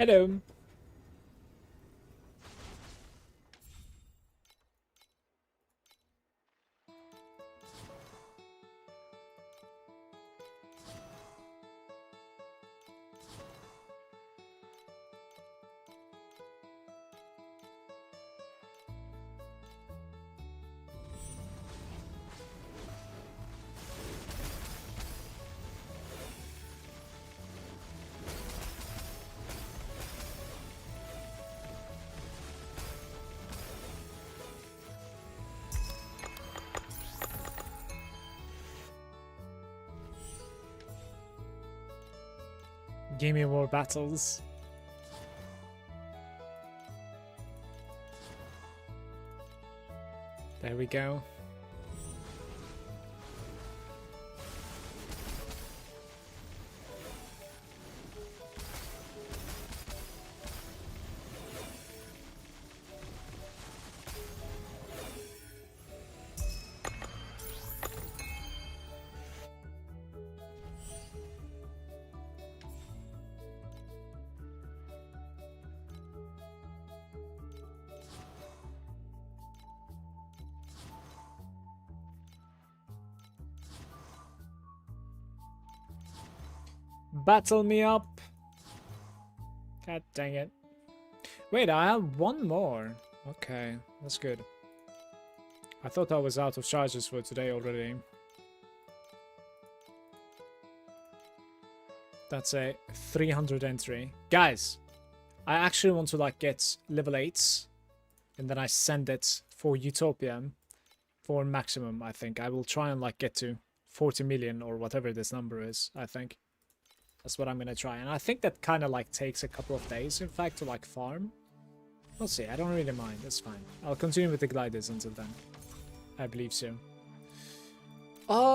Hello. Give me more battles. There we go. Battle me up. God dang it. Wait, I have one more. Okay, that's good. I thought I was out of charges for today already. That's a 300 entry. Guys, I actually want to like get level 8s and then I send it for Utopia for maximum, I think. I will try and like get to 40 million or whatever this number is, I think. That's what I'm gonna try. And I think that kind of like takes a couple of days, in fact, to like farm. We'll see. I don't really mind. That's fine. I'll continue with the gliders until then. I believe so.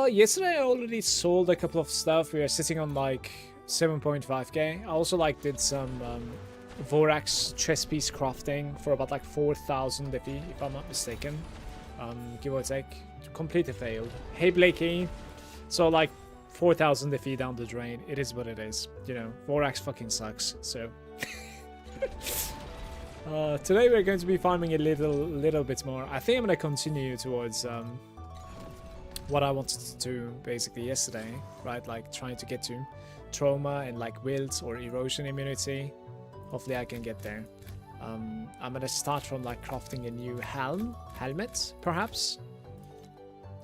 Yesterday I already sold a couple of stuff. We are sitting on like 7.5k. I also like did some Vorax chess piece crafting for about like 4,000 if I'm not mistaken. Give or take. Completely failed. Hey Blakey. So like 4,000 defeat down the drain. It is what it is. You know, Vorax fucking sucks. So today we're going to be farming a little bit more. I think I'm gonna continue towards what I wanted to do basically yesterday, right? Like trying to get to trauma and like wilt or erosion immunity. Hopefully I can get there. I'm gonna start from like crafting a new helmet, perhaps.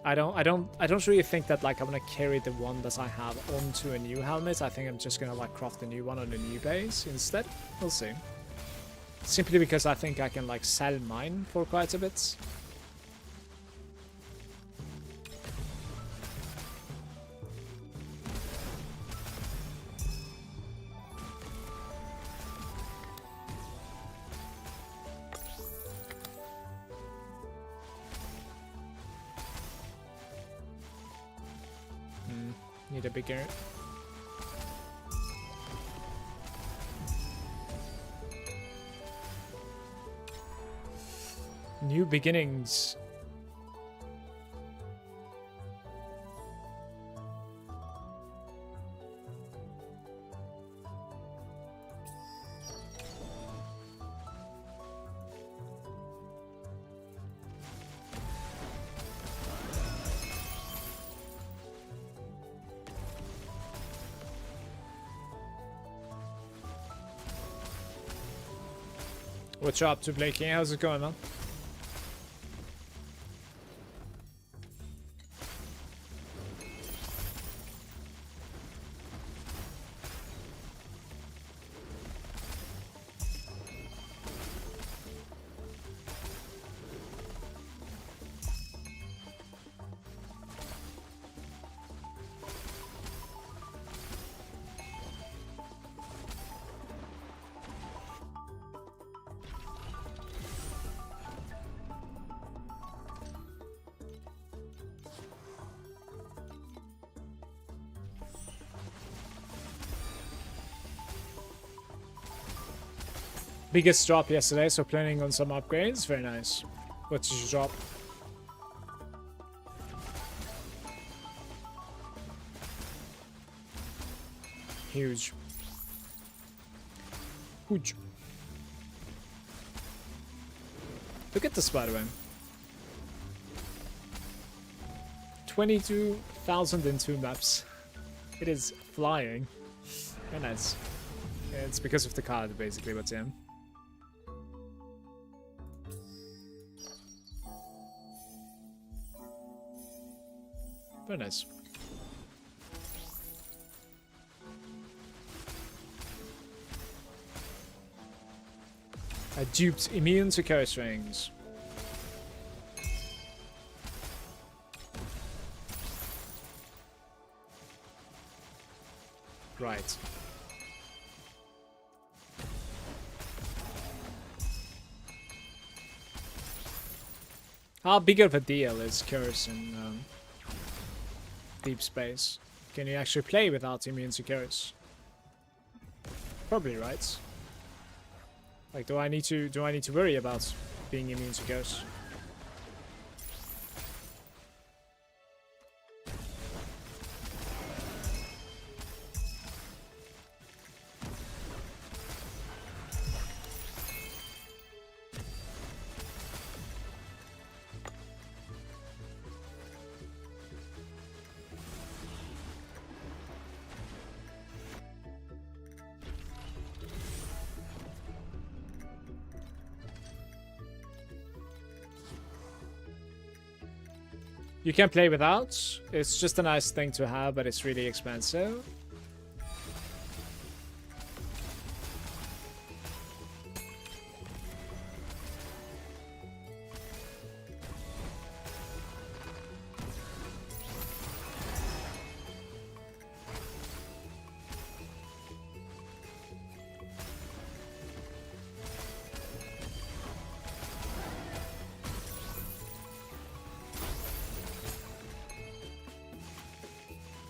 I don't really think that like I'm gonna carry the one that I have onto a new helmet. I think I'm just gonna like craft a new one on a new base instead. We'll see. Simply because I think I can like sell mine for quite a bit. Need a bigger. New beginnings. What's up to Blakey? How's it going, man? Biggest drop yesterday, so planning on some upgrades. Very nice. What did you drop? Huge. Huge. Look at this, by the way. 22,002 maps. It is flying. Very nice. It's because of the card, basically, but yeah. Very nice. I duped immune to curse rings. Right. How big of a deal is curse in deep space? Can you actually play without immune to curse? Probably, right? Like, do I need to worry about being immune to curse? You can play without. It's just a nice thing to have, but it's really expensive.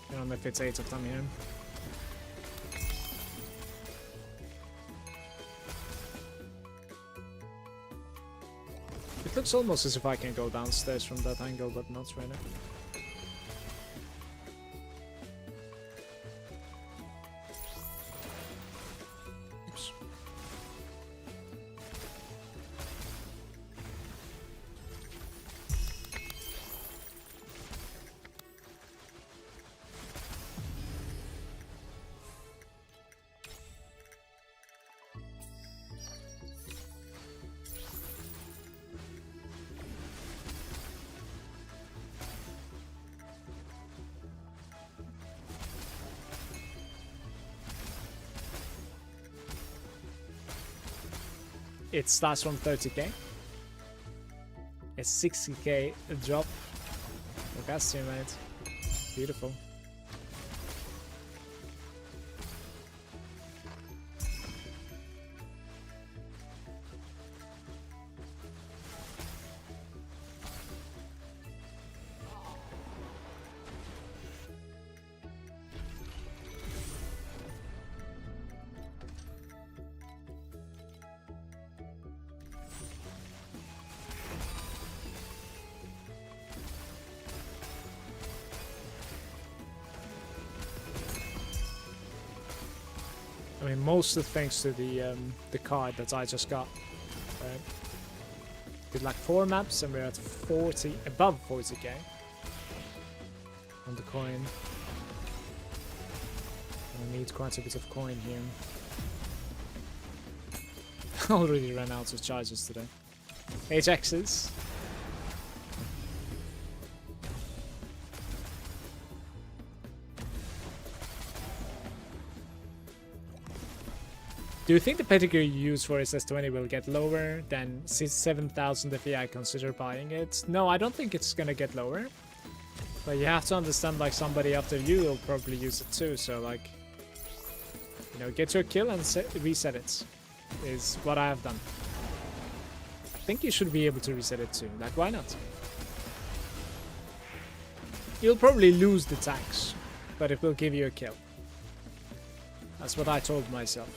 I don't know if it's 8 of them here. It looks almost as if I can go downstairs from that angle, but not right now. Oops. It starts from 30k. It's 60k a drop. Look at you, mate. Beautiful. I mean, mostly thanks to the card that I just got. Did like 4 maps and we're at 40, above 40k on the coin. I need quite a bit of coin here. I already ran out of charges today. HXs. Do you think the pedigree you use for SS20 will get lower than 7,000 if I consider buying it? No, I don't think it's gonna get lower. But you have to understand, like, somebody after you will probably use it too, so like, you know, get your kill and reset it is what I have done. I think you should be able to reset it too, like, why not? You'll probably lose the tax, but it will give you a kill. That's what I told myself.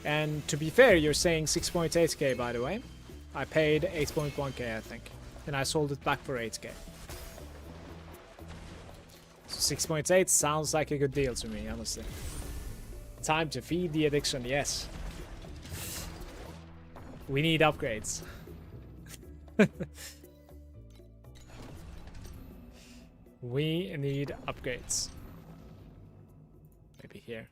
And to be fair, you're saying 6.8k, by the way. I paid 8.1k, I think. And I sold it back for 8k. So 6.8 sounds like a good deal to me, honestly. Time to feed the addiction, yes. We need upgrades. We need upgrades. Maybe here.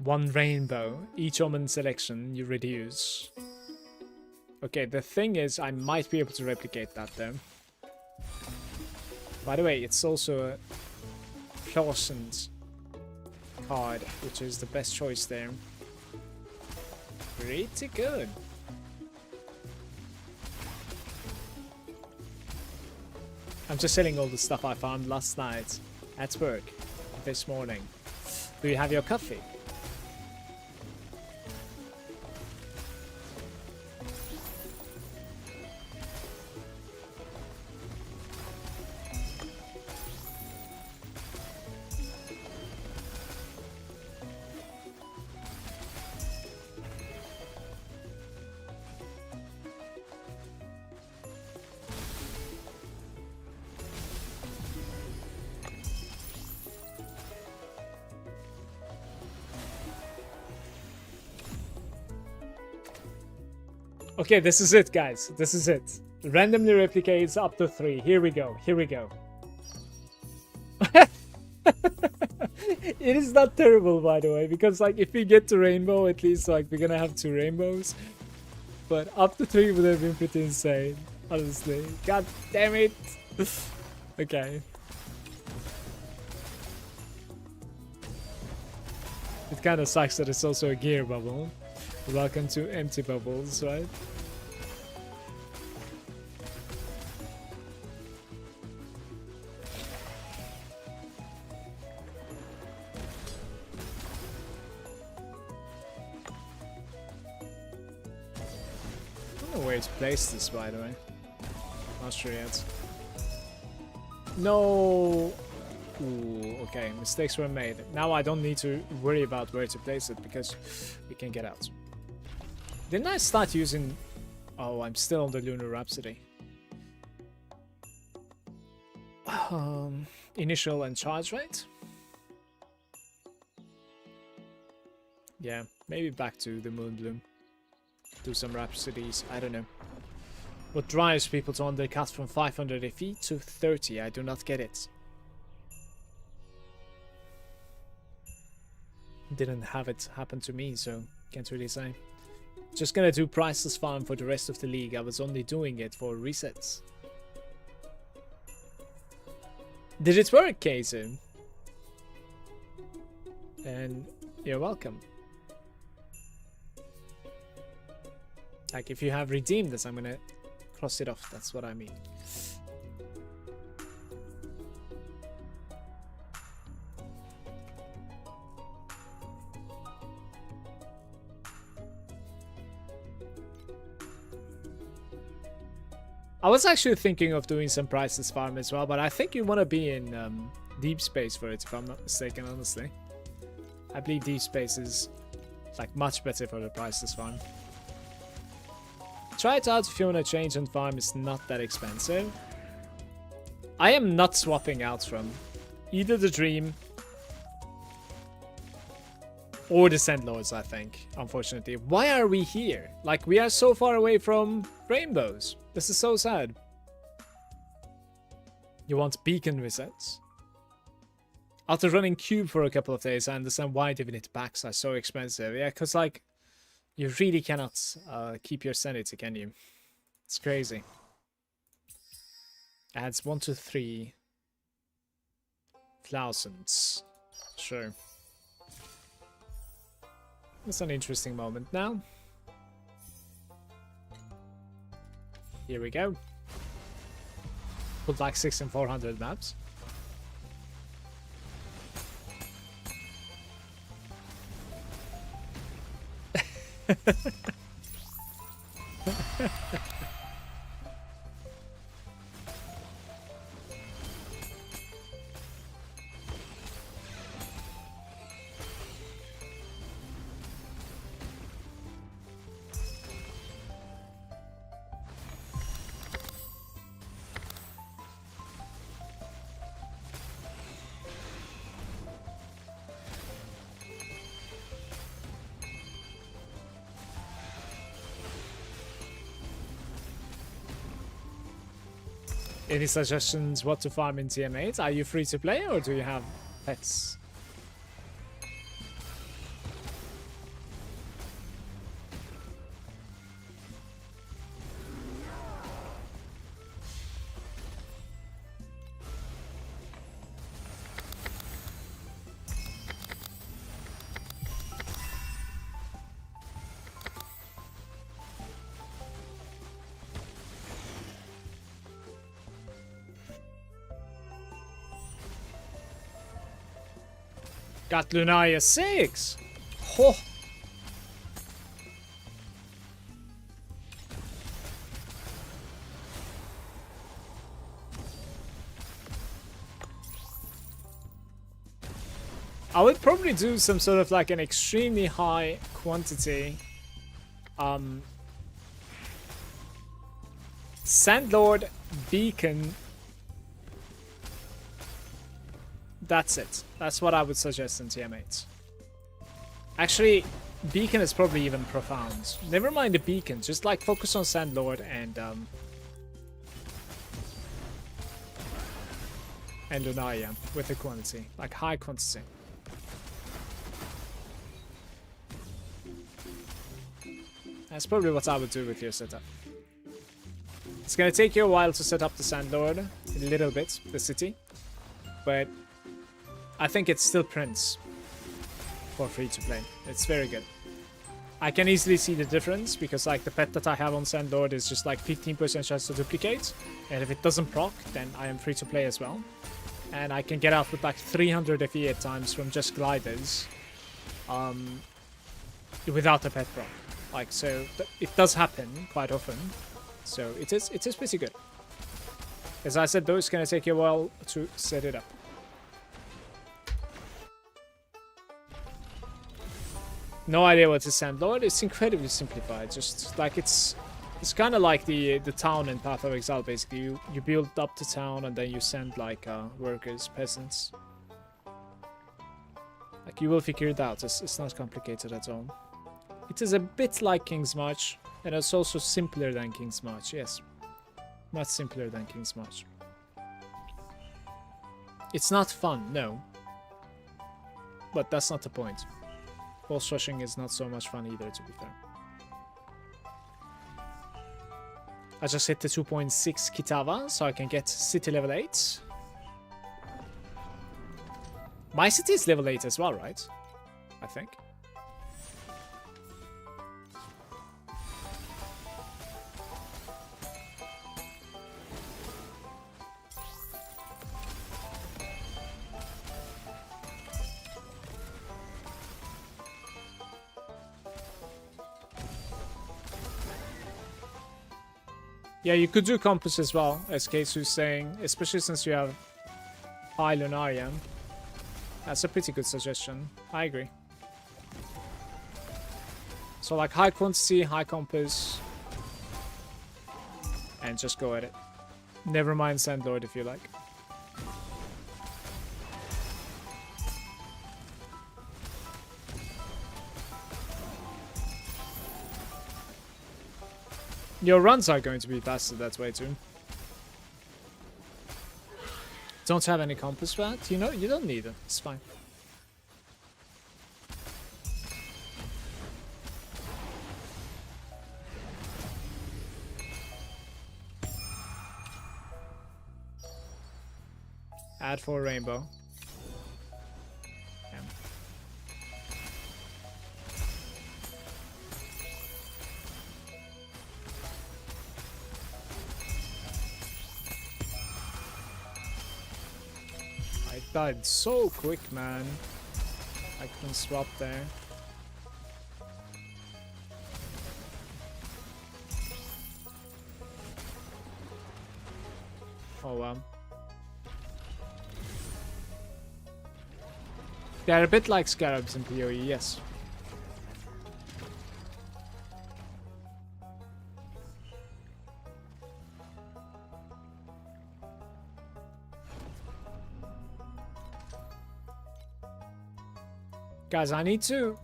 One rainbow. Each omen selection you reduce. Okay, the thing is, I might be able to replicate that though. By the way, it's also a Clawson's card, which is the best choice there. Pretty good. I'm just selling all the stuff I found last night at work this morning. Do you have your coffee? Okay, this is it, guys. This is it. Randomly replicates up to 3. Here we go. Here we go. It is not terrible, by the way, because like if we get to rainbow, at least like we're gonna have 2 rainbows. But up to 3 would have been pretty insane, honestly. God damn it. Okay. It kind of sucks that it's also a gear bubble. Welcome to empty bubbles, right? I don't know where to place this, by the way. Not sure yet. No! Ooh, okay, mistakes were made. Now I don't need to worry about where to place it because we can get out. Didn't I start using... Oh, I'm still on the Lunar Rhapsody. Initial and charge rate? Yeah, maybe back to the Moonbloom. Do some Rhapsodies, I don't know. What drives people to undercut from 500 FE to 30? I do not get it. Didn't have it happen to me, so can't really say. Just gonna do priceless farm for the rest of the league. I was only doing it for resets. Did it work, Kaizu? And you're welcome. Like if you have redeemed this, I'm gonna cross it off. That's what I mean. I was actually thinking of doing some priceless farm as well, but I think you want to be in deep space for it, if I'm not mistaken, honestly. I believe deep space is like much better for the priceless farm. Try it out if you want to change and farm. It's not that expensive. I am not swapping out from either the Dream or the Sandlords, I think, unfortunately. Why are we here? Like, we are so far away from rainbows. This is so sad. You want beacon resets? After running Cube for a couple of days, I understand why Divinity packs are so expensive. Yeah, because, like, you really cannot keep your sanity, can you? It's crazy. Adds 1 to 3 thousands. Sure. That's an interesting moment now. Here we go. Put like 6 and 400 maps. Any suggestions what to farm in TM8? Are you free to play or do you have pets? Got Lunaria 6! Oh. I would probably do some sort of like an extremely high quantity Sandlord Beacon. That's it. That's what I would suggest in TM8. Actually, Beacon is probably even profound. Never mind the Beacon, just like focus on Sandlord and Lunaria with the quantity, like high quantity. That's probably what I would do with your setup. It's gonna take you a while to set up the Sandlord, a little bit, the city, but I think it still prints for free to play. It's very good. I can easily see the difference because like the pet that I have on Sandlord is just like 15% chance to duplicate, and if it doesn't proc, then I am free to play as well. And I can get out with like 300 FE at times from just gliders, without the pet proc. Like so, it does happen quite often. So it is pretty good. As I said, though, it's gonna take you a while to set it up. No idea what is Sandlord. It's incredibly simplified. Just like it's kind of like the town in Path of Exile. Basically, you build up the town and then you send like workers, peasants. Like you will figure it out. It's not complicated at all. It is a bit like King's March, and it's also simpler than King's March. Yes, much simpler than King's March. It's not fun, no, but that's not the point. Boss rushing is not so much fun either, to be fair. I just hit the 2.6 Kitava, so I can get city level 8. My city is level 8 as well, right? I think. Yeah, you could do Compass as well, as Keisu's saying, especially since you have high Lunaria. That's a pretty good suggestion. I agree. So like high quantity, high Compass, and just go at it. Never mind Sandlord if you like. Your runs are going to be faster that way too. Don't have any compass for that? You know, you don't need it. It's fine. Add for rainbow. Died so quick, man. I couldn't swap there. Oh well. They're a bit like scarabs in PoE, yes. Guys, I need to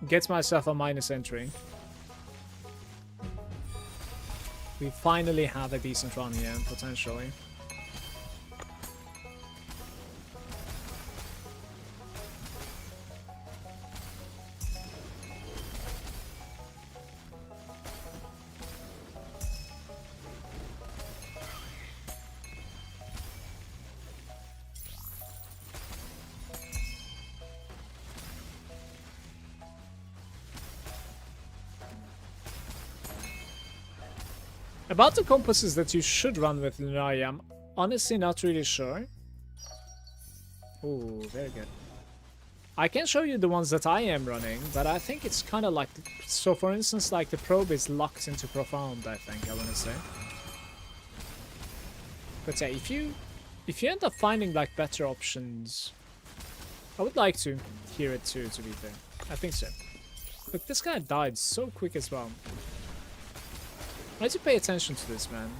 get myself a minus entry. We finally have a decent run here, potentially. About the compasses that you should run with Lunaria, I'm honestly not really sure. Oh, very good. I can show you the ones that I am running, but I think it's kind of like... So for instance, like the probe is locked into profound, I think, I want to say. But yeah, if you end up finding like better options, I would like to hear it too, to be fair. I think so. Look, this guy died so quick as well. I need to pay attention to this, man.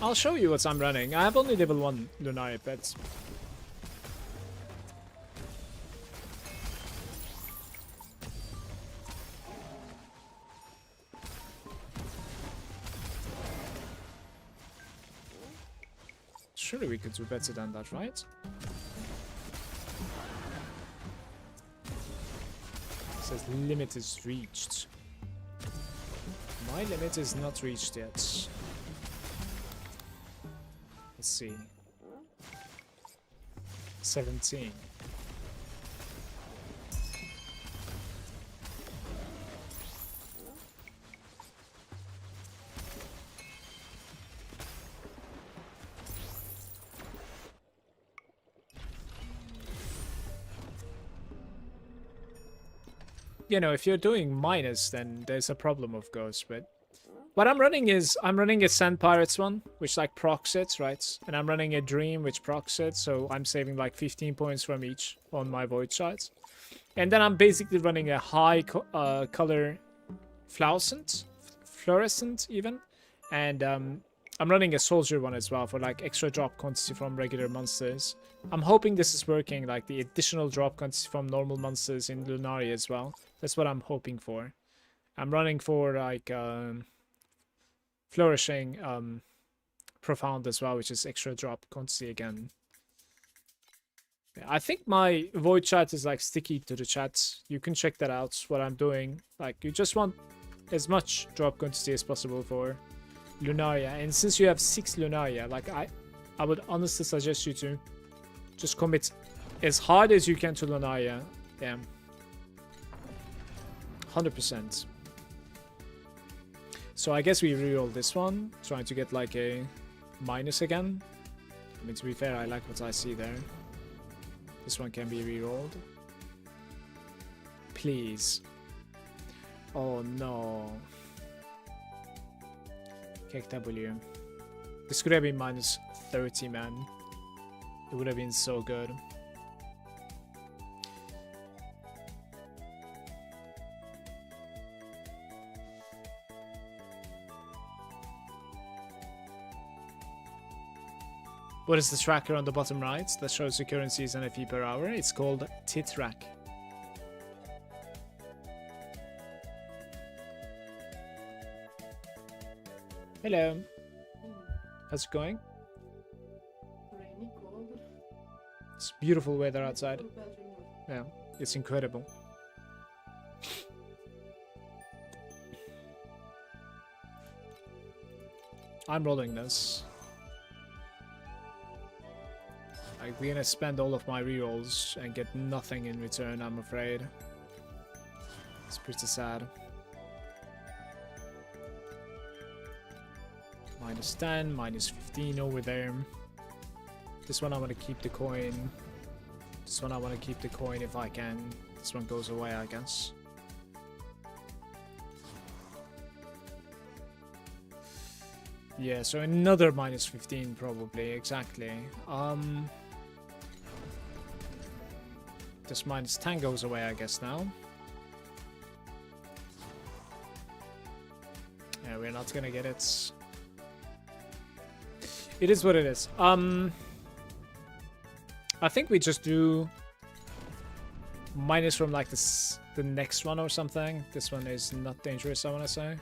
I'll show you what I'm running. I have only level 1 Lunaria pets. Surely we could do better than that, right? It says limit is reached. My limit is not reached yet. Let's see. 17. You know, if you're doing minus, then there's a problem, of course, but what I'm running is, I'm running a Sand Pirates one, which like procs it, right? And I'm running a Dream, which procs it, so I'm saving like 15 points from each on my Void Shards. And then I'm basically running a high color fluorescent even. And I'm running a Soldier one as well for like extra drop quantity from regular monsters. I'm hoping this is working, like the additional drop quantity from normal monsters in Lunaria as well. That's what I'm hoping for. I'm running for like Flourishing Profound as well, which is extra drop quantity again. Yeah, I think my Void chat is like sticky to the chat. You can check that out, what I'm doing. Like, you just want as much drop quantity as possible for Lunaria. And since you have 6 Lunaria, like I would honestly suggest you to just commit as hard as you can to Lunaria. Yeah. 100%. So I guess we reroll this one, trying to get like a minus again. I mean, to be fair, I like what I see there. This one can be rerolled. Please. Oh no. Kick W. This could have been minus 30, man. It would have been so good. What is the tracker on the bottom right that shows the currencies and FE per hour? It's called Titrack. Hello. How's it going? Rainy, cold. It's beautiful weather outside. Yeah, it's incredible. I'm rolling this. Like, we're gonna spend all of my rerolls and get nothing in return, I'm afraid. It's pretty sad. Minus 10, minus 15 over there. This one I want to keep the coin. This one I want to keep the coin if I can. This one goes away, I guess. Yeah, so another minus 15 probably, exactly. This minus 10 goes away, I guess, now. Yeah, we're not gonna get it. It is what it is. I think we just do minus from like this, the next one or something. This one is not dangerous, I want to say.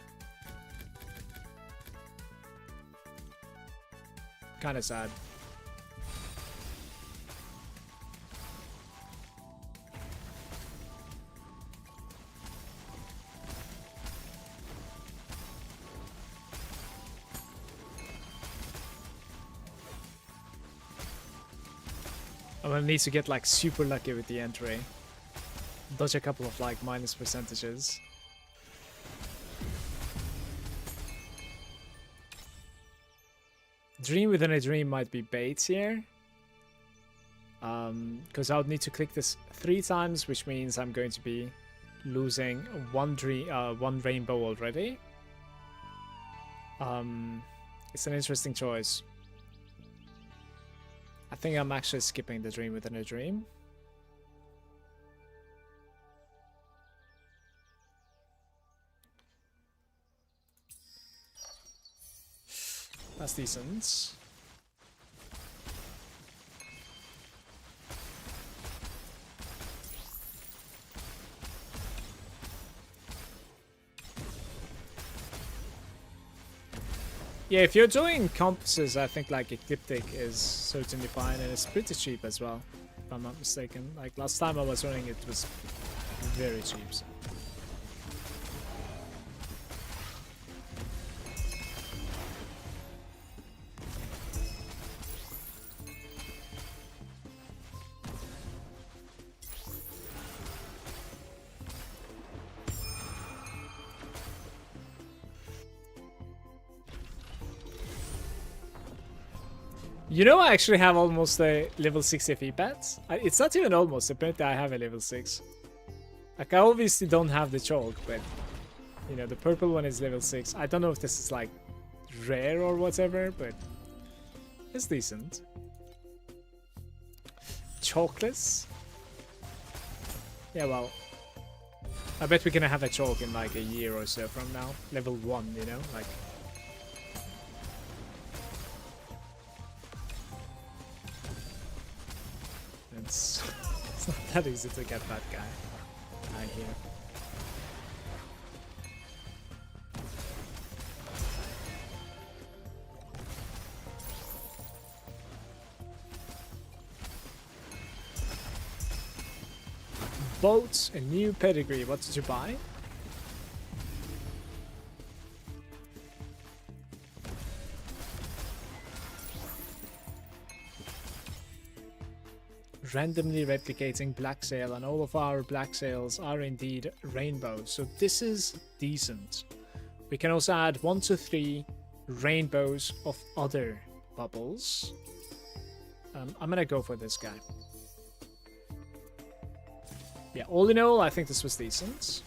Kind of sad. I'm gonna need to get like super lucky with the entry. Dodge a couple of like minus percentages. Dream within a dream might be bait here. Because I would need to click this 3 times, which means I'm going to be losing one rainbow already. It's an interesting choice. I think I'm actually skipping the dream within a dream. That's decent. Yeah, if you're doing compasses, I think like Ecliptic is certainly fine, and it's pretty cheap as well, if I'm not mistaken. Like last time I was running it was very cheap. So. You know, I actually have almost a level 6 FE pet. It's not even almost, apparently I have a level 6. Like, I obviously don't have the chalk, but, you know, the purple one is level 6. I don't know if this is, like, rare or whatever, but it's decent. Chalkless? Yeah, well, I bet we're gonna have a chalk in, like, a year or so from now. Level 1, you know, like... It's not that easy to get that guy, I hear. Boat, a new pedigree. What did you buy? Randomly replicating black sail, and all of our black sails are indeed rainbows, so this is decent. We can also add 1 to 3 rainbows of other bubbles. I'm gonna go for this guy. Yeah, all in all, I think this was decent.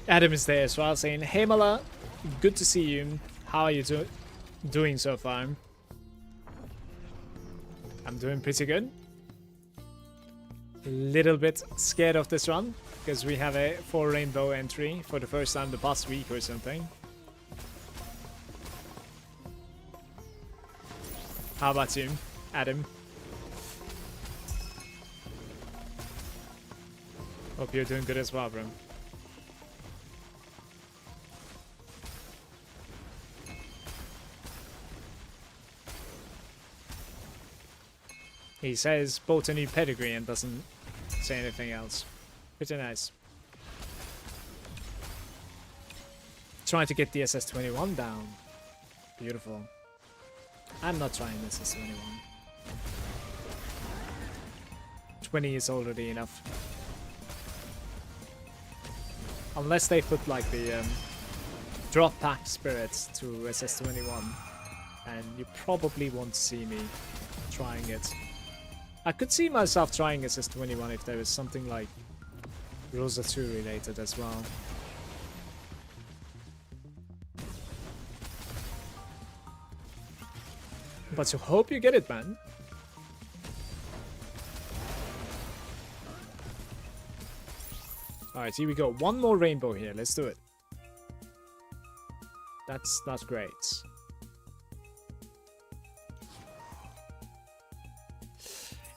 Adam is there as well, saying, "Hey Mala, good to see you. How are you doing so far?" I'm doing pretty good. A little bit scared of this run, because we have a 4 rainbow entry for the first time the past week or something. How about you, Adam? Hope you're doing good as well, bro. He says bought a new pedigree and doesn't say anything else. Pretty nice. Trying to get the SS21 down. Beautiful. I'm not trying SS21. 20 is already enough. Unless they put like the drop pack spirits to SS21. And you probably won't see me trying it. I could see myself trying SS21 if there was something like Rosa 2 related as well. But to hope you get it, man. Alright, here we go. One more rainbow here. Let's do it. That's not great.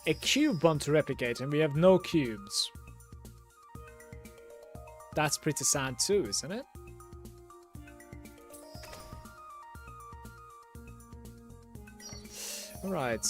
A cube want to replicate, and we have no cubes. That's pretty sad too, isn't it? Alright.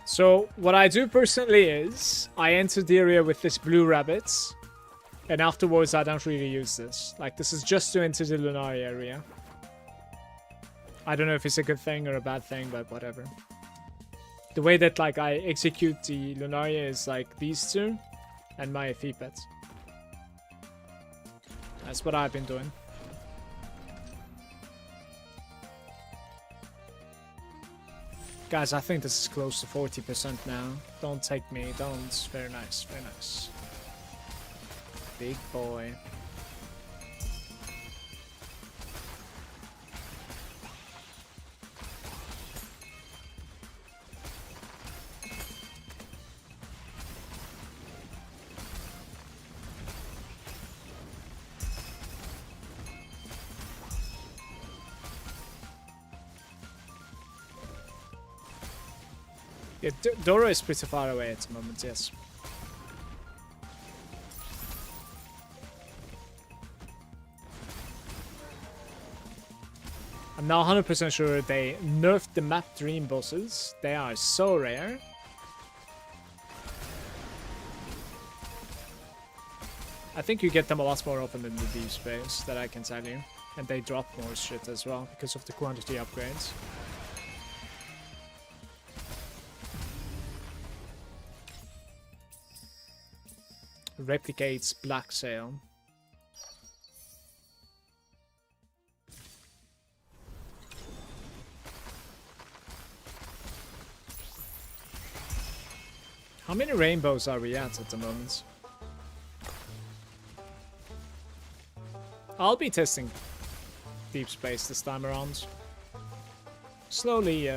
So what I do personally is I enter the area with this blue rabbit, and afterwards I don't really use this. Like, this is just to enter the Lunaria area. I don't know if it's a good thing or a bad thing, but whatever. The way that like I execute the Lunaria is like these two and my Feepet. That's what I've been doing. Guys, I think this is close to 40% now. Don't take me, don't. Very nice, very nice. Big boy. Yeah, Dora is pretty far away at the moment, yes. I'm now 100% sure they nerfed the map dream bosses. They are so rare. I think you get them a lot more often in the deep space, that I can tell you. And they drop more shit as well because of the quantity upgrades. Replicates Black Sail. How many rainbows are we at the moment? I'll be testing deep space this time around. Slowly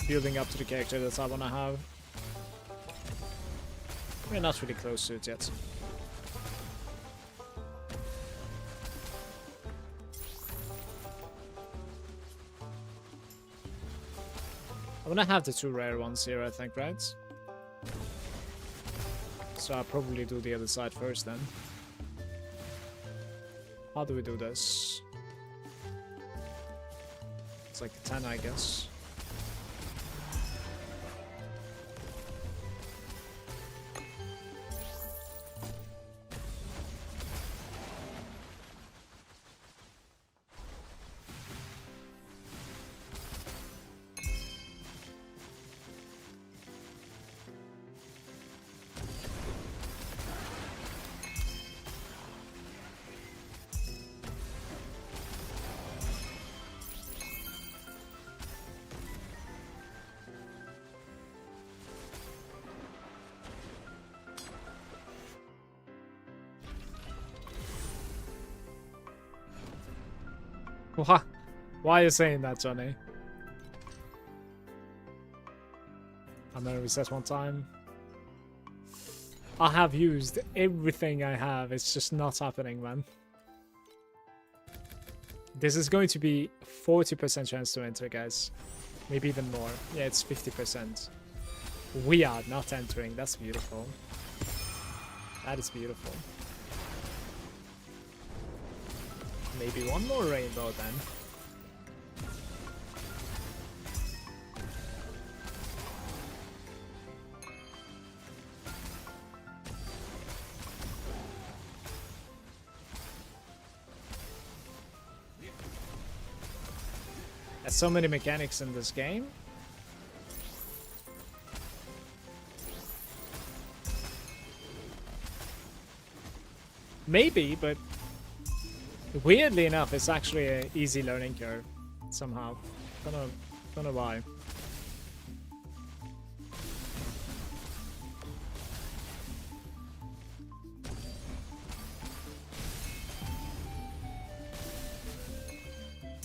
building up to the character that I want to have. We're not really close to it yet. I want to have the two rare ones here, I think, right? So I'll probably do the other side first then. How do we do this? It's like a 10, I guess. Why are you saying that, Johnny? I'm gonna reset one time. I have used everything I have. It's just not happening, man. This is going to be 40% chance to enter, guys. Maybe even more. Yeah, it's 50%. We are not entering. That's beautiful. That is beautiful. Maybe one more rainbow then. So many mechanics in this game. Maybe, but weirdly enough, it's actually an easy learning curve somehow. Don't know why.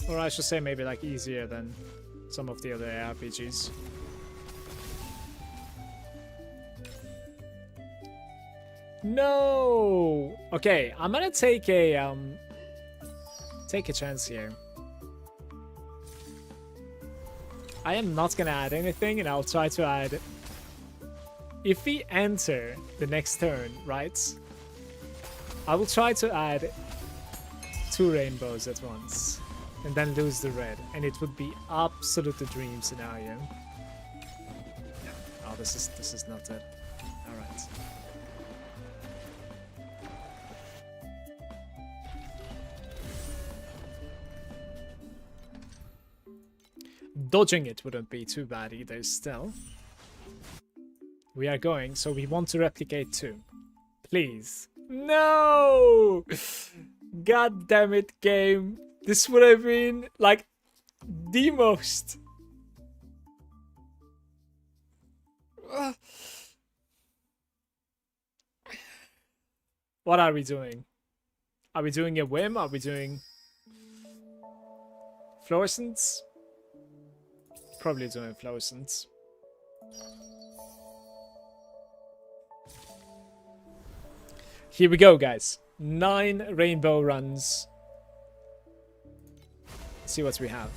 Or I should say maybe like easier than some of the other RPGs. No. Okay, I'm gonna take a chance here. I am not gonna add anything, and I'll try to add. If we enter the next turn, right? I will try to add 2 rainbows at once, and then lose the red, and it would be absolute dream scenario. Oh, this is not it. All right. Dodging it wouldn't be too bad either still. We are going, so we want to replicate 2. Please. No! God damn it, game. This would have been like the most. What are we doing? Are we doing a whim? Are we doing fluorescence? Probably doing fluorescence. Here we go, guys. 9 rainbow runs. Let's see what we have.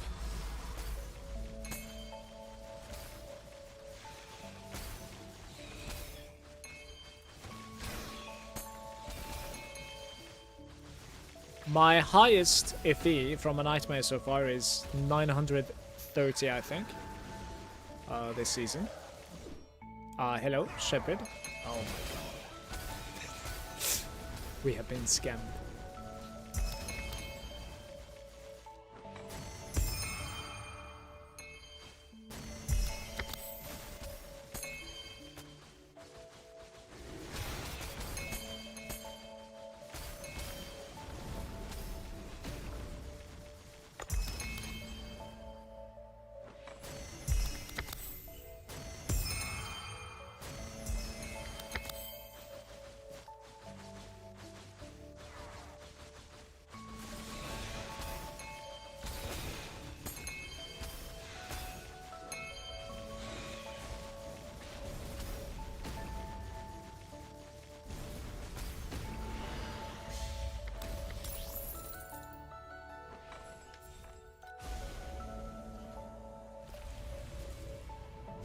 My highest FE from a nightmare so far is 930, I think. This season. Hello, Shepherd. Oh my god. We have been scammed.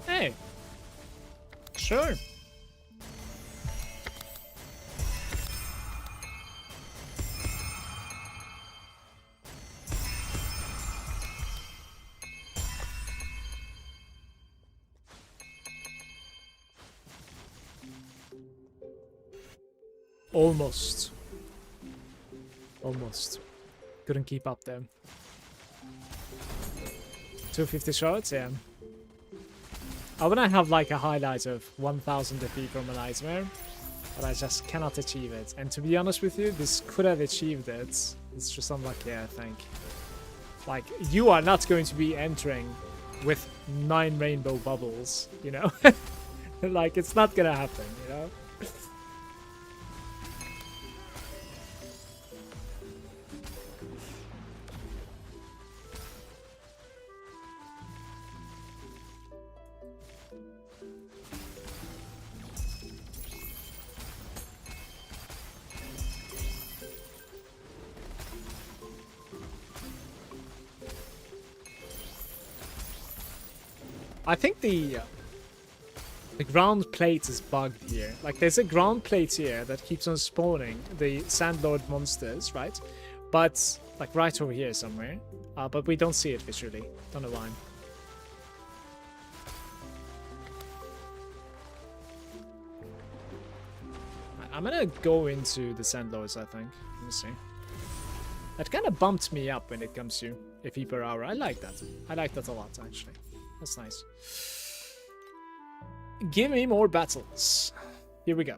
Hey. Sure. Almost. Almost. Couldn't keep up there. 250 shots, yeah. I wanna have like a highlight of 1000 defeat from a nightmare, but I just cannot achieve it. And to be honest with you, this could have achieved it. It's just unlucky, I think. Like, you are not going to be entering with 9 rainbow bubbles, you know? Like, it's not gonna happen, you know? I think the ground plate is bugged here. Like, there's a ground plate here that keeps on spawning the Sandlord monsters, right? But, like, right over here somewhere. But we don't see it visually. Don't know why. I'm gonna go into the Sandlords, I think. Let me see. That kind of bumped me up when it comes to FP per hour. I like that. I like that a lot, actually. That's nice. Give me more battles. Here we go.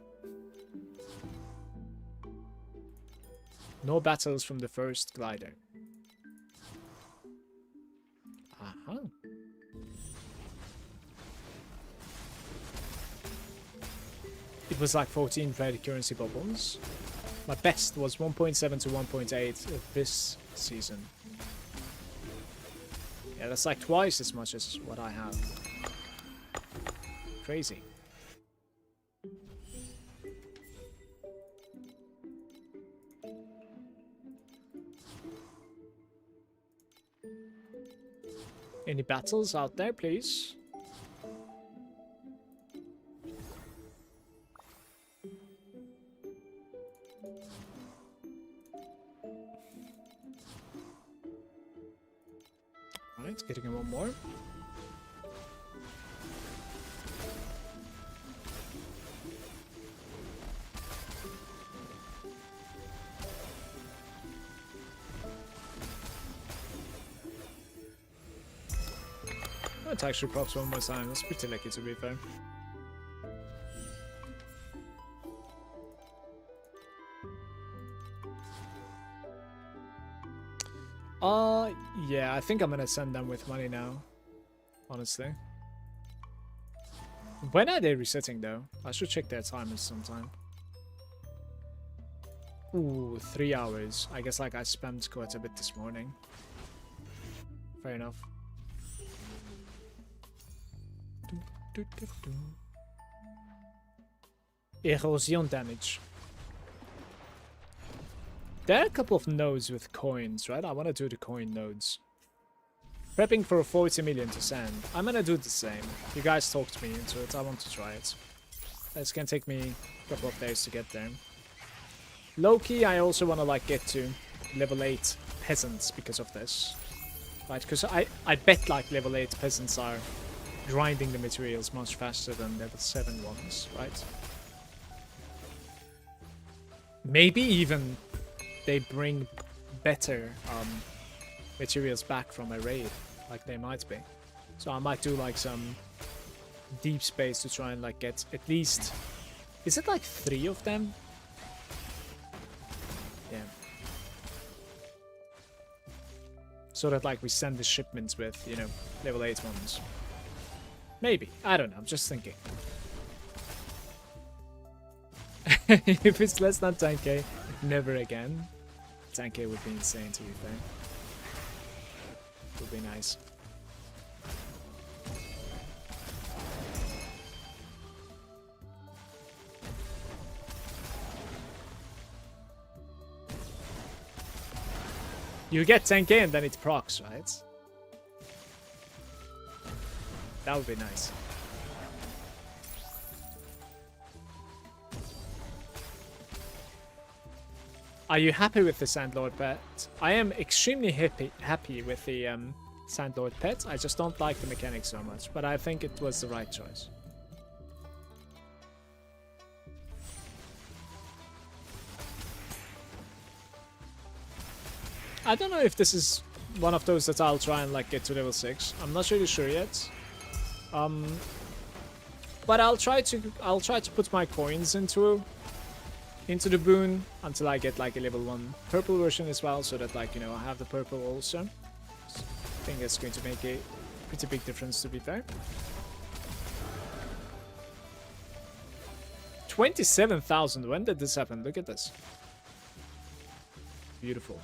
No battles from the first glider. Uh-huh. It was like 14 red currency bubbles. My best was 1.7 to 1.8 this season. Yeah, that's like twice as much as what I have. Crazy. Any battles out there, please? Alright, getting him one more. It actually props one more time. That's pretty lucky, to be fair. Yeah, I think I'm gonna send them with money now. Honestly. When are they resetting, though? I should check their timers sometime. Ooh, 3 hours. I guess, like, I spent quite a bit this morning. Fair enough. Erosion damage. There are a couple of nodes with coins, right? I want to do the coin nodes. Prepping for 40 million to send. I'm gonna do the same. You guys talked me into it. I want to try it. It's gonna take me a couple of days to get there. Low-key, I also want to like get to level 8 peasants because of this. Right? Because I bet like level 8 peasants are grinding the materials much faster than level 7 ones, right? Maybe even they bring better materials back from a raid, like they might be. So I might do like some deep space to try and like get at least... Is it like 3 of them? Yeah. So that like we send the shipments with, you know, level 8 ones. Maybe. I don't know. I'm just thinking. If it's less than 10k, never again. 10k would be insane, to be fair. Would be nice. You get 10k and then it procs, right? That would be nice. Are you happy with the Sandlord pet? I am extremely happy with the Sandlord pet. I just don't like the mechanics so much, but I think it was the right choice. I don't know if this is one of those that I'll try and like get to level 6. I'm not really sure yet. But I'll try to put my coins into the boon until I get like a level 1 purple version as well, so that like, you know, I have the purple also. I think that's going to make a pretty big difference, to be fair. 27,000. When did this happen? Look at this. Beautiful.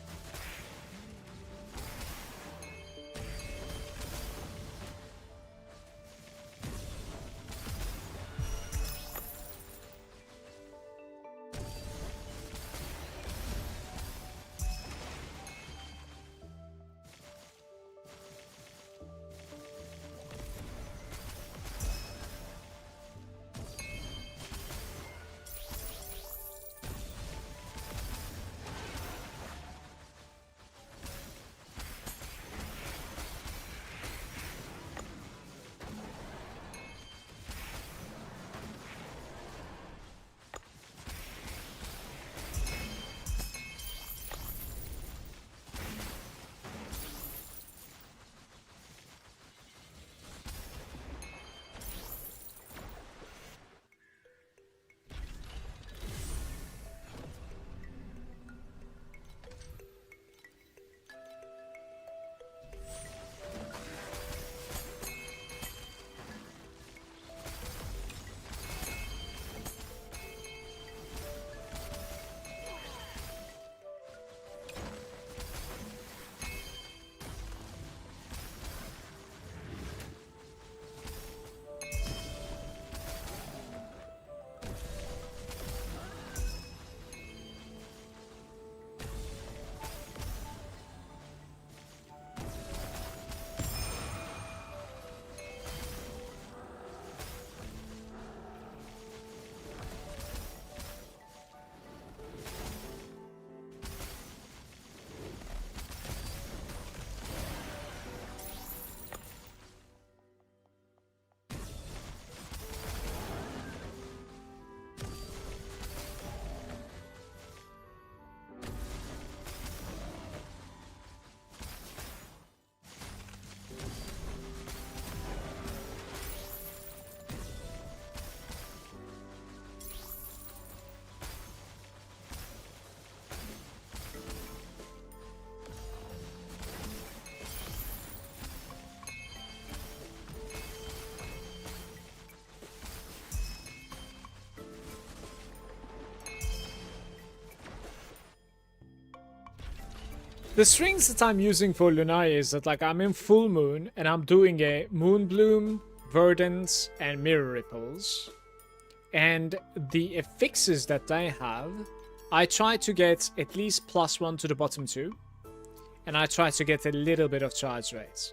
The strings that I'm using for Lunaria is that like I'm in full moon and I'm doing a moon bloom, verdant, and mirror ripples. And the affixes that they have, I try to get at least +1 to the bottom 2. And I try to get a little bit of charge rate.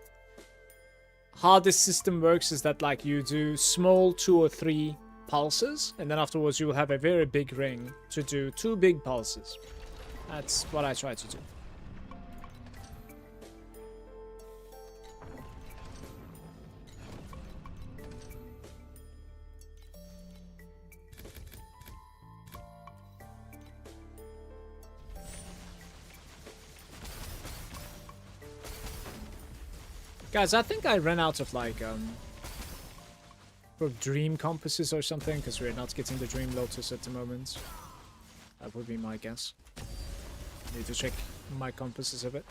How this system works is that like you do small 2 or 3 pulses, and then afterwards you will have a very big ring to do 2 big pulses. That's what I try to do. Guys, I think I ran out of like for dream compasses or something, because we're not getting the dream lotus at the moment. That would be my guess. Need to check my compasses a bit.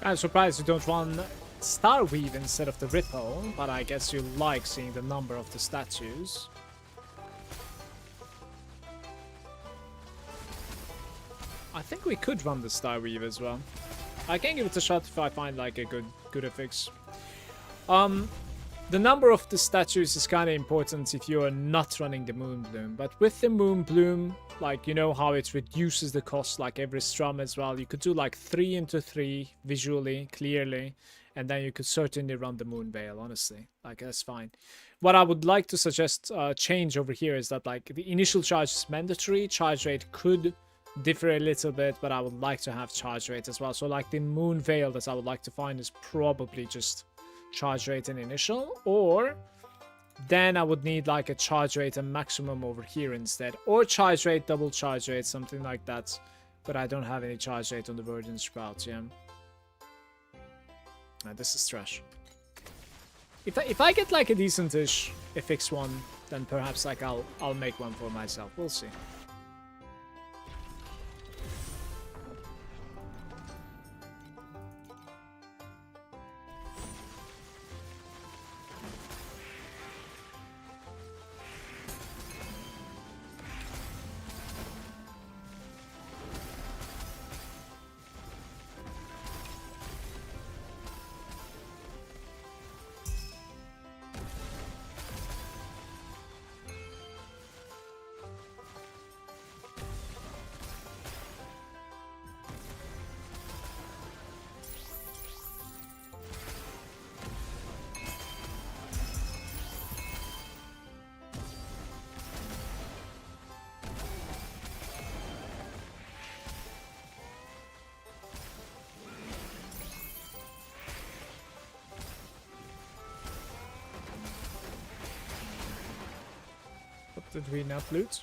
I'm surprised you don't run Star Weave instead of the Ripple, but I guess you like seeing the number of the statues. I think we could run the Star Weave as well. I can give it a shot if I find like a good affix. The number of the statues is kind of important if you are not running the Moon Bloom, but with the Moon Bloom, like, you know how it reduces the cost like every strum as well. You could do like 3 into 3 visually, clearly, and then you could certainly run the Moon Veil, honestly. Like, that's fine. What I would like to suggest change over here is that like the initial charge is mandatory. Charge rate could differ a little bit, but I would like to have charge rate as well. So like the Moon Veil that I would like to find is probably just charge rate and initial, or then I would need like a charge rate and maximum over here instead, or charge rate, double charge rate, something like that. But I don't have any charge rate on the Verdant Sprout, yeah. This is trash. If I get like a decentish FX one, then perhaps like I'll make one for myself. We'll see. Did we not loot?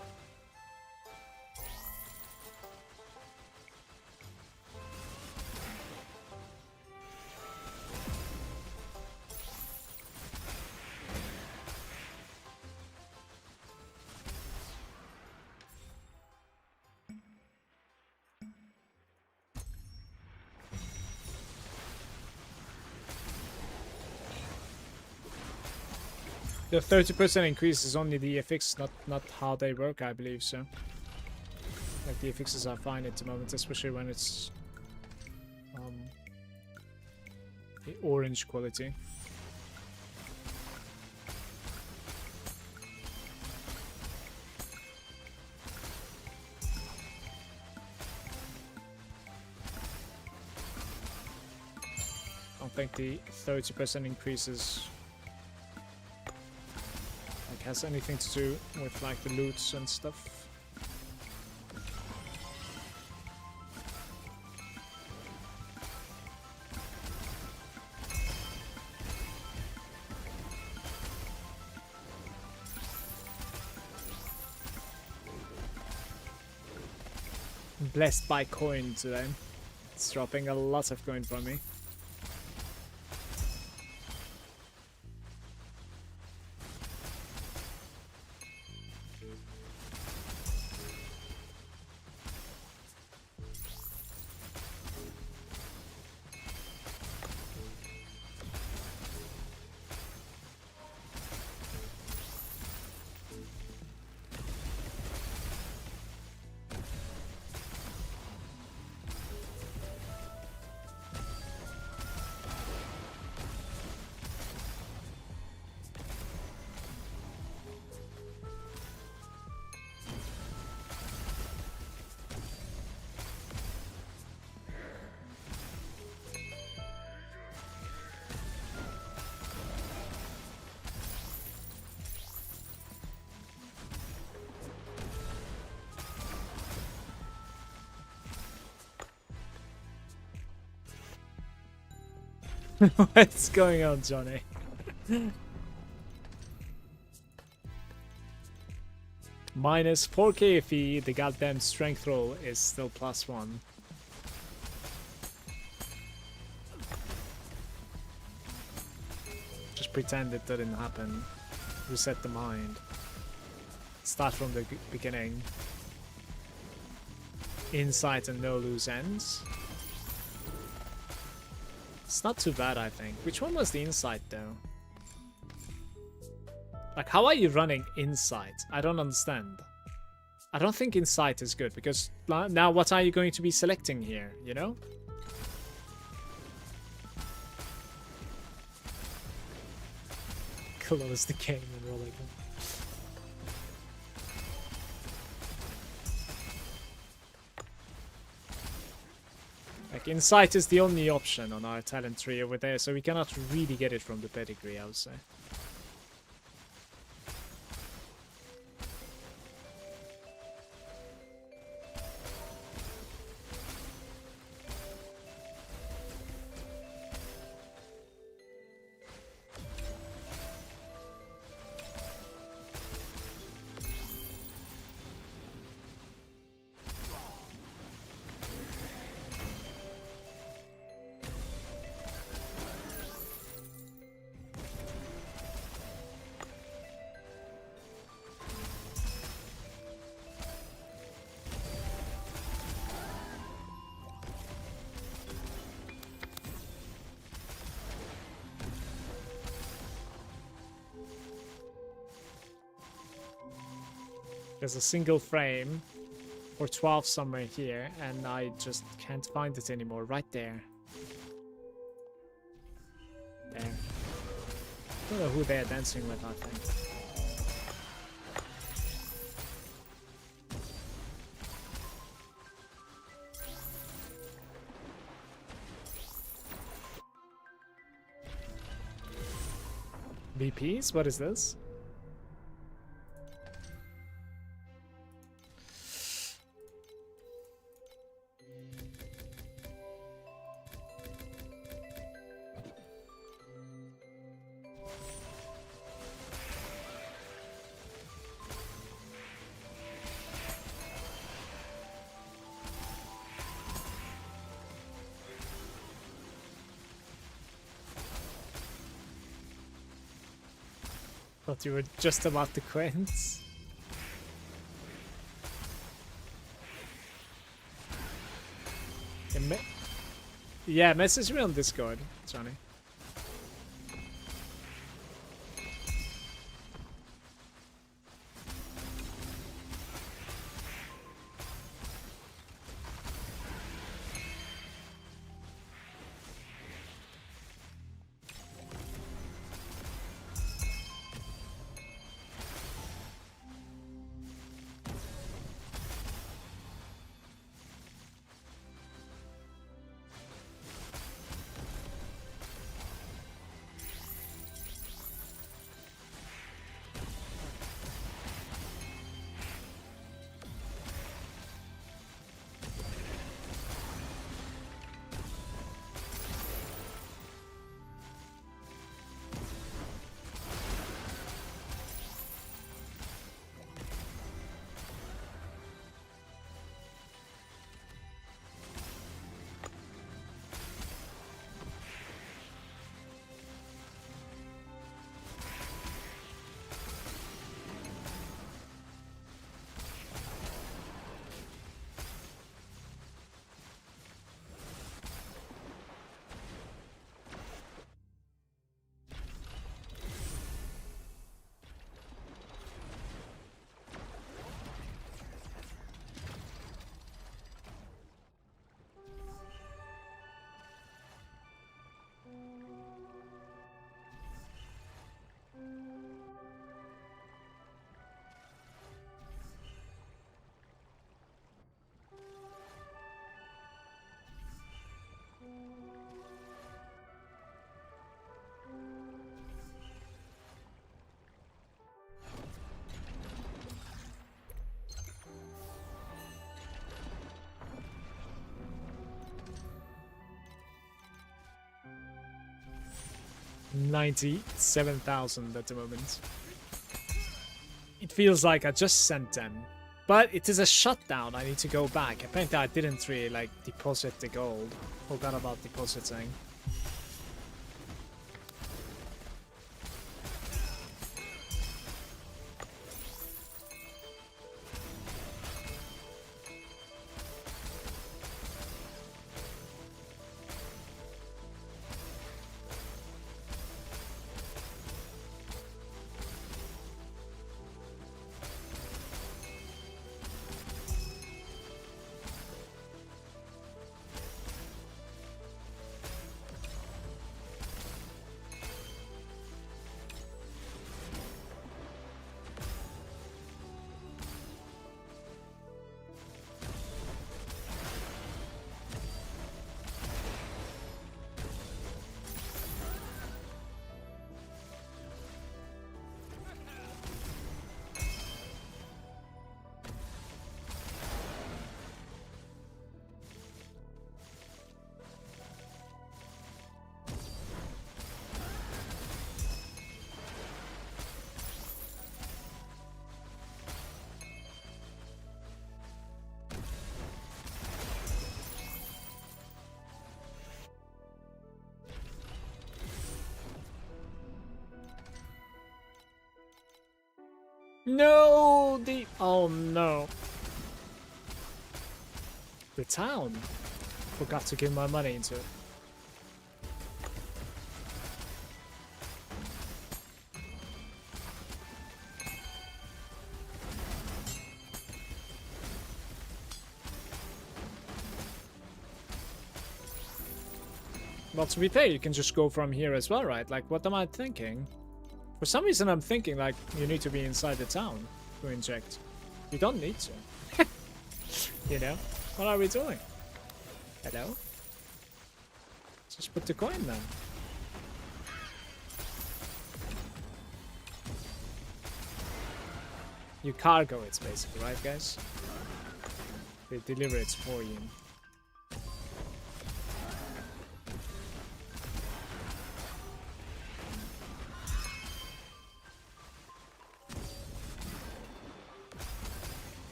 The 30% increase is only the FX, not how they work, I believe so. Like the FXs are fine at the moment, especially when it's orange quality. I don't think the 30% increases like has anything to do with like the loots and stuff. Blessed by coin today. It's dropping a lot of coin for me. What's going on, Johnny? Minus 4k fee, the goddamn strength roll is still +1. Just pretend it didn't happen. Reset the mind. Start from the beginning. Insight and no loose ends. It's not too bad, I think. Which one was the insight, though? Like, how are you running insight? I don't understand. I don't think insight is good, because now what are you going to be selecting here, you know? Close the game and roll again. Like, insight is the only option on our talent tree over there, so we cannot really get it from the pedigree, I would say. There's a single frame for 12 somewhere here, and I just can't find it anymore. Right there. There. I don't know who they're dancing with, I think. BPs? What is this? Thought you were just about to quit. Yeah, message me on Discord, Johnny. 97,000 at the moment. It feels like I just sent them. But it is a shutdown. I need to go back. Apparently I didn't really like deposit the gold. Forgot about depositing. No, oh no. The town. Forgot to give my money into it. Well, to be fair, you can just go from here as well, right? Like, what am I thinking? For some reason, I'm thinking, like, you need to be inside the town to inject. You don't need to. You know? What are we doing? Hello? Just put the coin then. You cargo it, basically, right, guys? They deliver it for you.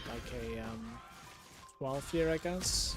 Like a 12 here, I guess.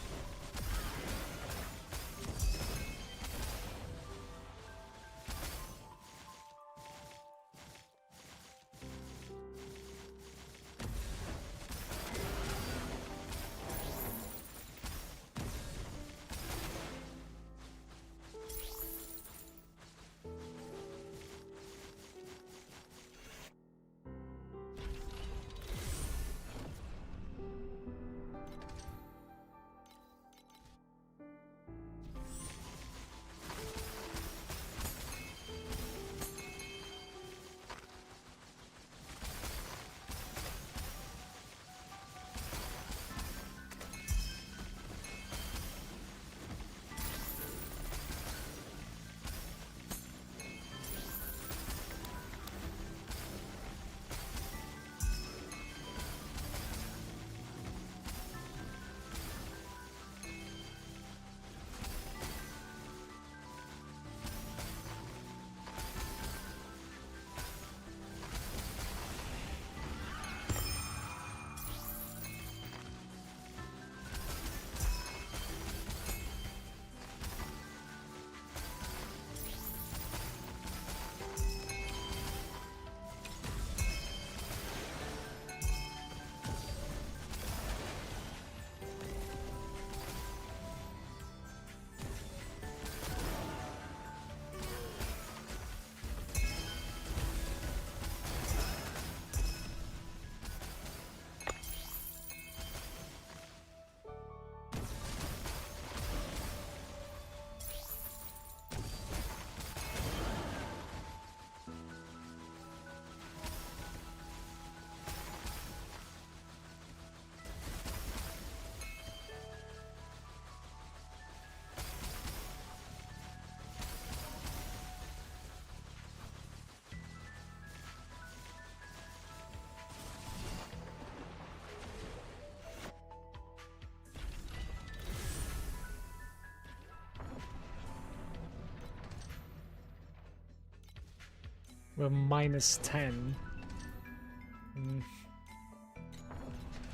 We're minus 10.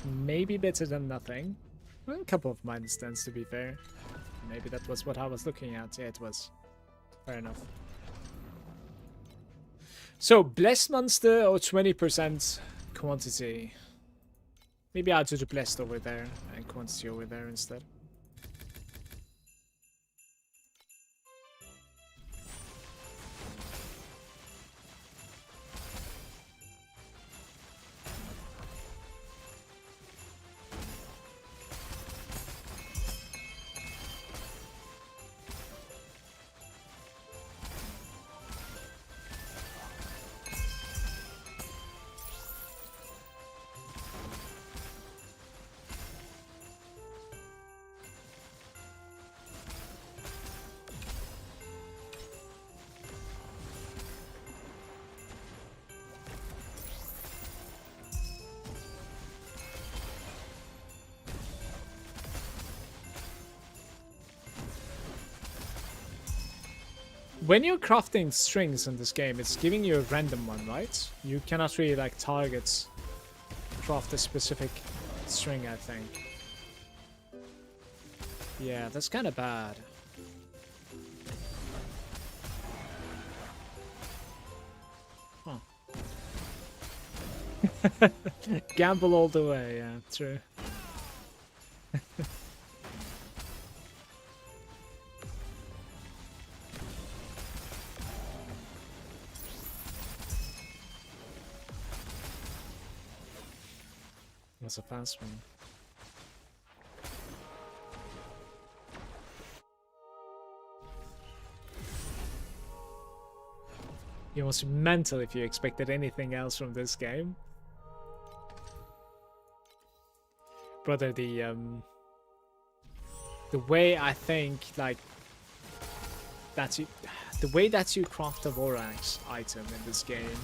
Maybe better than nothing. Well, a couple of minus 10s to be fair. Maybe that was what I was looking at. Yeah, it was. Fair enough. So, Blessed Monster or 20% quantity. Maybe I'll do the Blessed over there and quantity over there instead. When you're crafting strings in this game, it's giving you a random one, right? You cannot really like craft a specific string, I think. Yeah, that's kind of bad. Huh. Gamble all the way, yeah, true. That's a fast one. You must be mental if you expected anything else from this game. Brother, the way I think like that the way that you craft a Vorax item in this game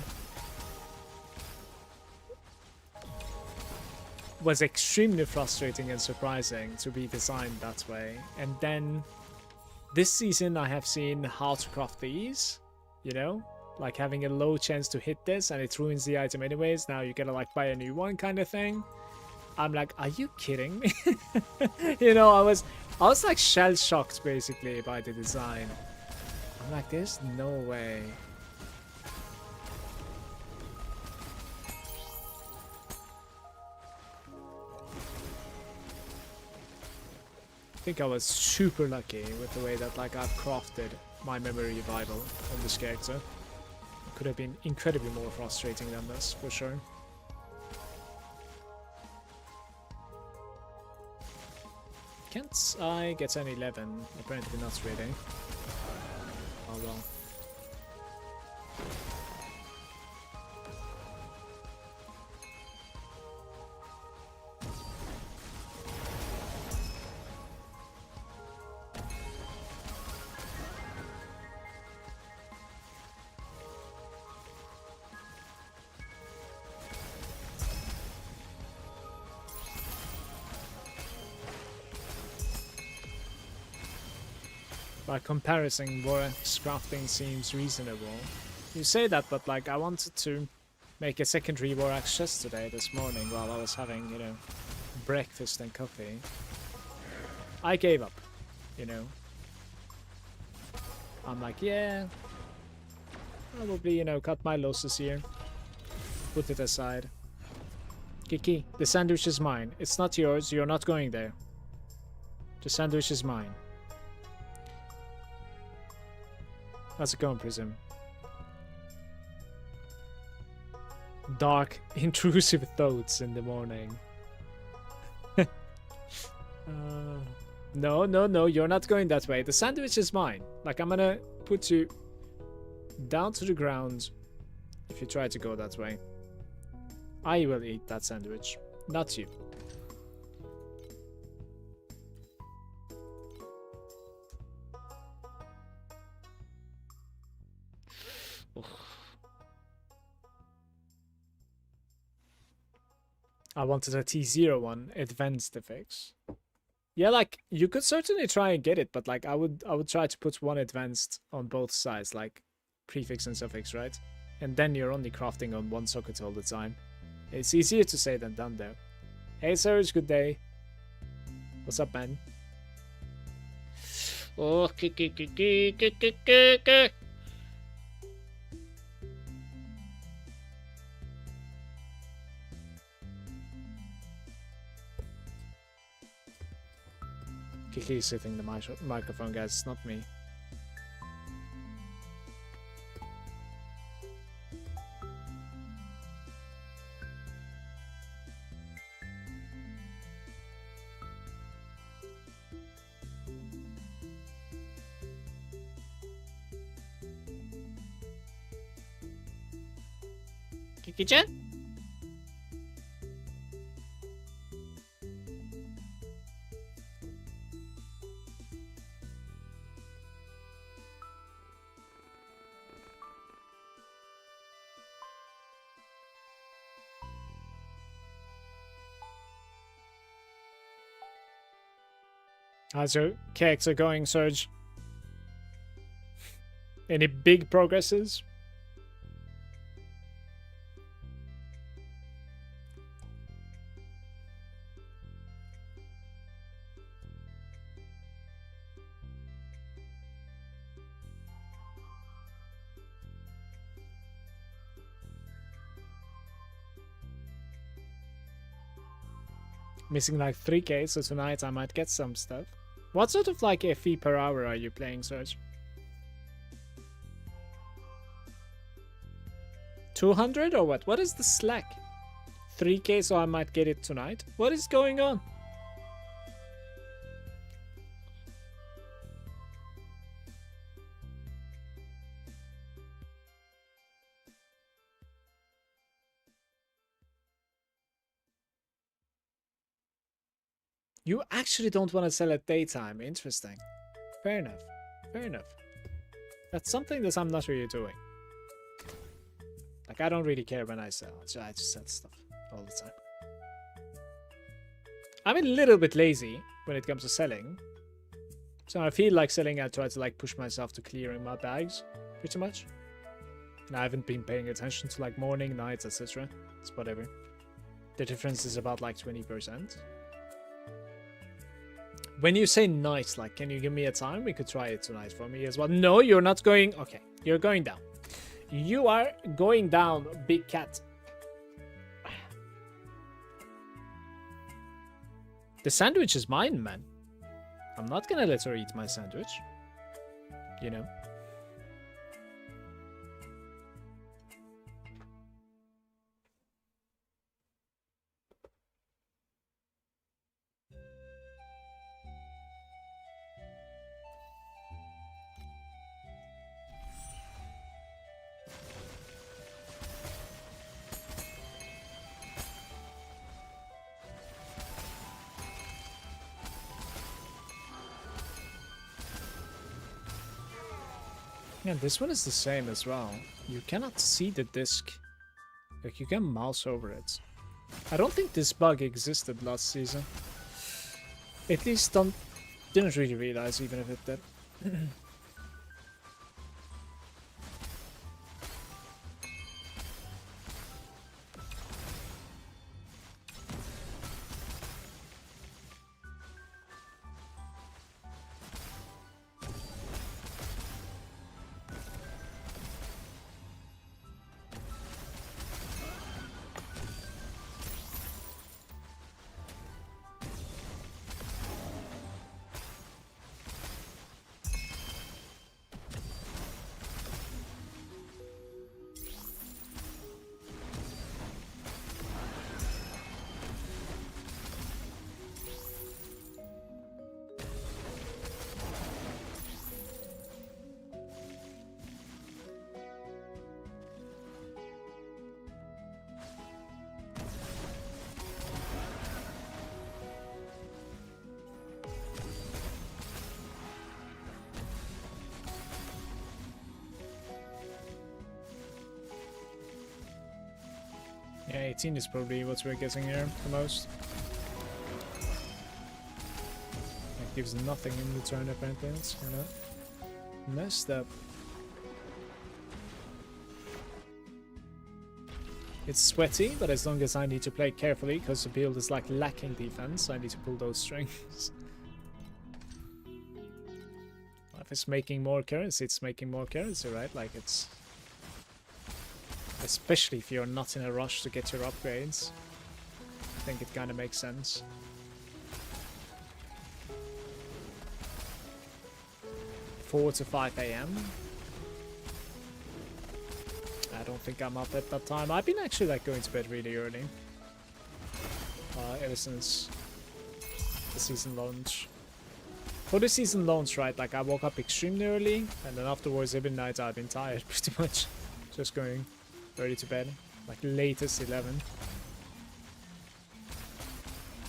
was extremely frustrating and surprising to be designed that way. And then this season I have seen how to craft these, you know, like having a low chance to hit this and it ruins the item anyways. Now you gotta like buy a new one kind of thing. I'm like, are you kidding me? You know, I was like shell shocked basically by the design. I'm like, there's no way. I think I was super lucky with the way that like I've crafted my memory Bible on this character. It could have been incredibly more frustrating than this, for sure. Can't I get an 11? Apparently not really. Oh well. By comparison, Vorax crafting seems reasonable. You say that, but like I wanted to make a secondary Vorax chest today, this morning, while I was having, you know, breakfast and coffee. I gave up, you know. I'm like, yeah, probably, you know, cut my losses here. Put it aside. Kiki, the sandwich is mine. It's not yours, you're not going there. The sandwich is mine. How's it going, Prism? Dark, intrusive thoughts in the morning. No, you're not going that way. The sandwich is mine. Like, I'm gonna put you down to the ground if you try to go that way. I will eat that sandwich, not you. I wanted a T0 one, advanced effects. Yeah, like you could certainly try and get it, but like I would try to put one advanced on both sides, like prefix and suffix, right? And then you're only crafting on one socket all the time. It's easier to say than done though. Hey Serge, good day. What's up, man? Oh, Kiki's hitting the microphone, guys. It's not me. Kiki-chan? How's your cakes are going, Serge? Any big progresses? Missing like 3k, so tonight I might get some stuff. What sort of like FE per hour are you playing, Serge? 200 or what? What is the slack? 3k, so I might get it tonight. What is going on? You actually don't want to sell at daytime. Interesting. Fair enough. Fair enough. That's something that I'm not really doing. Like, I don't really care when I sell. I just sell stuff all the time. I'm a little bit lazy when it comes to selling. So I feel like selling, I try to like push myself to clearing my bags pretty much. And I haven't been paying attention to like morning, nights, etc. It's whatever. The difference is about like 20%. When you say night, like, can you give me a time? We could try it tonight for me as well. No, you're not going. Okay, you're going down. You are going down, big cat. The sandwich is mine, man. I'm not gonna let her eat my sandwich. You know. Yeah, this one is the same as well. You cannot see the disc. Like, you can mouse over it. I don't think this bug existed last season. At least didn't really realize even if it did. Yeah, 18 is probably what we're getting here the most. It gives nothing in return apparently, it's kinda messed up. It's sweaty, but as long as I need to play carefully, because the build is like lacking defense, I need to pull those strings. If it's making more currency, it's making more currency, right? Like it's... Especially if you're not in a rush to get your upgrades. I think it kind of makes sense. 4 to 5 AM. I don't think I'm up at that time. I've been actually like going to bed really early. Ever since the season launch. For the season launch, right, like I woke up extremely early, and then afterwards every night I've been tired pretty much. Just going early to bed, like latest 11.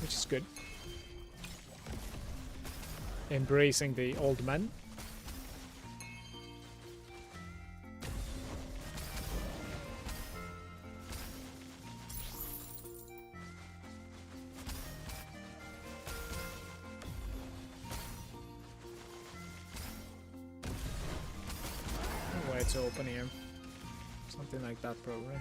Which is good. Embracing the old man. Way to open here. Something like that probably.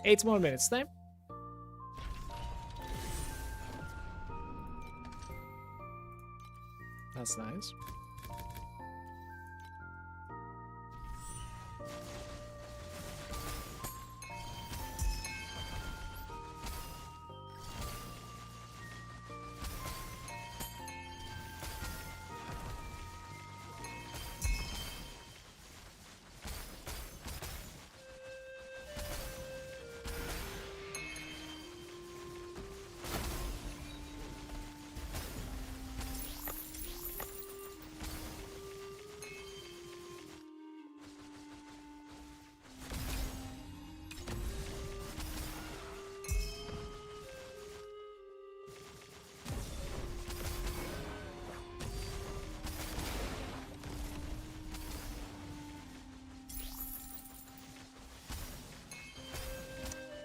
Eight more minutes then. That's nice.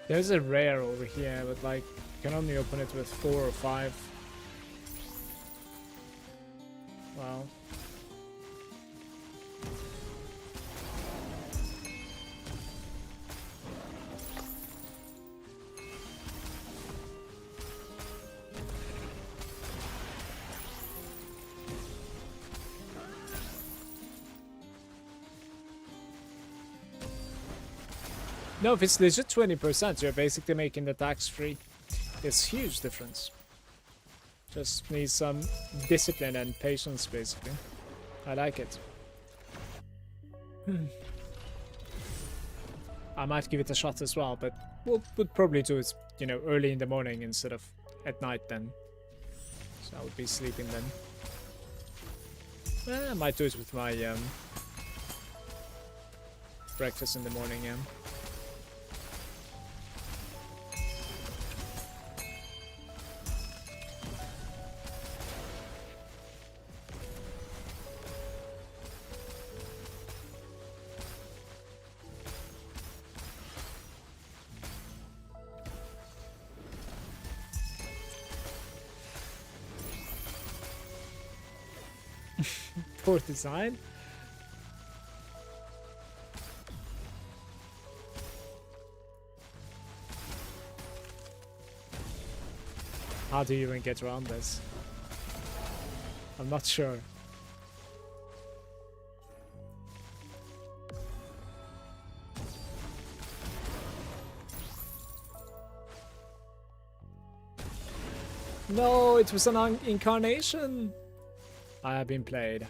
There's a rare over here, but like you can only open it with 4 or 5. Wow. No, if it's legit 20%, you're basically making the tax free. It's huge difference. Just needs some discipline and patience, basically. I like it. I might give it a shot as well, but would probably do it, you know, early in the morning instead of at night then. So I would be sleeping then. I might do it with my breakfast in the morning, yeah. Poor design. How do you even get around this? I'm not sure. No, it was an incarnation. I have been played.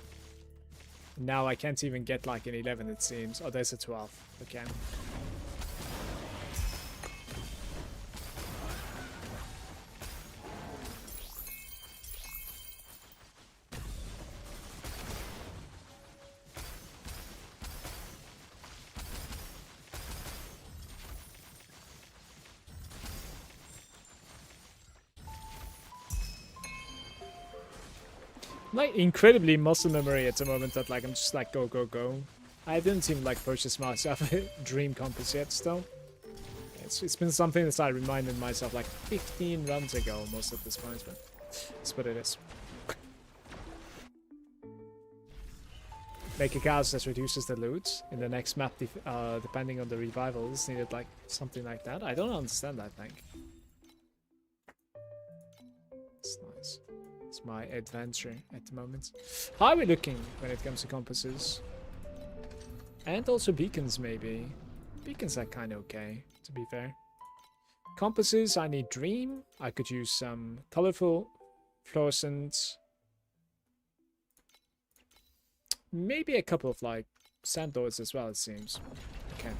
Now I can't even get like an 11, it seems. Oh, there's a 12. Okay. like incredibly muscle memory at the moment that like I'm just like go go go. I didn't even like purchase myself a dream compass yet still. It's been something that I reminded myself like 15 runs ago almost at this point, but it's what it is. Make a chaos that reduces the loot in the next map depending on the revivals needed, like something like that. I don't understand that thing. It's nice. It's my adventure at the moment. How are we looking when it comes to compasses? And also beacons maybe. Beacons are kind of okay, to be fair. Compasses, I need dream. I could use some colorful, fluorescent. Maybe a couple of like sand lords as well, it seems. Okay.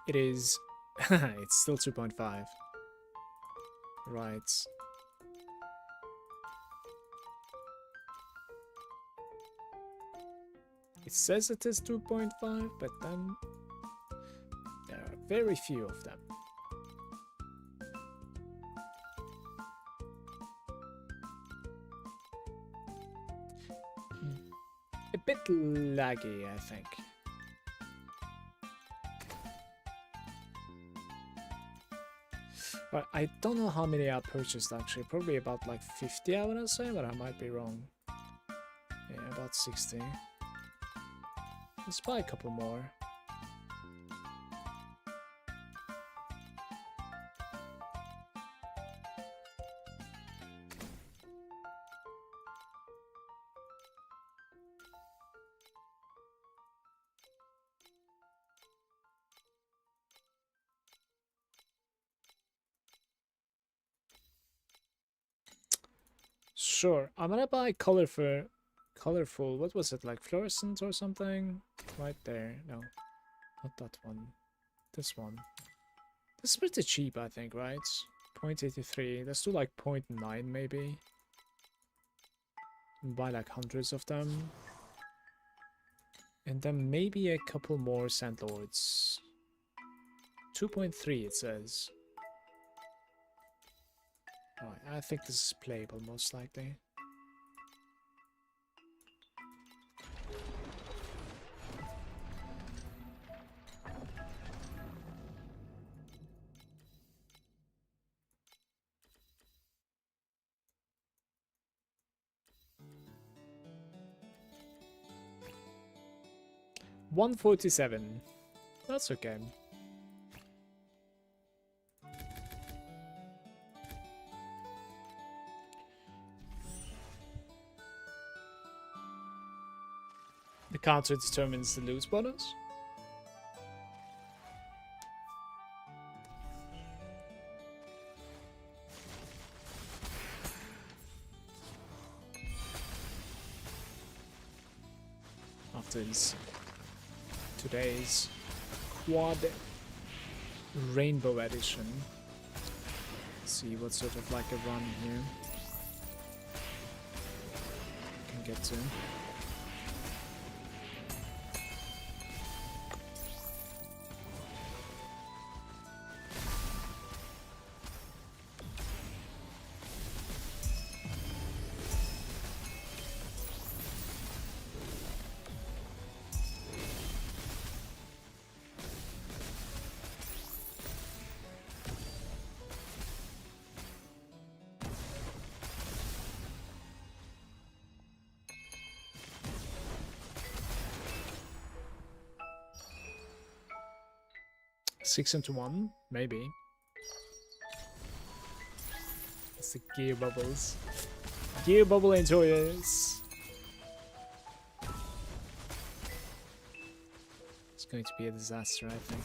It is. It's still 2.5. Right. It says it is 2.5, but then there are very few of them. A bit laggy, I think. But I don't know how many I purchased actually. Probably about like 50 I wanna say, but I might be wrong. Yeah, about 60. Let's buy a couple more. Sure, I'm gonna buy colorful, what was it, like fluorescent or something? Right there, no, not that one, this one. This is pretty cheap, I think, right? 0.83, let's do like 0.9 maybe. And buy like hundreds of them. And then maybe a couple more Sandlords. 2.3 it says. Alright, I think this is playable most likely. $147. That's okay. The counter determines the loot bonus. After today's quad rainbow edition. Let's see what sort of like a run here can get to. Six into one, maybe. It's the gear bubbles. Gear bubble enjoyers. It's going to be a disaster, I think.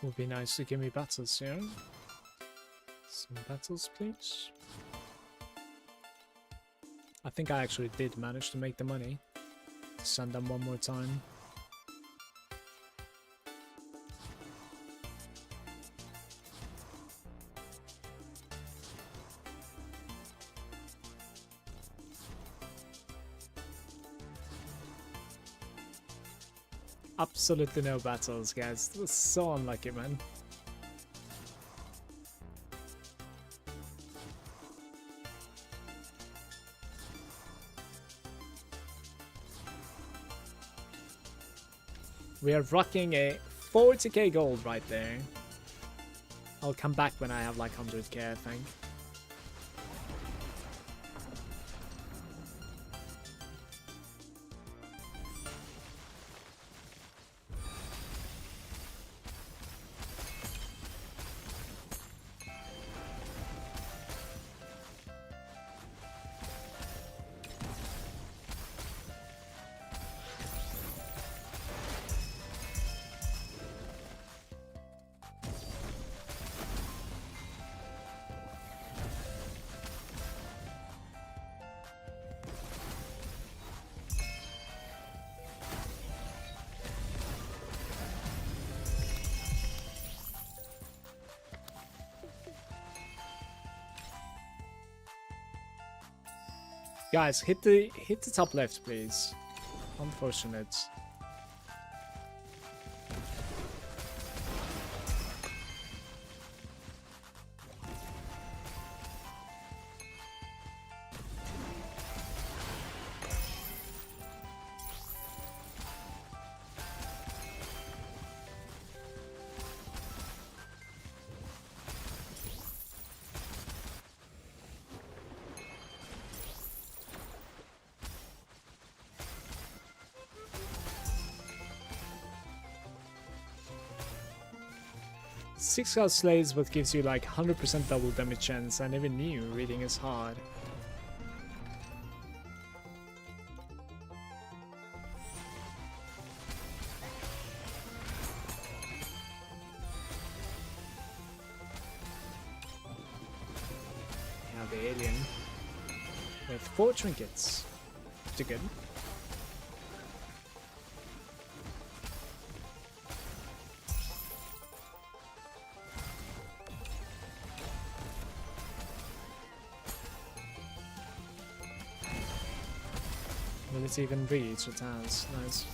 Would be nice to give me battles here. Some battles, please. I think I actually did manage to make the money. Send them one more time. Absolutely no battles, guys. This was so unlucky, man. We are rocking a 40k gold right there. I'll come back when I have like 100k, I think. Guys, hit the top left, please. Unfortunate. Six card slays what gives you like 100% double damage chance. I never knew reading is hard. Now the alien with 4 trinkets. Pretty good. Will it even reach? It has. Nice.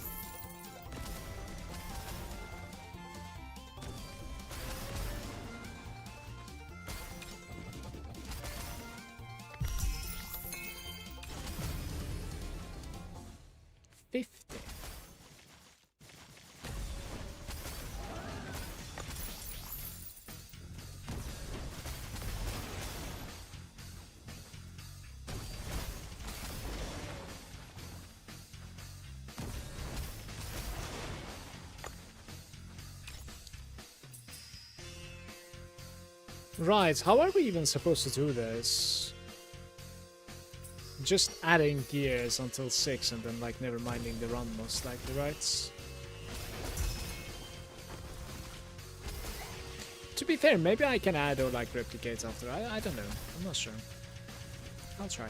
Right, how are we even supposed to do this? Just adding gears until 6 and then like never minding the run most likely, right? To be fair, maybe I can add or like replicate after. I don't know. I'm not sure. I'll try.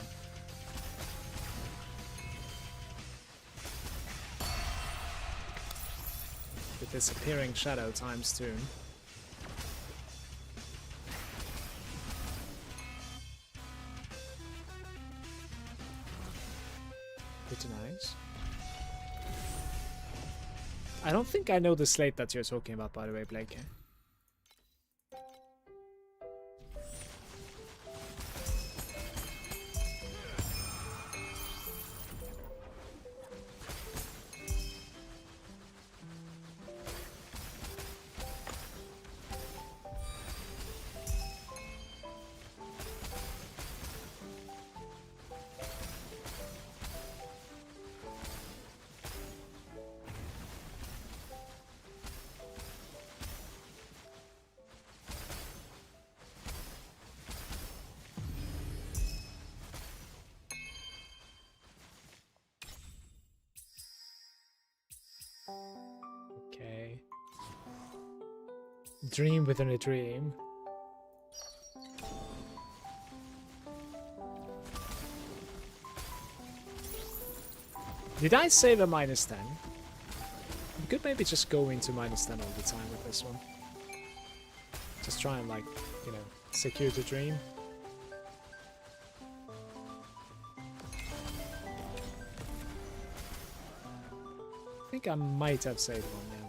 The disappearing shadow times 2. Pretty nice. I don't think I know the slate that you're talking about, by the way, Blake. Dream within a dream. Did I save a -10? We could maybe just go into -10 all the time with this one. Just try and, like, you know, secure the dream. I think I might have saved one now.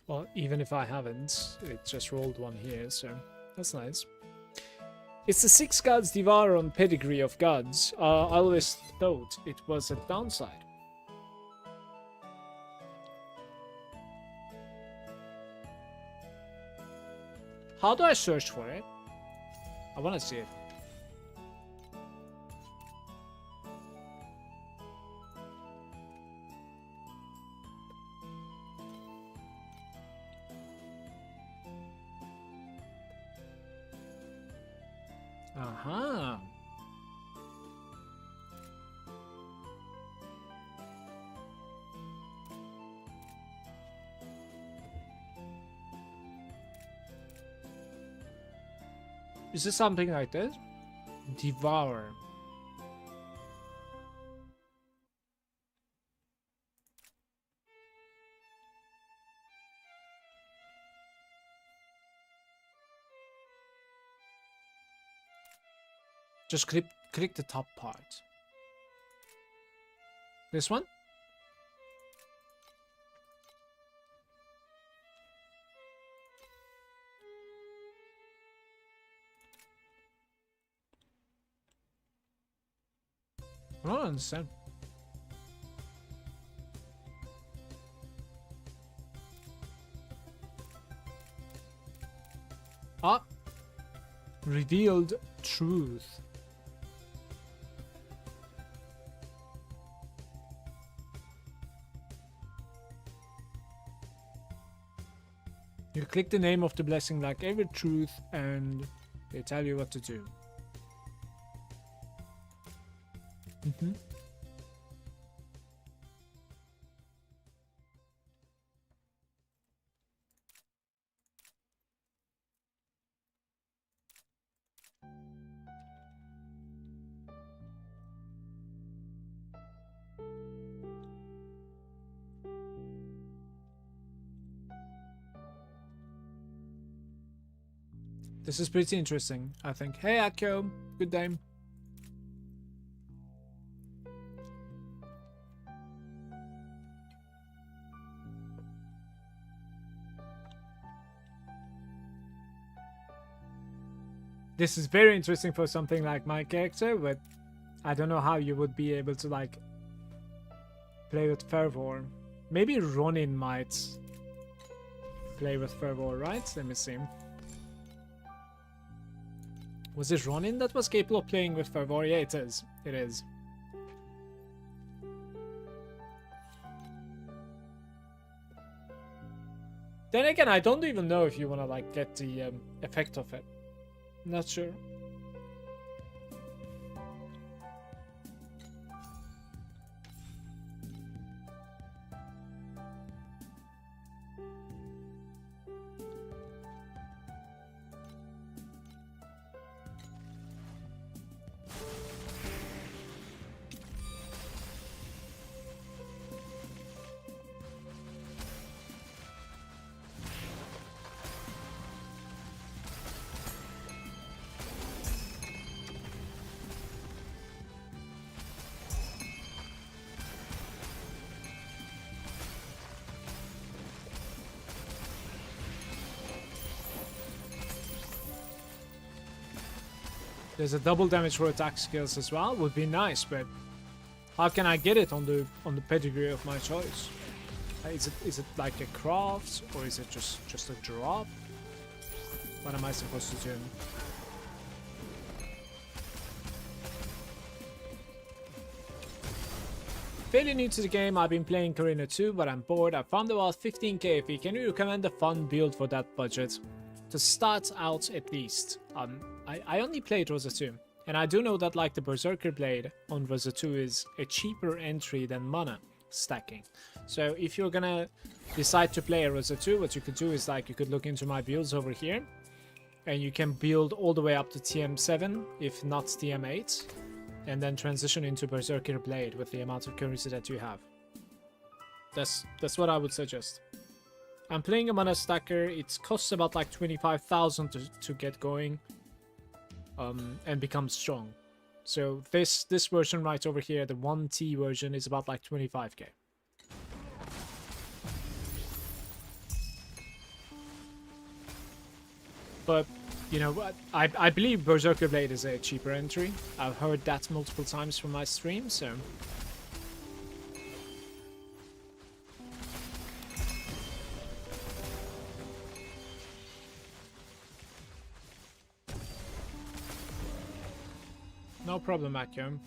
Well, even if I haven't, it just rolled one here, so that's nice. It's the 6 gods Devourer on pedigree of gods. I always thought it was a downside. How do I search for it? I want to see it. Aha. Is this something like this? Devour. Just click the top part. This one? I don't understand. Ah! Revealed truth. You click the name of the blessing like every truth and they tell you what to do. Mm-hmm. This is pretty interesting, I think. Hey, Akio. Good day. This is very interesting for something like my character, but I don't know how you would be able to, like, play with Fervor. Maybe Ronin might play with Fervor, right? Let me see. Was it Ronin that was capable of playing with Fervor? Yeah, it is. It is. Then again, I don't even know if you want to, like, get the effect of it. Not sure. There's a double damage for attack skills as well. Would be nice, but how can I get it on the pedigree of my choice? Is it like a craft, or is it just a drop? What am I supposed to do? Fairly new to the game, I've been playing Karina 2, but I'm bored. I found about 15k FE. Can you recommend a fun build for that budget? To start out at least. I only played Rosa 2, and I do know that like the Berserker blade on Rosa 2 is a cheaper entry than ManaStacking. So if you're gonna decide to play a Rosa 2, what you could do is like you could look into my builds over here, and you can build all the way up to TM7, if not TM8, and then transition into Berserker blade with the amount of currency that you have. That's what I would suggest. I'm playing a ManaStacker. It costs about like 25,000 to get going, and become strong. So this version right over here, the 1T version, is about like 25k. But you know what? I believe Berserker Blade is a cheaper entry. I've heard that multiple times from my stream, so. No problem, Akio.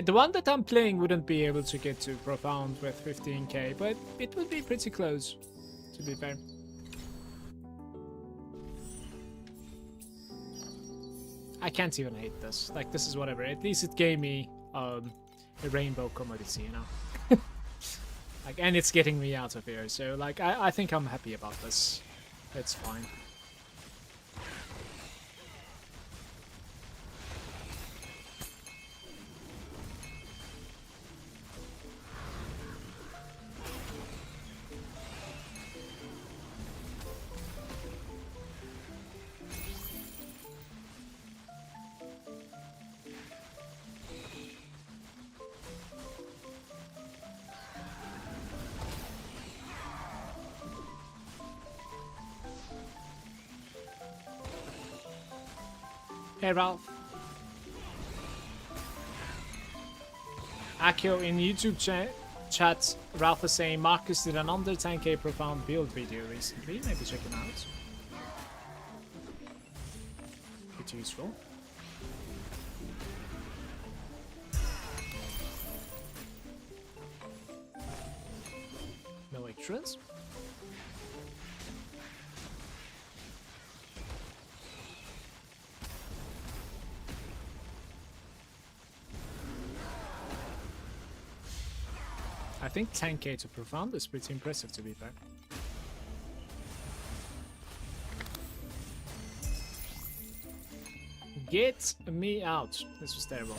The one that I'm playing wouldn't be able to get to Profound with 15k, but it would be pretty close, to be fair. I can't even hate this. Like, this is whatever. At least it gave me a rainbow commodity, you know? Like, and it's getting me out of here, so, like, I think I'm happy about this. It's fine. Hey Ralph. Akio in YouTube chat, Ralph is saying Marcus did an under 10k profound build video recently. Maybe check him out. Pretty useful. No extras. I think 10k to Profound is pretty impressive, to be fair. Get me out. This was terrible.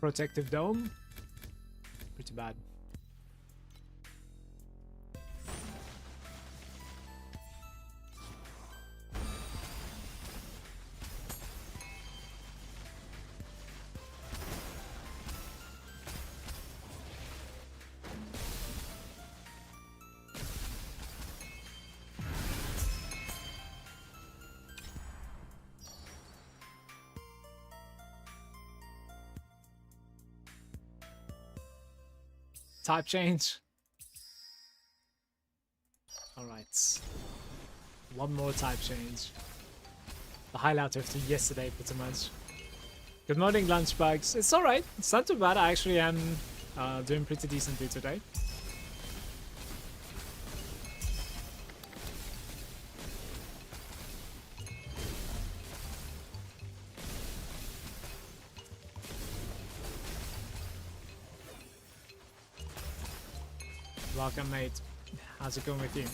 Protective Dome. Pretty bad. Type change. Alright. One more type change. The highlight after yesterday, pretty much. Good morning, Lunchbugs. It's alright. It's not too bad. I actually am doing pretty decently today. Welcome, mate. How's it going with you?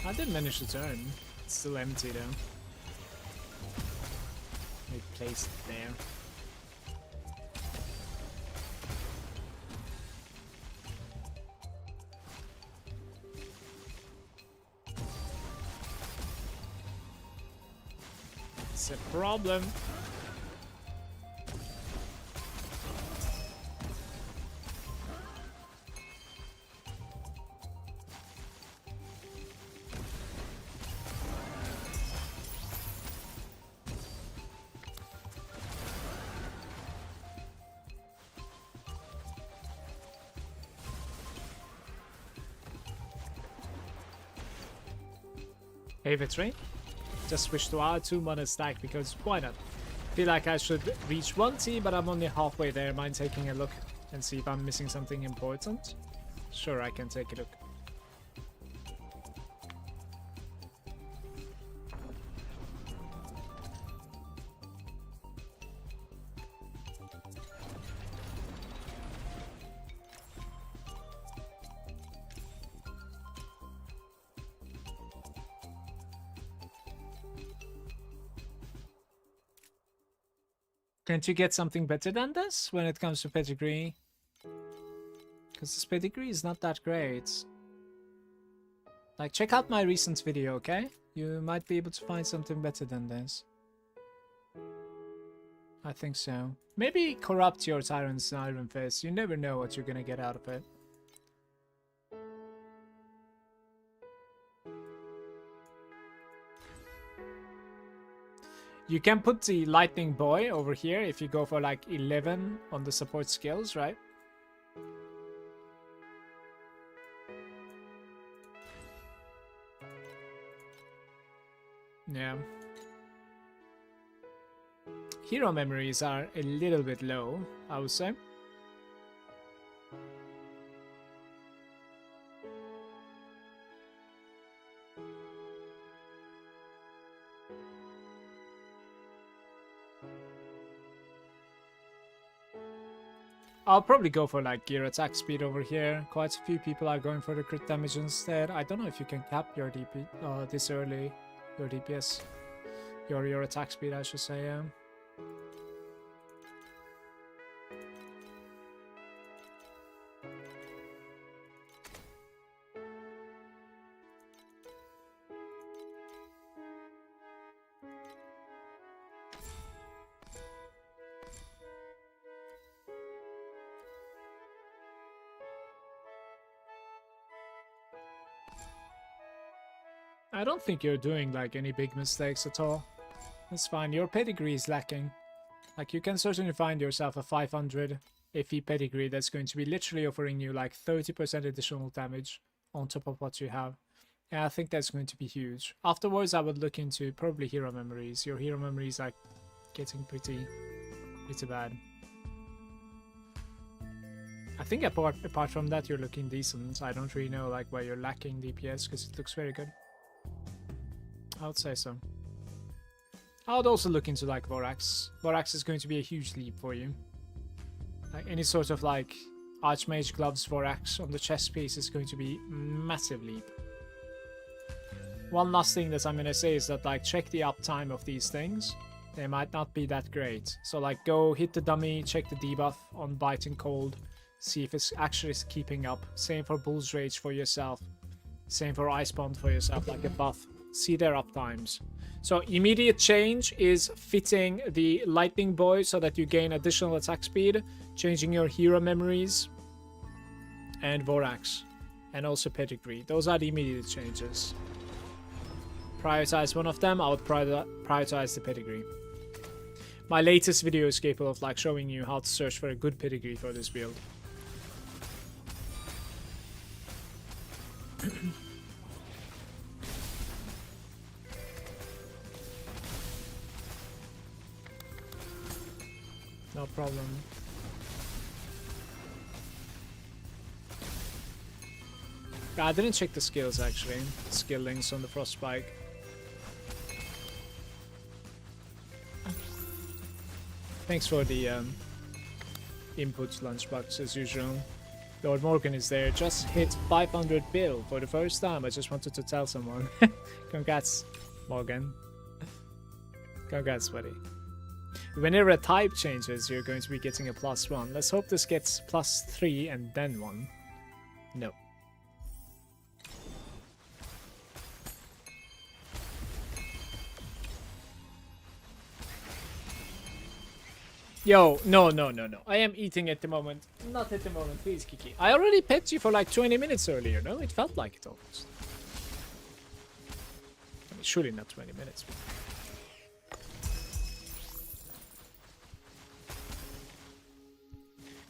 I did manage to turn. It's still empty though. We placed it there. It's a problem. Hey Vitray, just wish to add 2 mana stack because why not? Feel like I should reach 1T, but I'm only halfway there. Mind taking a look and see if I'm missing something important? Sure, I can take a look. Can't you get something better than this when it comes to pedigree? Because this pedigree is not that great. Like, check out my recent video, okay? You might be able to find something better than this. I think so. Maybe corrupt your Tyrant's Iron Fist. You never know what you're gonna get out of it. You can put the Lightning Boy over here if you go for like 11 on the support skills, right? Yeah. Hero memories are a little bit low, I would say. I'll probably go for like gear attack speed over here. Quite a few people are going for the crit damage instead. I don't know if you can cap your DP this early, your DPS, your attack speed, I should say. Yeah. I don't think you're doing like any big mistakes at all. It's fine. Your pedigree is lacking. Like, you can certainly find yourself a 500 FE pedigree that's going to be literally offering you like 30% additional damage on top of what you have. And I think that's going to be huge. Afterwards, I would look into probably hero memories. Your hero memories are getting pretty bad. I think apart from that, you're looking decent. I don't really know like where you're lacking DPS because it looks very good. I would say so. I would also look into like Vorax. Vorax is going to be a huge leap for you. Like any sort of like Archmage Gloves Vorax on the chest piece is going to be a massive leap. one last thing that I'm gonna say is that like check the uptime of these things. They might not be that great. So like go hit the dummy, check the debuff on Biting Cold, see if it's actually keeping up. Same for Bull's Rage for yourself. Same for Ice Bomb for yourself, like a buff. See their uptimes. So immediate change is fitting the Lightning Boy so that you gain additional attack speed, changing your hero memories, and Vorax, and also Pedigree. Those are the immediate changes. Prioritize one of them. I would prioritize the Pedigree. My latest video is capable of like showing you how to search for a good Pedigree for this build. No problem. I didn't check the skills actually. Skill links on the Frostspike. Thanks for the input, Lunchbox, as usual. Lord Morgan is there. Just hit 500 bill for the first time. I just wanted to tell someone. Congrats, Morgan. Congrats, buddy. Whenever a type changes, you're going to be getting a +1. Let's hope this gets +3 and then 1. No. Yo, no. I am eating at the moment. Not at the moment, please, Kiki. I already pet you for like 20 minutes earlier, no? It felt like it almost. I mean, surely not 20 minutes.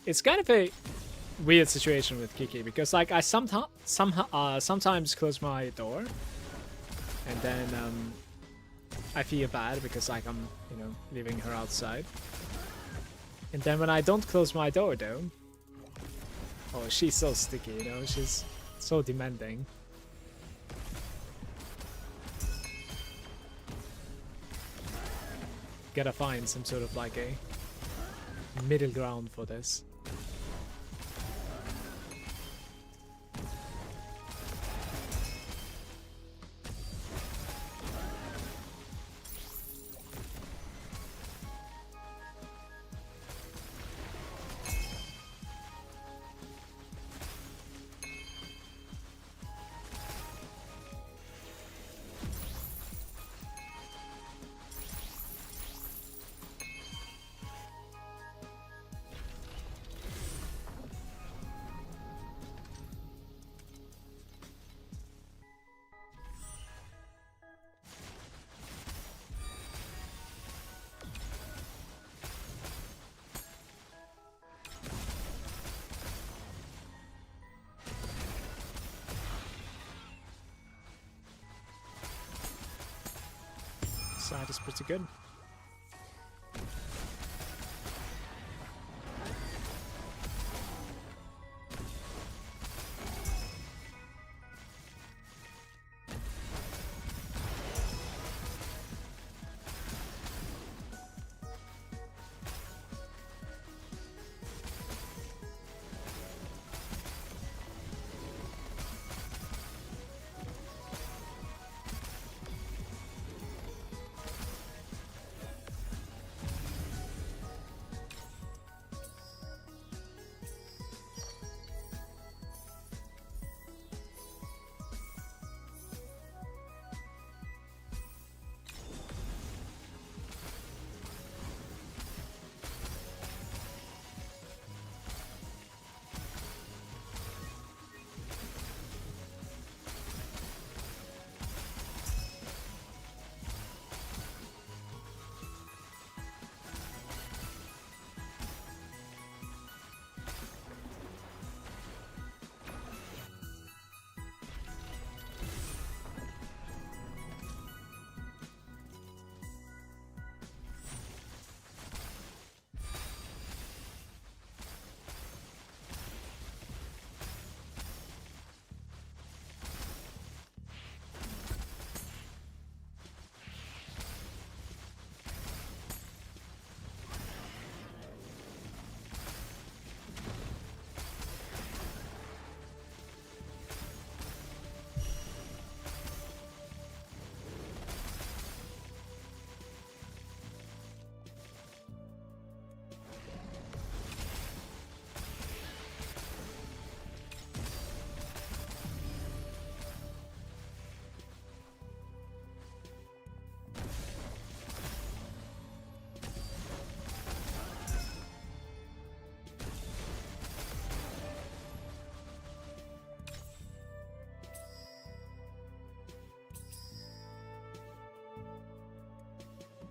It's kind of a weird situation with Kiki because like I sometimes close my door and then I feel bad because like I'm, you know, leaving her outside. And then when I don't close my door though, oh, she's so sticky, you know, she's so demanding. Gotta find some sort of like a middle ground for this. Side is pretty good.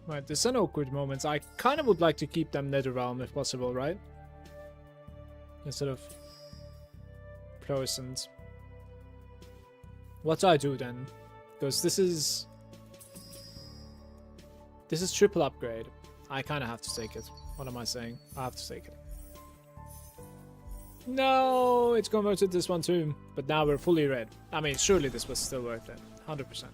Right, there's an awkward moment. I kind of would like to keep them Netherrealm if possible, right? Instead of Fluorescent. What do I do then? Because this is triple upgrade. I kind of have to take it. What am I saying? I have to take it. No, it's converted this one too. But now we're fully red. I mean, surely this was still worth it. 100%.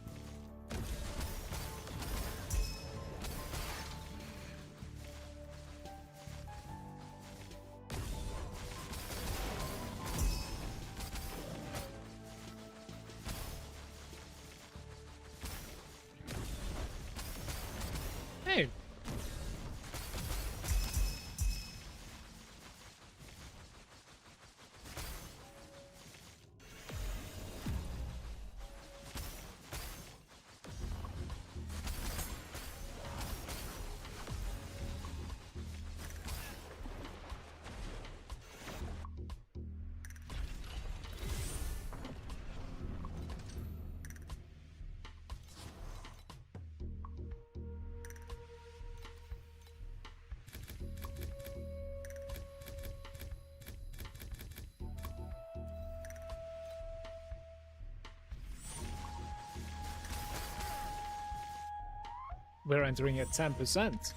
Hey. We're entering at 10%.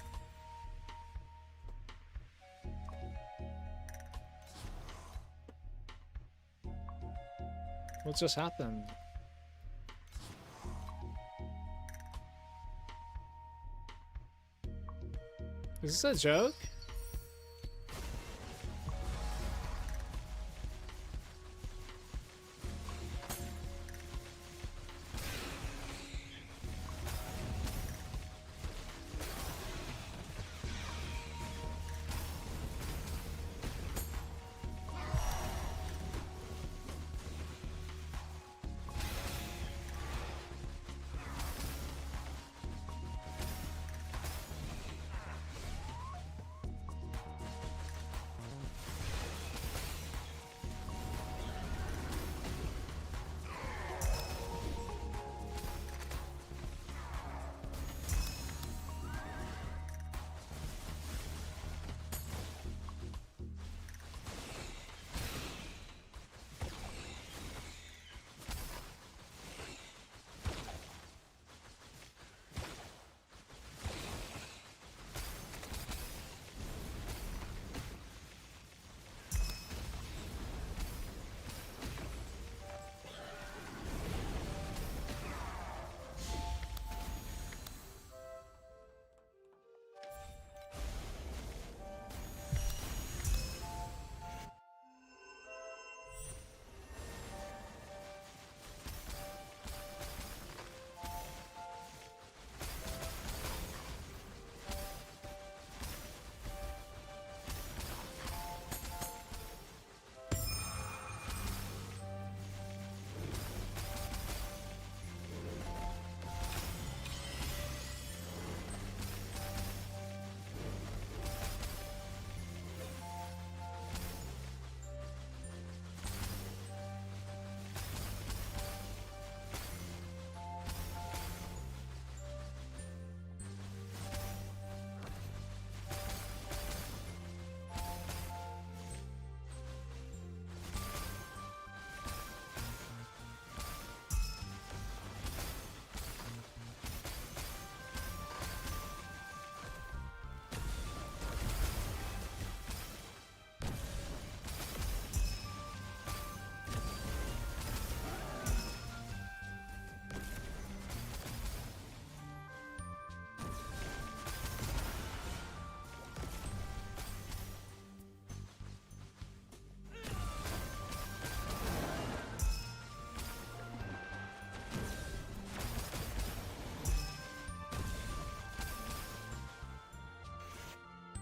What just happened? Is this a joke?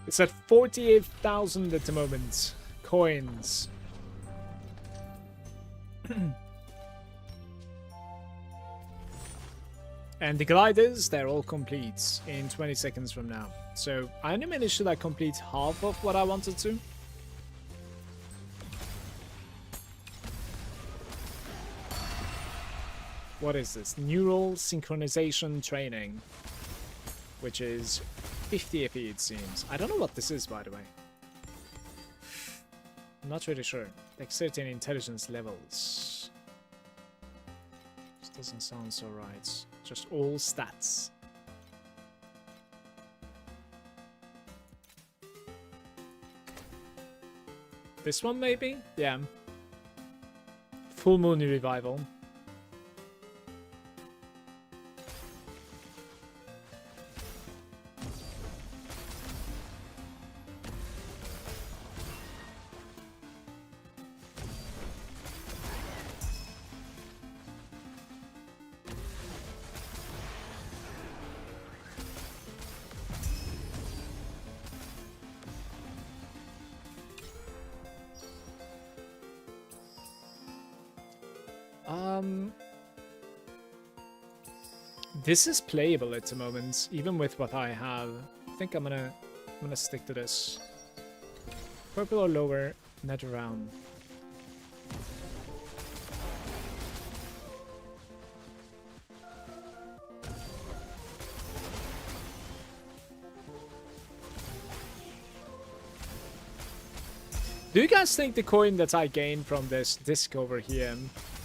It's at 48,000 at the moment. Coins. And the gliders, they're all complete in 20 seconds from now. So I only managed to like complete half of what I wanted to. What is this? Neural synchronization training. which is 50 FE it seems. I don't know what this is, by the way. I'm not really sure. Dexterity and intelligence levels. This doesn't sound so right. Just all stats. This one maybe? Yeah. Full Moon Revival. This is playable at the moment, even with what I have. I think I'm gonna stick to this. Purple or lower, nether realm. Do you guys think the coin that I gained from this disc over here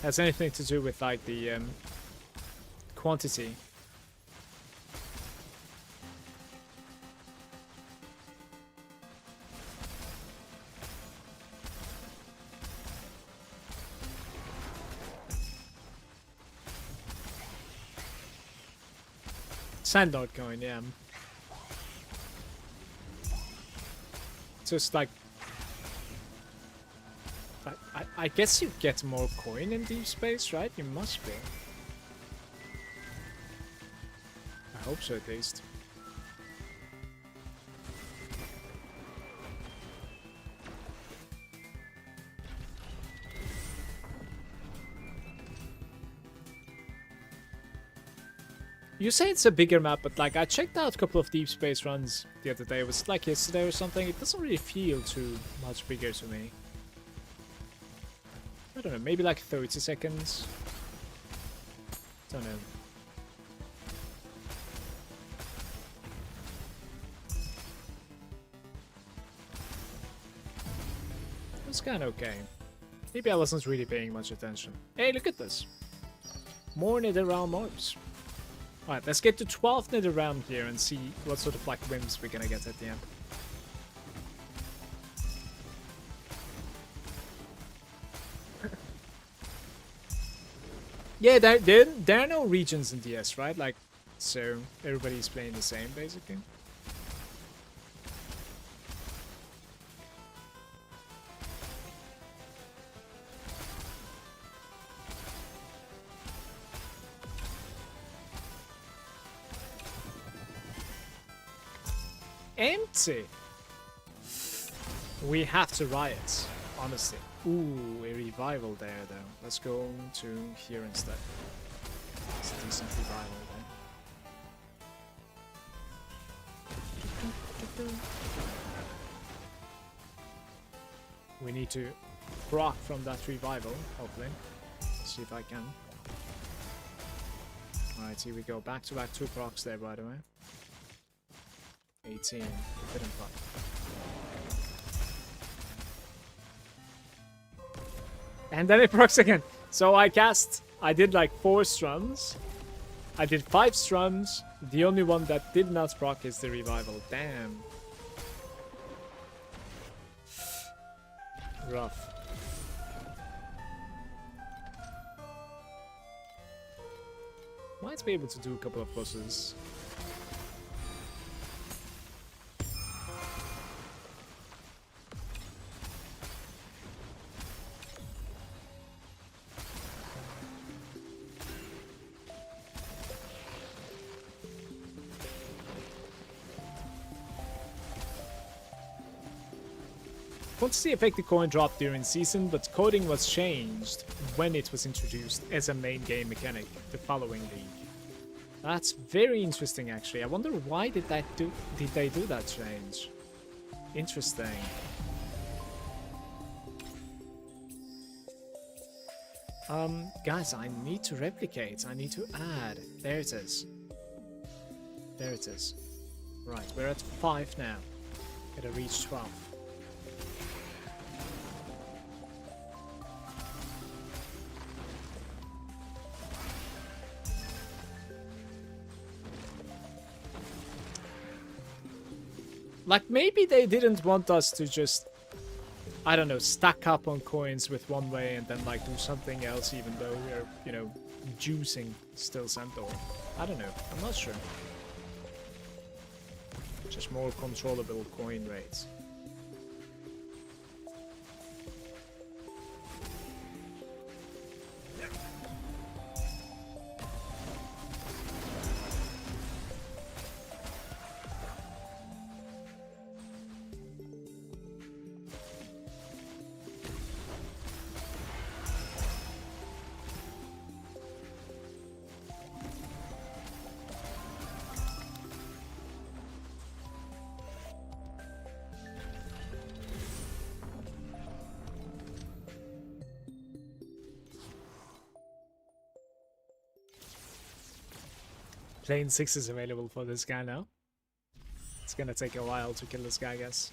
has anything to do with like the quantity? Sandlord coin, yeah. Just like I guess you get more coin in deep space, right? You must be. I hope so, at least. You say it's a bigger map, but like I checked out a couple of deep space runs the other day. It was like yesterday or something. It doesn't really feel too much bigger to me. I don't know, maybe like 30 seconds. Don't know. It's kind of okay. Maybe I wasn't really paying much attention. Hey, look at this. More nether realm orbs. Alright, let's get to 12th nether realm here and see what sort of like whims we're gonna get at the end. Yeah, there are no regions in DS, right? Like, so everybody's playing the same, basically. Empty! We have to riot, honestly. Ooh, a revival there, though. Let's go to here instead. It's a decent revival there. We need to proc from that revival, hopefully. Let's see if I can. Alright, here we go. Back to back 2 procs there, by the way. 18. Didn't proc. And then it procs again. So I did like 4 strums. I did 5 strums. The only one that did not proc is the revival. Damn. Rough. Might be able to do a couple of bosses. Quantity affected coin dropped during season, but coding was changed when it was introduced as a main game mechanic the following league. That's very interesting, actually. I wonder why did they do that change? Interesting. Guys, I need to replicate. I need to add. There it is. There it is. Right, we're at 5 now. Gotta reach 12. Like, maybe they didn't want us to just, I don't know, stack up on coins with one way and then, like, do something else even though we're, you know, juicing still Centaur. I don't know. I'm not sure. Just more controllable coin rates. Plane 6 is available for this guy now. It's gonna take a while to kill this guy, I guess.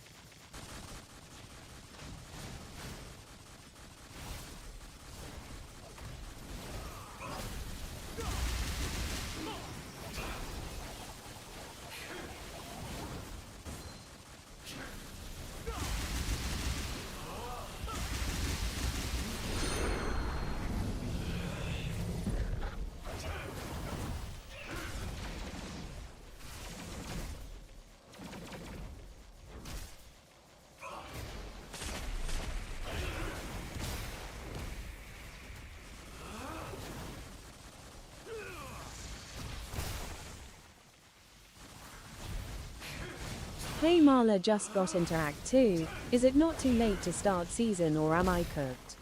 Hey Marla, just got into Act 2. Is it not too late to start season or am I cooked?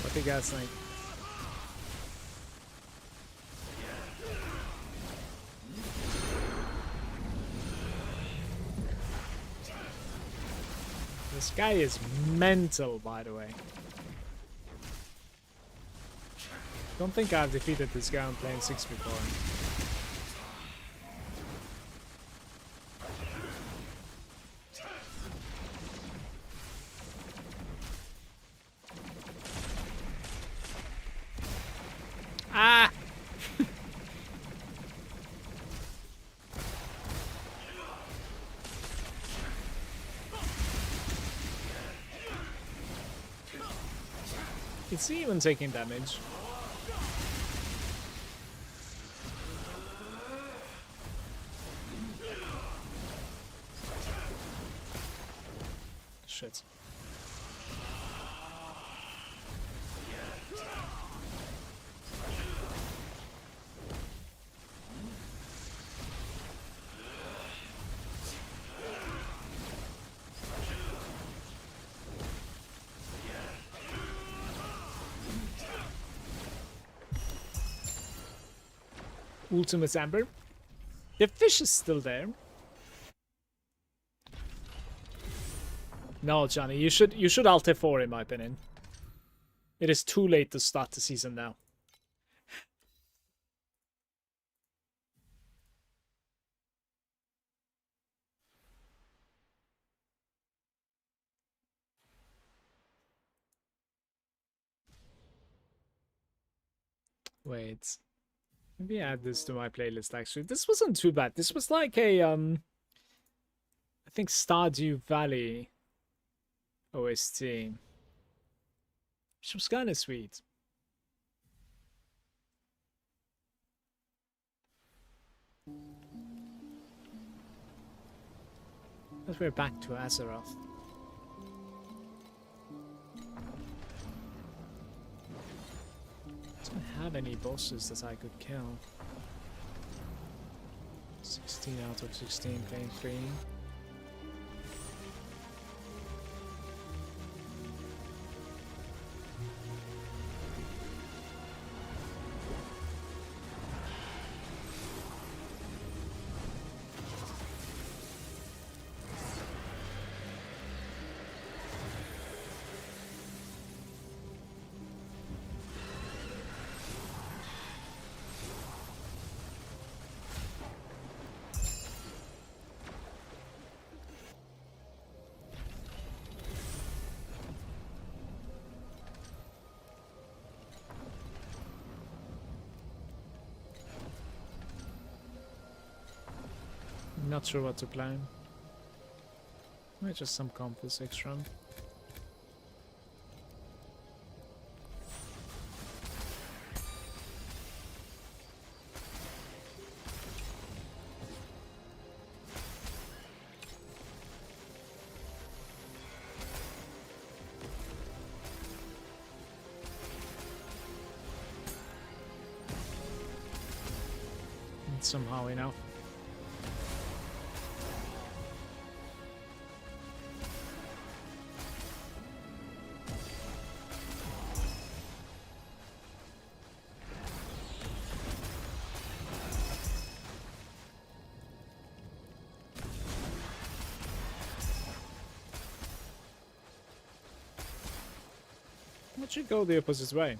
What do you guys think? This guy is mental, by the way. Don't think I've defeated this guy on plane 6 before. Ah! Is he even taking damage? Shit. Ultimate Amber. The fish is still there. No, Johnny, you should Alt F4 in my opinion. It is too late to start the season now. Wait. Maybe add this to my playlist actually. This wasn't too bad. This was like a I think Stardew Valley OST. Which was kinda sweet. But we're back to Azeroth. Don't have any bosses that I could kill. 16 out of 16 playing free. Not sure what to play. Maybe just some compass extra. Somehow enough. It should go the opposite way.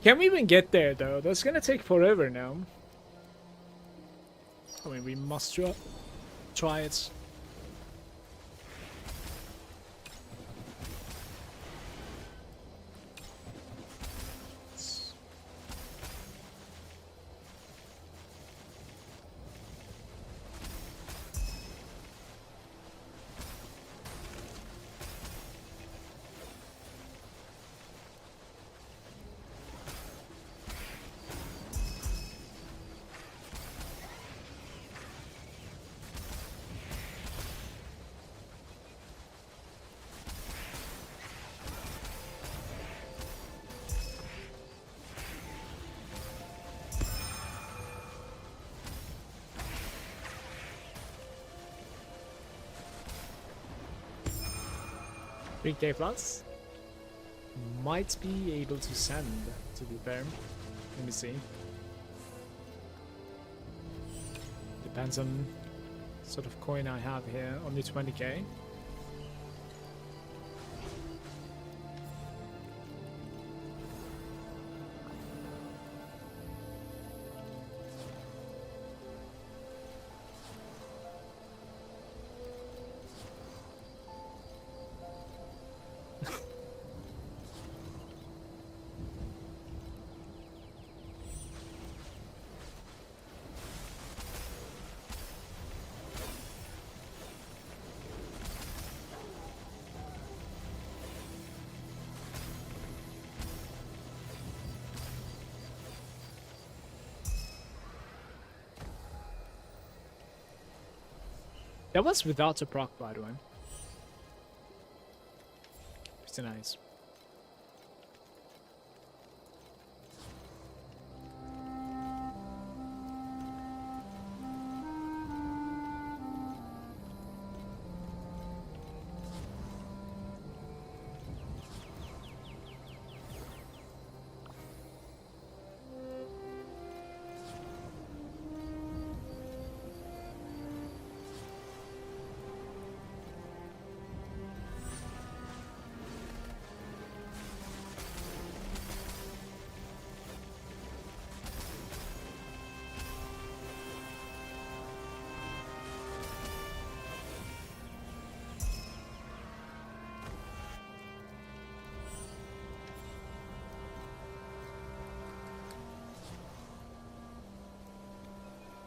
Can we even get there though? That's gonna take forever now. I mean, we must try it. $3K plus. Might be able to send, to be fair. Let me see. Depends on sort of coin I have here. Only 20K. That was without a proc, by the way. Pretty nice.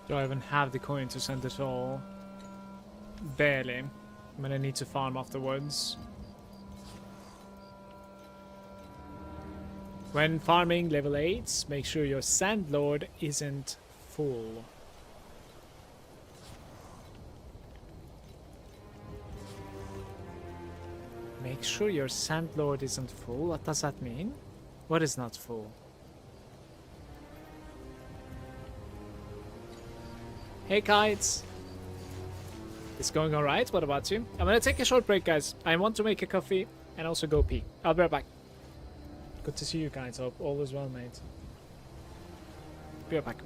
Do I even have the coin to send it all? Barely. I'm gonna need to farm afterwards. When farming level 8s, make sure your Sandlord isn't full. Make sure your Sandlord isn't full? What does that mean? What is not full? Hey kites! It's going alright, what about you? I'm gonna take a short break, guys. I want to make a coffee and also go pee. I'll be right back. Good to see you guys. Hope all is well, mate. Be right back.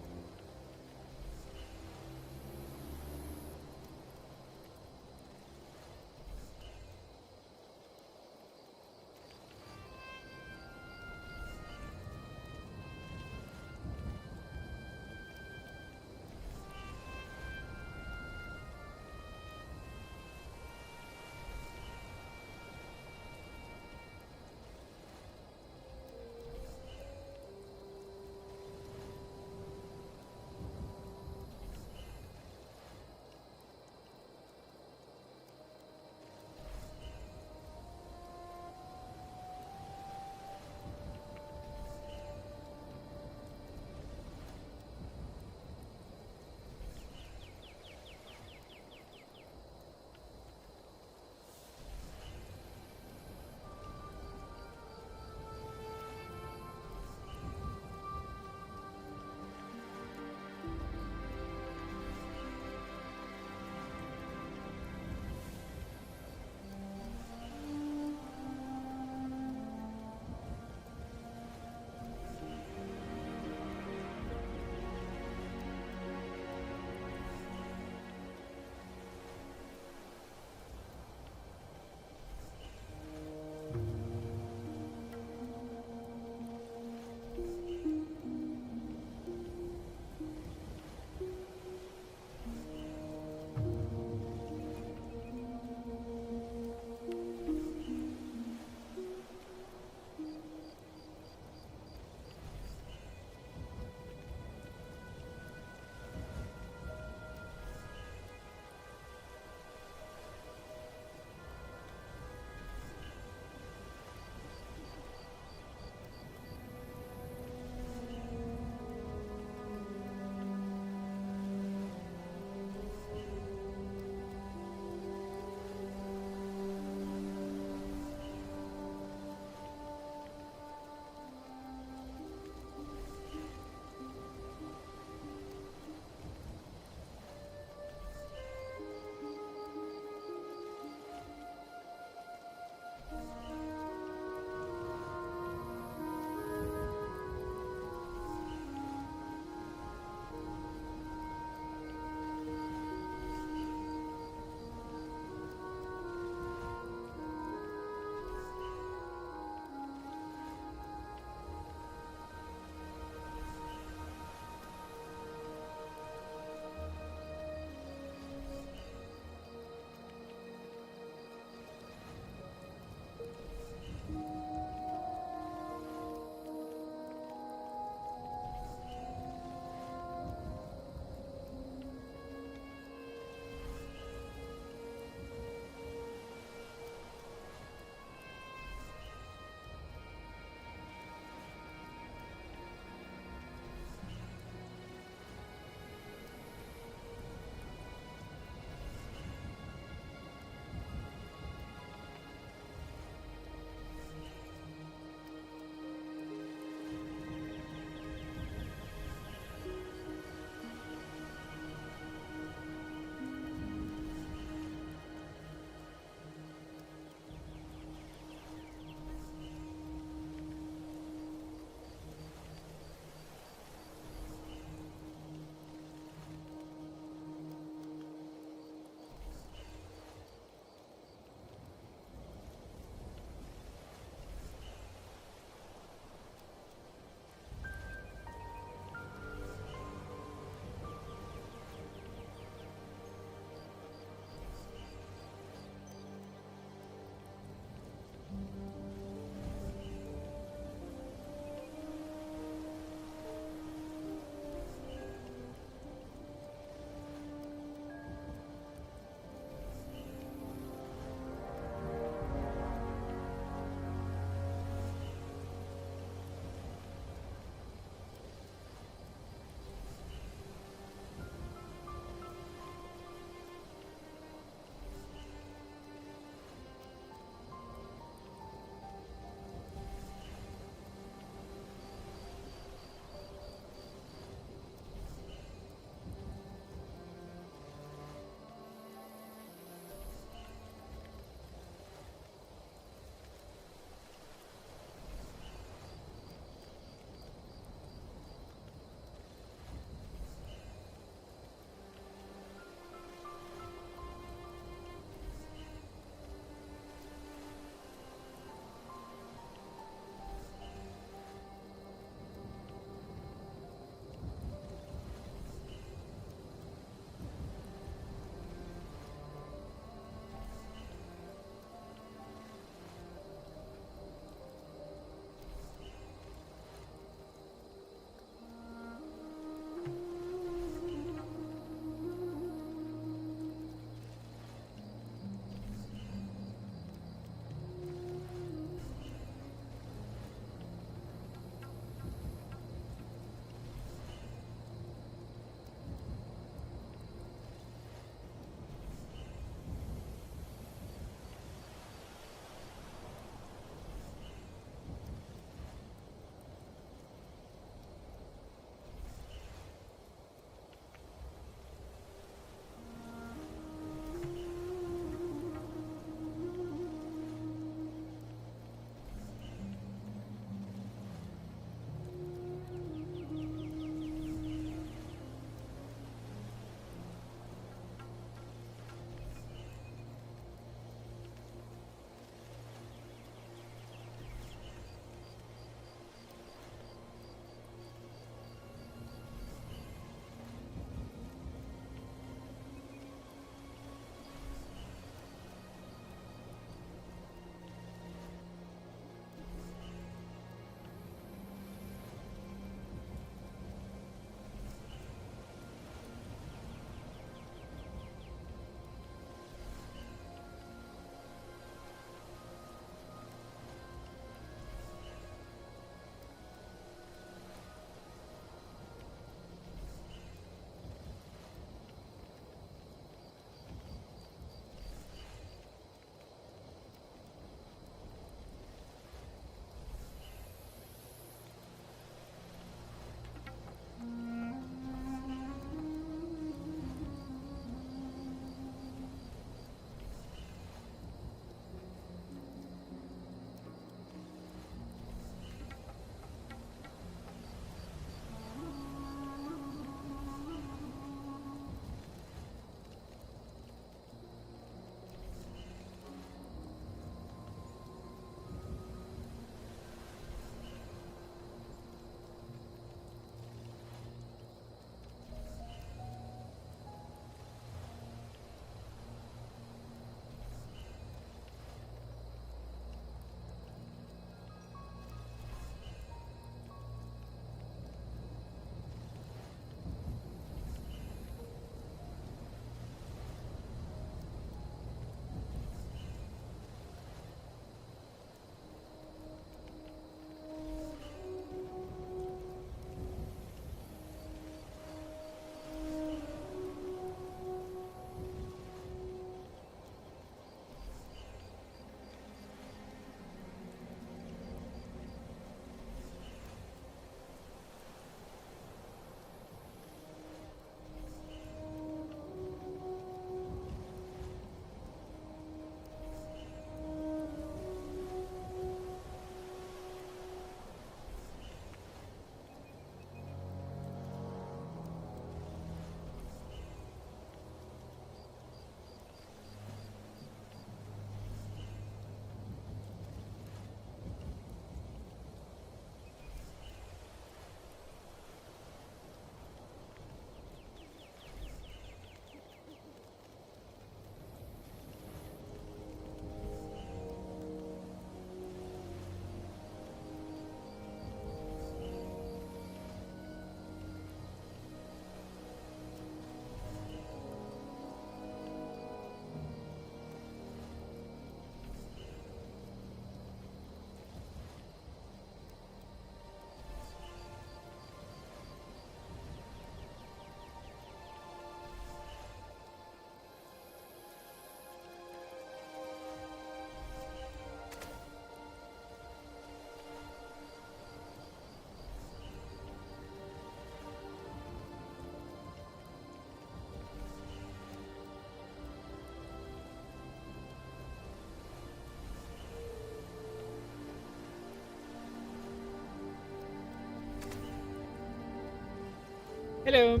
Hello.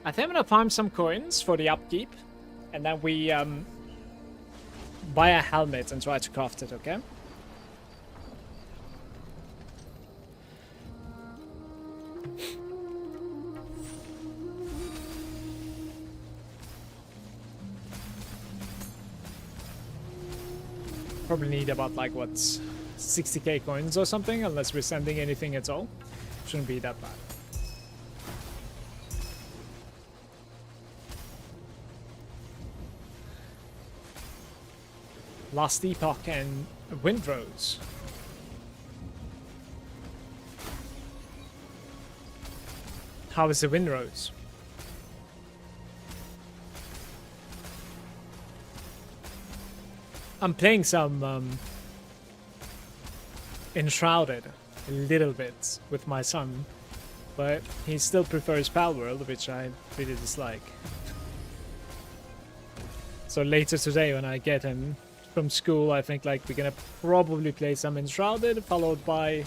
I think I'm gonna farm some coins for the upkeep, and then we buy a helmet and try to craft it, okay? Probably need about like what, 60k coins or something, unless we're sending anything at all. Shouldn't be that bad. Last Epoch and Windrose. How is the Windrose? I'm playing some Enshrouded a little bit with my son, but he still prefers Palworld, which I really dislike. So later today when I get him from school, I think like we're gonna probably play some Enshrouded, followed by,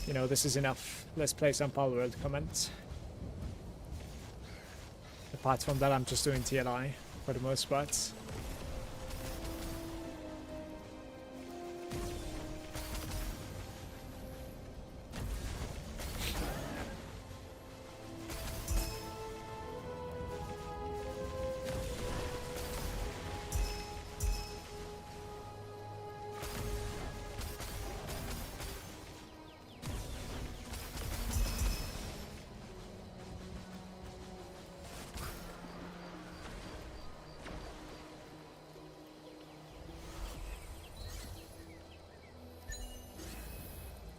you know, this is enough. Let's play some Palworld comments. Apart from that, I'm just doing TLI for the most part.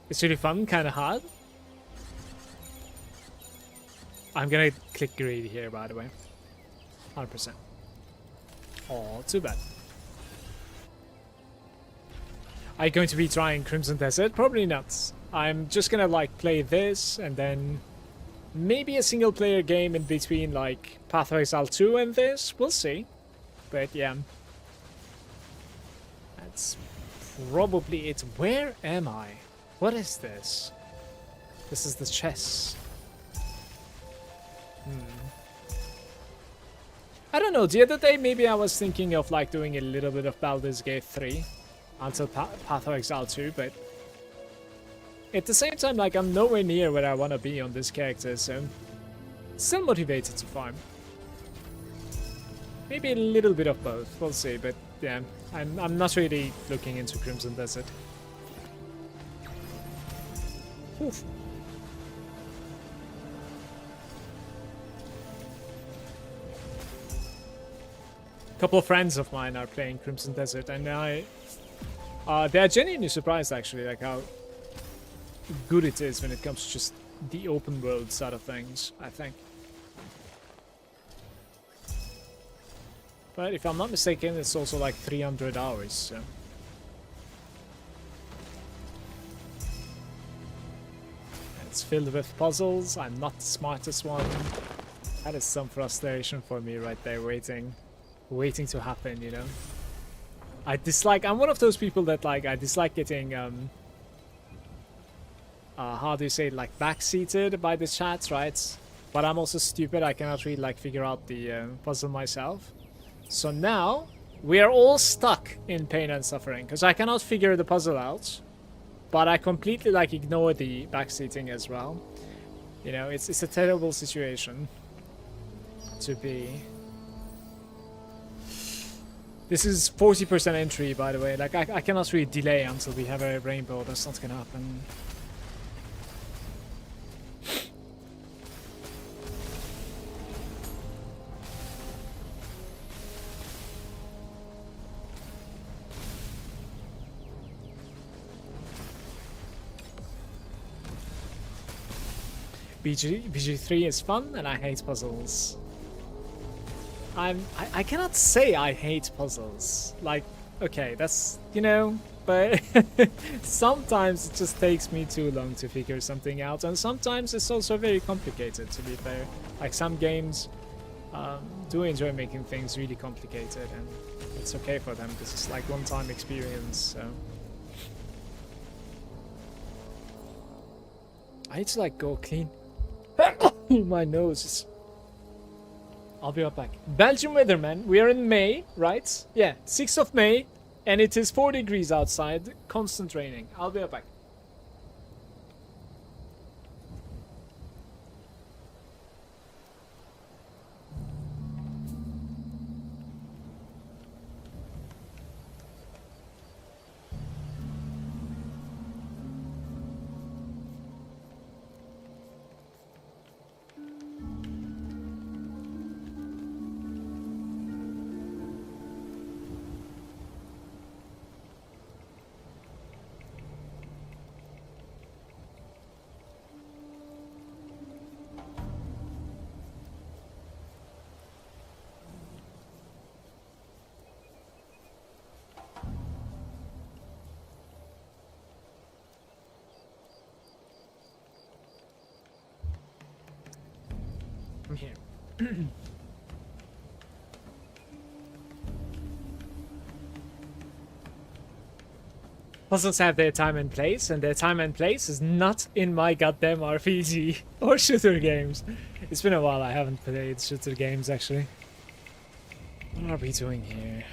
It's really fun, kind of hard. I'm gonna click greedy here, by the way. 100%. Oh, too bad. Are you going to be trying Crimson Desert? Probably not. I'm just gonna like play this and then maybe a single player game in between like Path of Exile 2 and this. We'll see. But yeah. That's probably it. Where am I? What is this? This is the chess. I don't know, the other day maybe I was thinking of like doing a little bit of Baldur's Gate 3 until Path of Exile 2, but at the same time like I'm nowhere near where I want to be on this character, so still motivated to farm. Maybe a little bit of both, we'll see, but yeah, I'm not really looking into Crimson Desert. Oof. A couple of friends of mine are playing Crimson Desert, and they are genuinely surprised actually, like how good it is when it comes to just the open world side of things, I think. But if I'm not mistaken, it's also like 300 hours, so. It's filled with puzzles. I'm not the smartest one. That is some frustration for me right there, waiting to happen, you know. I'm one of those people that like, I dislike getting, how do you say it, like backseated by the chat, right? But I'm also stupid, I cannot really like figure out the puzzle myself. So now, we are all stuck in pain and suffering, because I cannot figure the puzzle out. But I completely like ignore the backseating as well. You know, it's a terrible situation to be. This is 40% entry, by the way. Like I cannot really delay until we have a rainbow. That's not gonna happen. BG3 is fun, and I hate puzzles. I cannot say I hate puzzles. Like, okay, that's, you know, but sometimes it just takes me too long to figure something out, and sometimes it's also very complicated, to be fair. Like, some games do enjoy making things really complicated, and it's okay for them, because it's like one-time experience, so. I need to like go clean my nose. I'll be right back. Belgium weather, man. We are in May, right? Yeah, 6th of May, and it is 4 degrees outside, constant raining. I'll be right back. I'm here. Puzzles have their time and place, and their time and place is not in my goddamn RPG or shooter games. It's been a while I haven't played shooter games, actually. What are we doing here?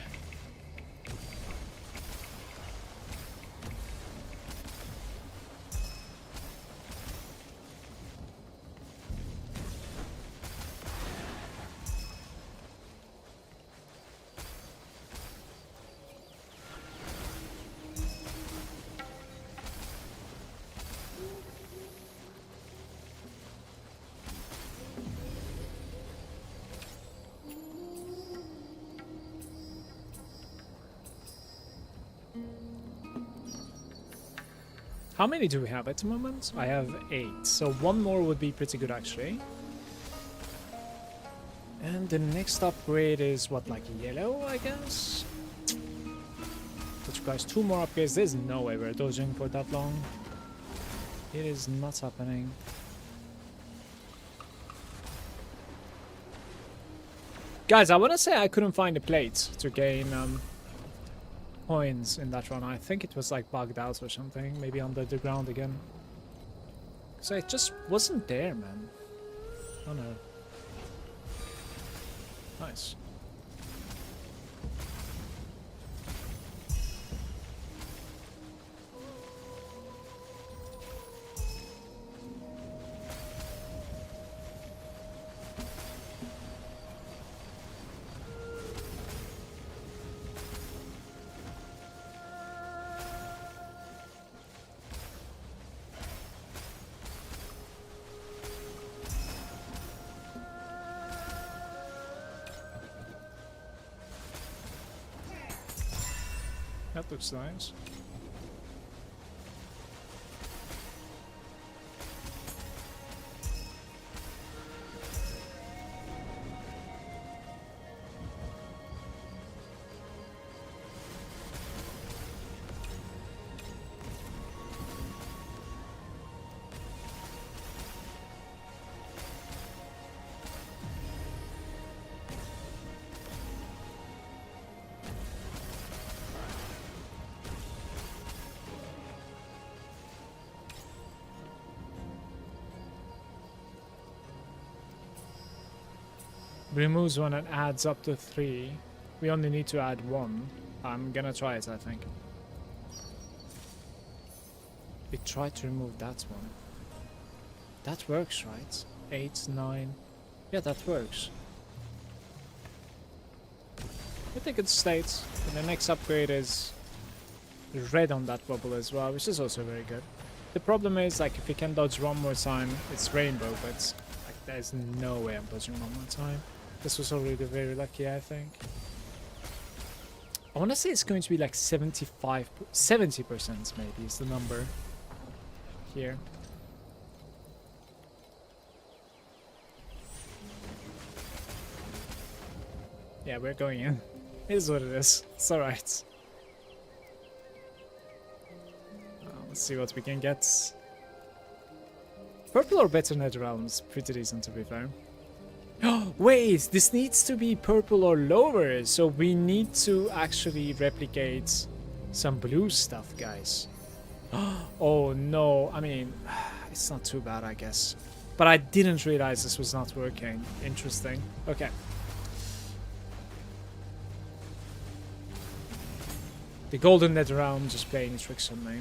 How many do we have at the moment? I have 8, so 1 more would be pretty good actually. And the next upgrade is what, like yellow, I guess? Which requires 2 more upgrades. There's no way we're dodging for that long. It is not happening. Guys, I want to say I couldn't find a plate to gain coins in that run. I think it was like bugged out or something, maybe under the ground again. So it just wasn't there, man. Oh no. Nice. That looks nice. Removes 1 and adds up to 3. We only need to add 1. I'm gonna try it, I think. We tried to remove that one. That works, right? 8, 9. Yeah, that works. I think it states. And the next upgrade is red on that bubble as well, which is also very good. The problem is, like, if we can dodge 1 more time, it's rainbow, but like, there's no way I'm dodging 1 more time. This was already very lucky, I think. I want to say it's going to be like 70% maybe is the number here. Yeah, we're going in. It is what it is. It's alright. Let's see what we can get. Purple or better Nether Realms? Pretty decent, to be fair. Wait, this needs to be purple or lower, so we need to actually replicate some blue stuff, guys. Oh no, I mean, it's not too bad, I guess. But I didn't realize this was not working. Interesting. Okay. The Golden Nether Realm just playing tricks on me.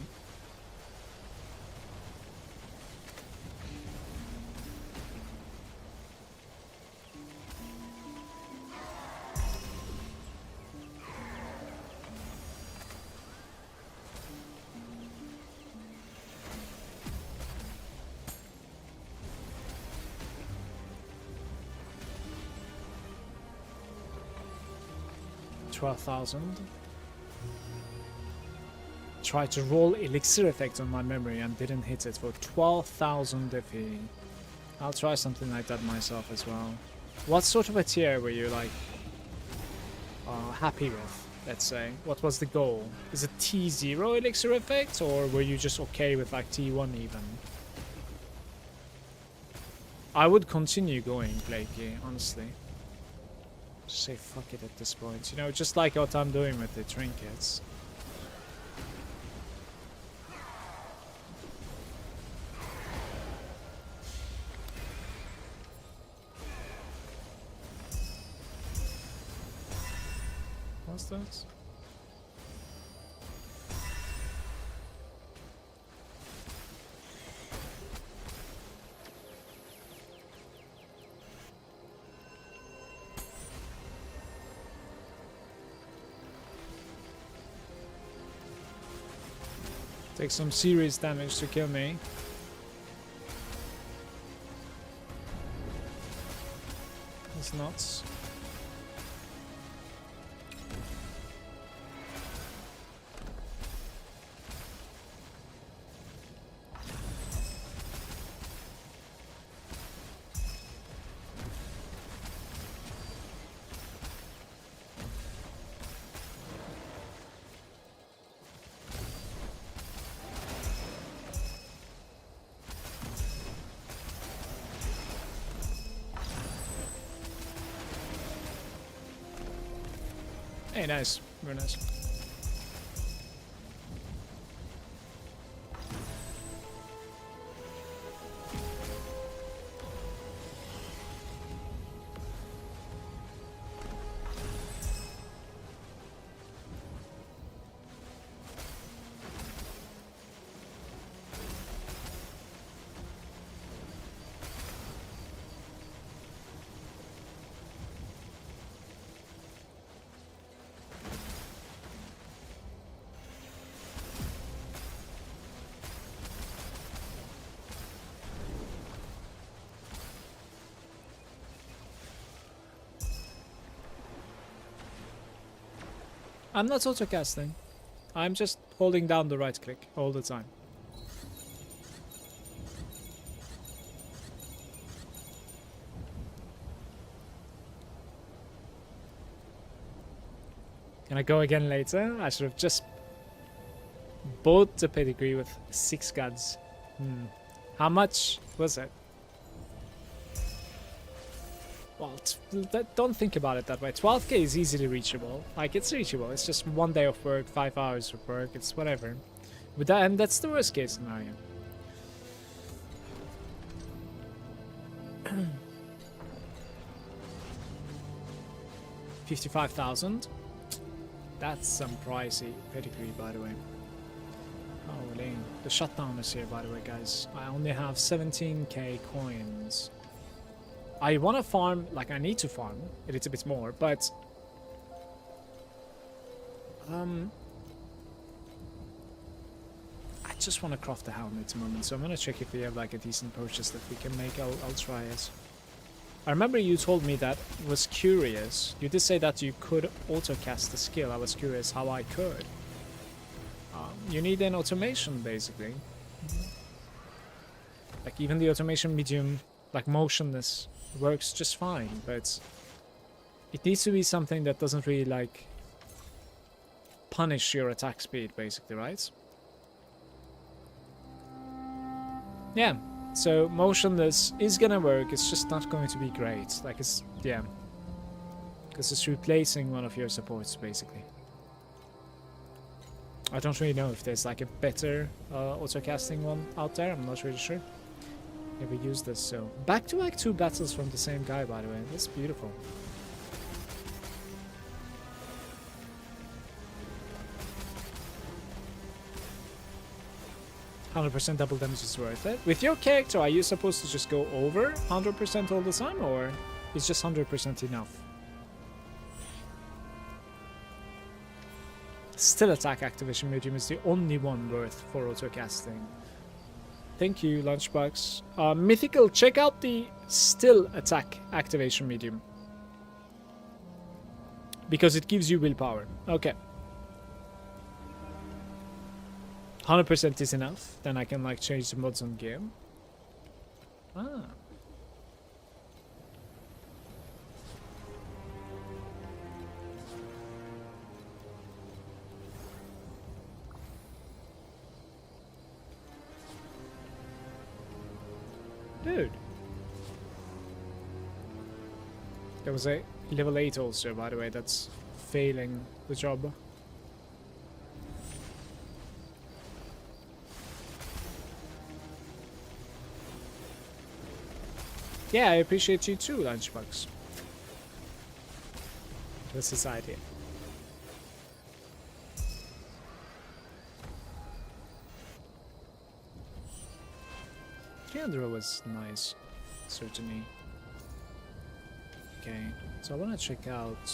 $12,000. Tried to roll elixir effect on my memory and didn't hit it for 12,000 FE. I'll try something like that myself as well. What sort of a tier were you like happy with? Let's say. What was the goal? Is it T0 elixir effect, or were you just okay with like T1 even? I would continue going flaky, honestly. Just say fuck it at this point. You know, just like what I'm doing with the trinkets. What's that? Take some serious damage to kill me. It's nuts. Hey, nice. Very nice. I'm not auto-casting. I'm just holding down the right click all the time. Can I go again later? I should have just bought the pedigree with 6 gods. How much was it? Well, don't think about it that way. 12k is easily reachable. Like, it's reachable. It's just 1 day of work, 5 hours of work. It's whatever. But that, and that's the worst case scenario. $55,000. That's some pricey pedigree, by the way. Holy. The shutdown is here, by the way, guys. I only have 17k coins. I want to farm, like I need to farm a little bit more, but I just want to craft the helmet at the moment, so I'm gonna check if we have like a decent purchase that we can make. I'll try it. I remember you told me that was curious. You did say that you could auto-cast the skill. I was curious how I could. You need an automation, basically. Like even the automation medium, like motionless, works just fine, but it needs to be something that doesn't really like punish your attack speed, basically, right? Yeah, so motionless is gonna work, it's just not going to be great. Like, it's, yeah, because it's replacing one of your supports, basically. I don't really know if there's like a better auto-casting one out there. I'm not really sure. Never used this, so... Back-to-back 2 battles from the same guy, by the way. That's beautiful. %100% double damage is worth it. With your character, are you supposed to just go over 100% all the time, or is just 100% enough? Still attack activation medium is the only one worth for auto-casting. Thank you, Lunchbox. Mythical, check out the still attack activation medium. Because it gives you willpower. Okay. 100% is enough. Then I can like change the mods on game. Ah. Dude. There was a level 8 also, by the way, that's failing the job. Yeah, I appreciate you too, Lunchbox. That's his idea. Kendra was nice, certainly. Okay, so I want to check out...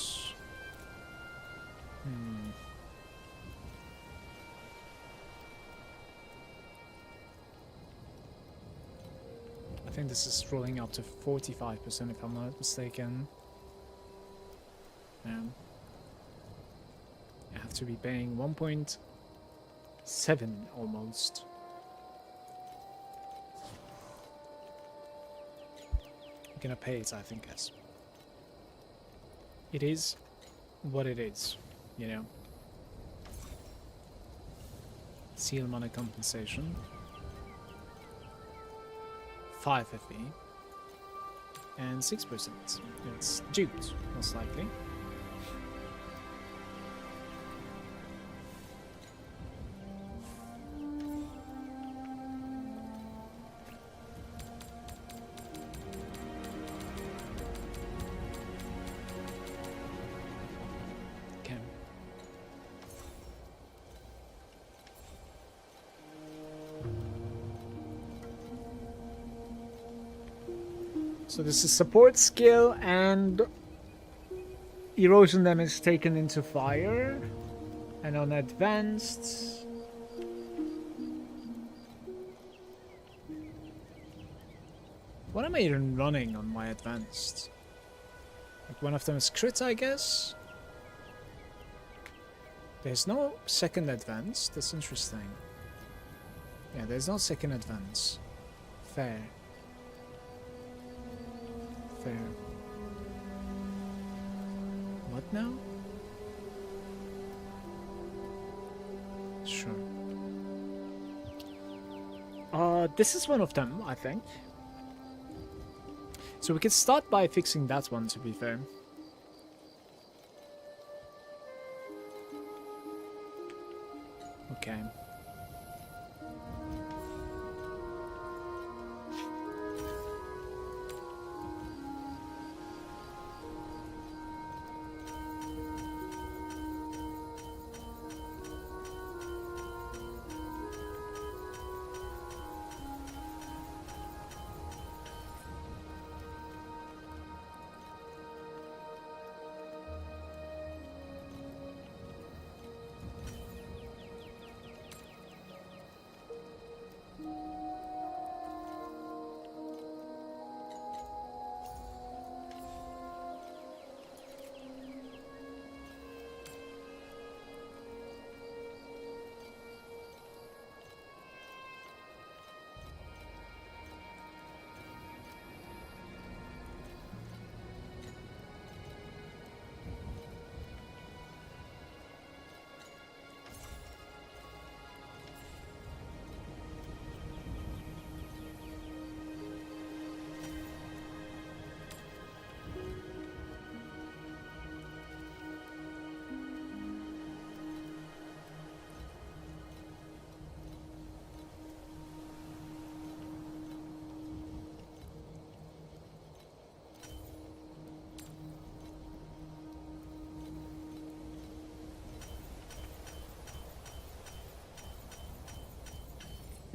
I think this is rolling up to 45% if I'm not mistaken. I have to be paying 1.7 almost. I'm gonna pay it, I think, yes. It is what it is, you know. Seal money compensation. 5 FE. And 6%. It's duped, most likely. So this is support skill and erosion damage taken into fire. And on advanced... What am I even running on my advanced? Like one of them is crit, I guess? There's no second advance. That's interesting. Yeah, there's no second advance. Fair. Fair. What now? Sure. This is one of them, I think. So we could start by fixing that one, to be fair. Okay.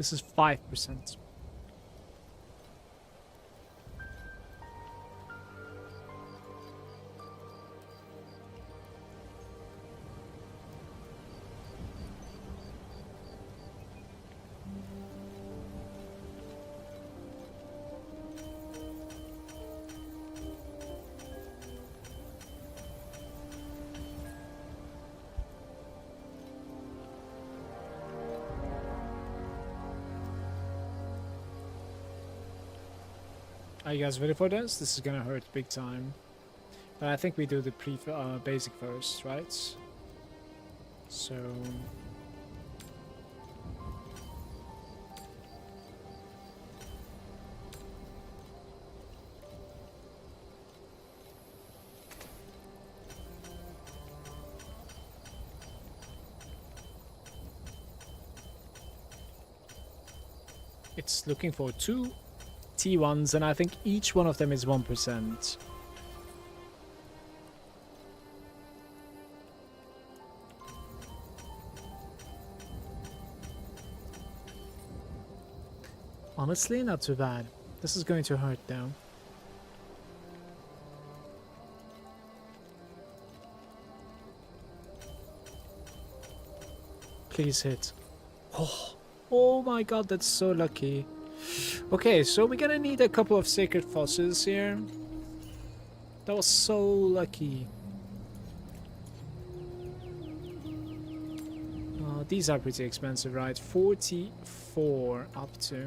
This is 5%. Are you guys ready for this? This is gonna hurt big time. But I think we do the basic first, right? So... it's looking for 2 T1s, and I think each one of them is 1%. Honestly, not too bad. This is going to hurt though. Please hit. Oh my god, that's so lucky. Okay, so we're gonna need a couple of sacred fossils here. That was so lucky. These are pretty expensive, right? 44 up to.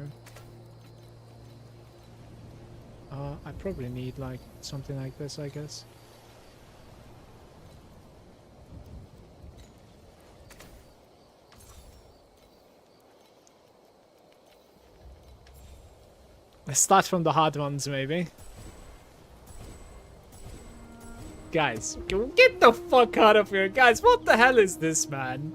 I probably need like something like this, I guess. Let's start from the hard ones, maybe. Guys, get the fuck out of here. Guys, what the hell is this, man?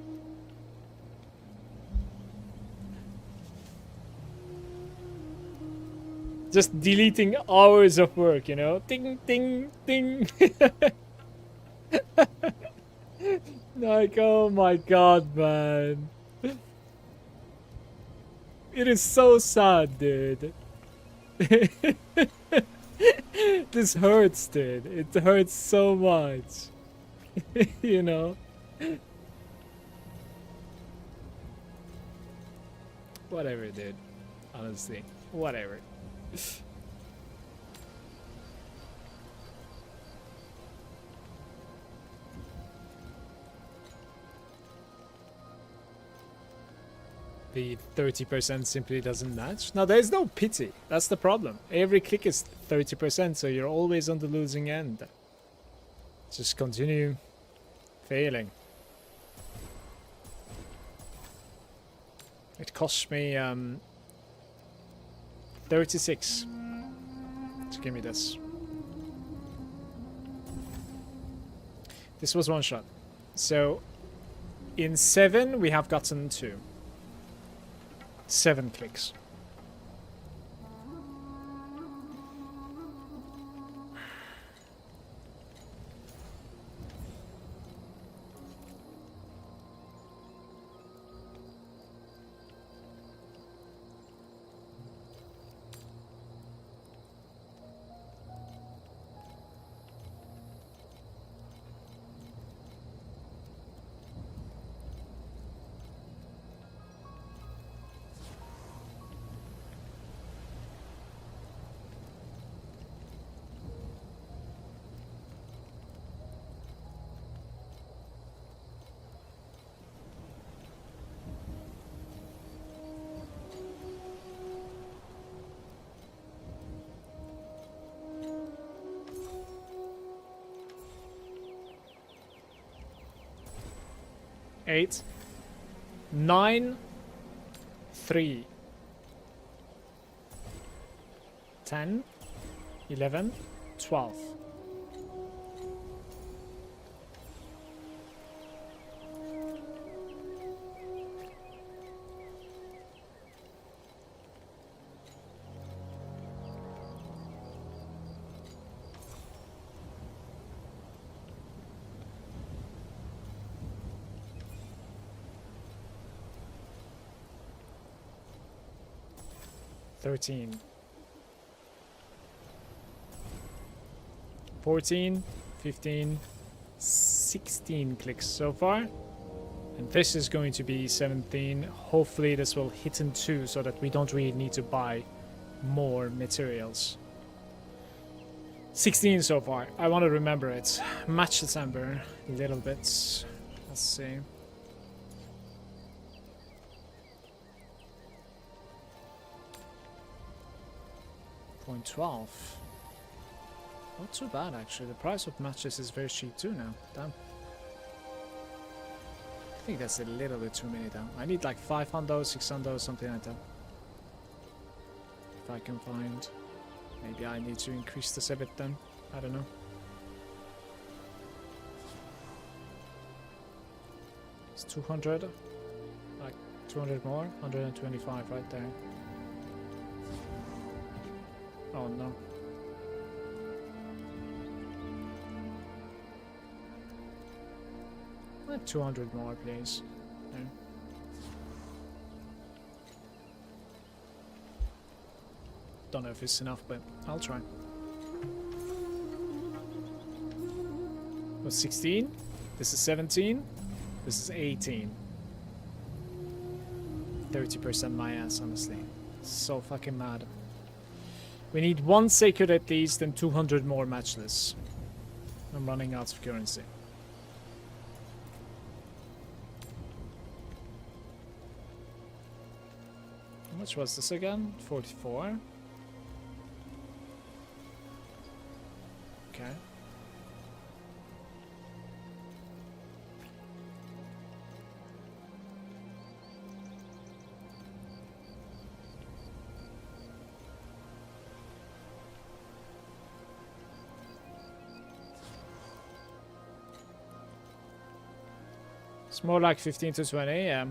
Just deleting hours of work, you know? Ding, ding, ding. Like, oh my god, man. It is so sad, dude. This hurts, dude. It hurts so much. You know? Whatever, dude. Honestly. Whatever. The 30% simply doesn't match. No, there's no pity. That's the problem. Every click is 30%, so you're always on the losing end. Just continue failing. It cost me 36 to give me this. This was one shot. So in 7 we have gotten 2. 7 clicks. Eight, 9, 3, 10, 11, 12. 13. 14, 15, 16 clicks so far. And this is going to be 17. Hopefully this will hit in 2 so that we don't really need to buy more materials. 16 so far. I want to remember it. Match December a little bit. Let's see. Point 12. Not too bad actually. The price of matches is very cheap too now. Damn. I think that's a little bit too many though. I need like 500, 600, something like that. If I can find. Maybe I need to increase this a bit then. I don't know. It's 200. Like 200 more. 125 right there. Oh no. Like 200 more, please. There. Don't know if it's enough, but I'll try. Was 16? This is 17. This is 18. 30% my ass, honestly. So fucking mad. We need 1 sacred at least and 200 more matchless. I'm running out of currency. How much was this again? 44. Okay. It's more like 15 to 20, yeah.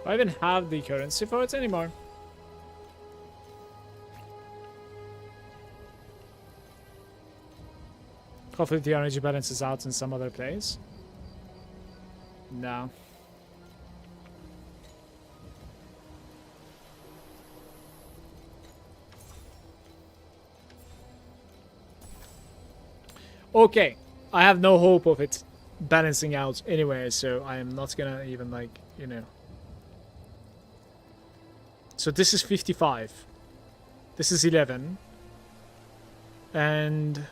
I don't even have the currency for it anymore. Hopefully the energy balance is out in some other place. No. Okay, I have no hope of it balancing out anyway, so I am not gonna even like, you know. So this is 55. This is 11. And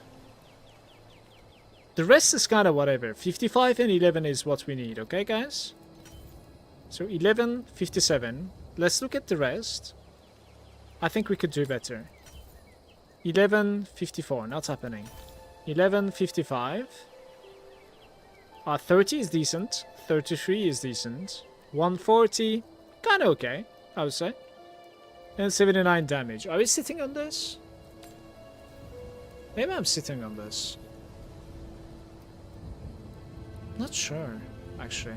the rest is kind of whatever. 55 and 11 is what we need, okay guys? So 11, 57. Let's look at the rest. I think we could do better. 11, 54, not happening. 11, 55. 30 is decent. 33 is decent. 140, kind of okay, I would say. And 79 damage. Are we sitting on this? Maybe I'm sitting on this. Not sure, actually.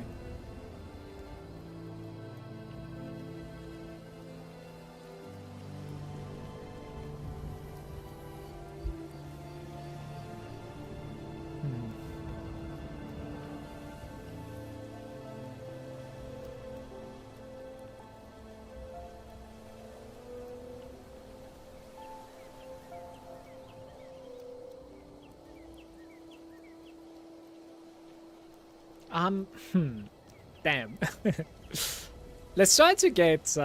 Damn. Let's try to get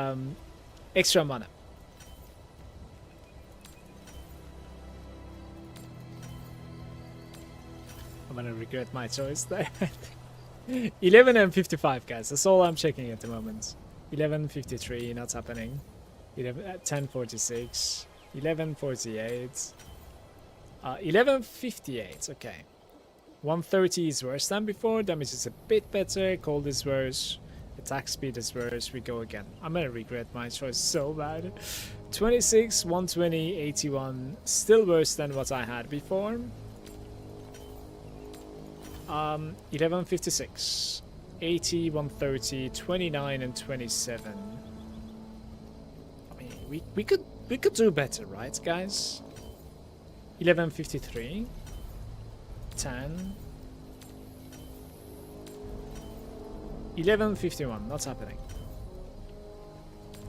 extra mana. I'm gonna regret my choice there. 11 and 55, guys. That's all I'm checking at the moment. 11:53, not happening. 10:46. 11:48. 11:58. Okay. 130 is worse than before. Damage is a bit better. Cold is worse. Attack speed is worse. We go again. I'm gonna regret my choice so bad. 26, 120, 81. Still worse than what I had before. 1156. 80, 130, 29, and 27. I mean, we could do better, right, guys? 1153. 10. 1151. Not happening.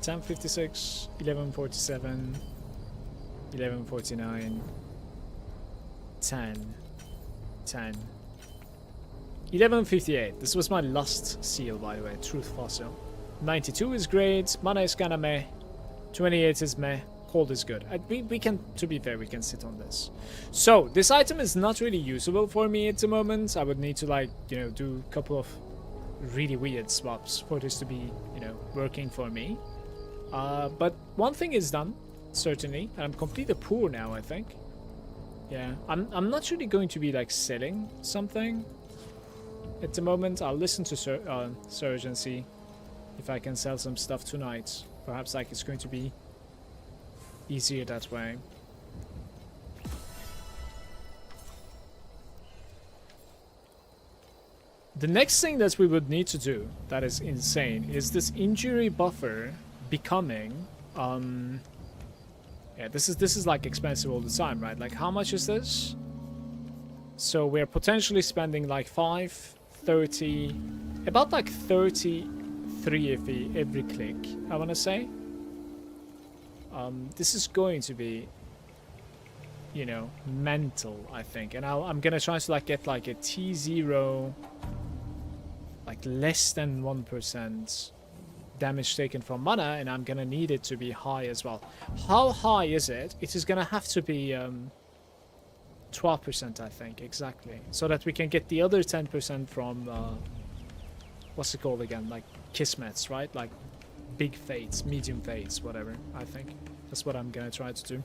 1056, 1147, 1149, 10, 10, 1158. This was my last seal, by the way, Truth Fossil. 92 is great, mana is kinda meh, 28 is meh, cold is good. We can, to be fair, we can sit on this. So, this item is not really usable for me at the moment. I would need to, like, you know, do a couple of really weird swaps for this to be, you know, working for me. But one thing is done, certainly, and I'm completely poor now, I think. Yeah, I'm not really going to be like selling something at the moment. I'll listen to Surge and see if I can sell some stuff tonight. Perhaps like it's going to be easier that way. The next thing that we would need to do, that is insane, is this injury buffer becoming yeah, this is like expensive all the time, right? Like, how much is this? So we're potentially spending like 30, about like 33 every click, I want to say. This is going to be, you know, mental, I think. And I'm gonna try to like get like a T0, like less than 1% damage taken from mana, and I'm gonna need it to be high as well. How high is it? It is gonna have to be 12%, I think, exactly, so that we can get the other 10% from what's it called again, like Kismets, right? Like big fates, medium fates, whatever. I think that's what I'm gonna try to do.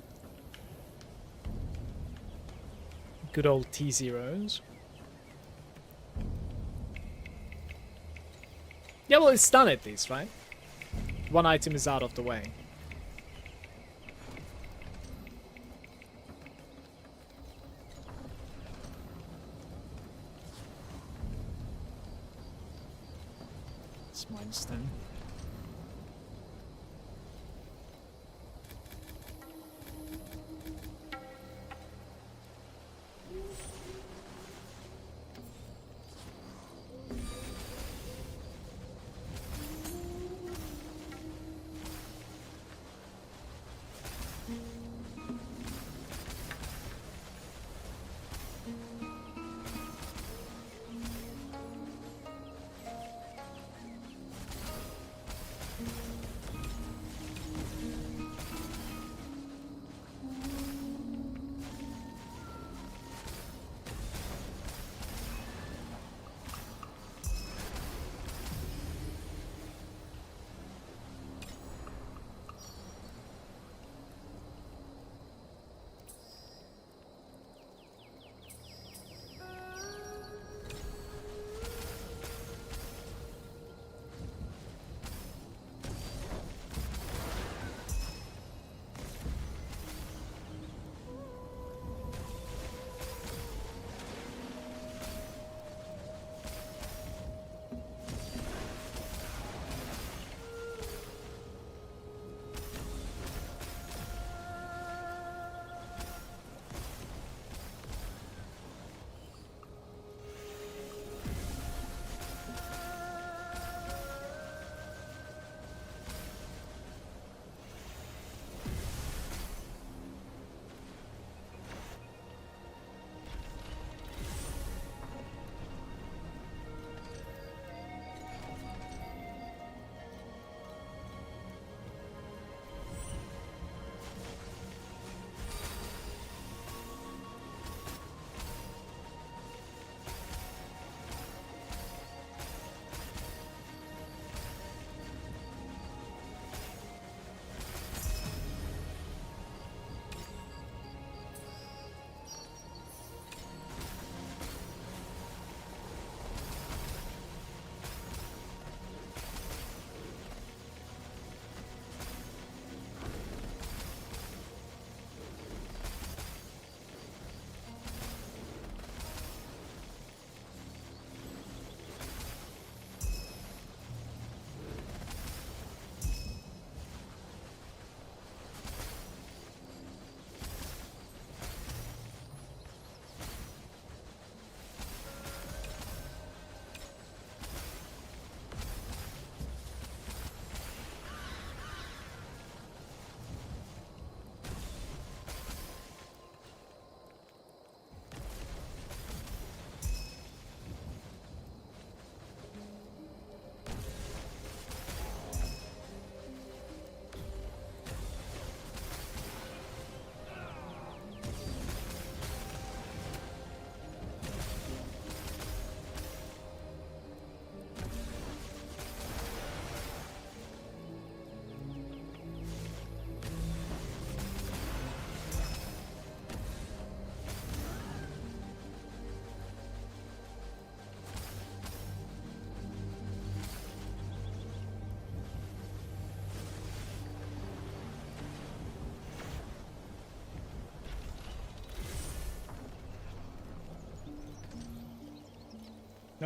Good old T0s. Yeah, well, it's done at least, right? One item is out of the way. It's -10.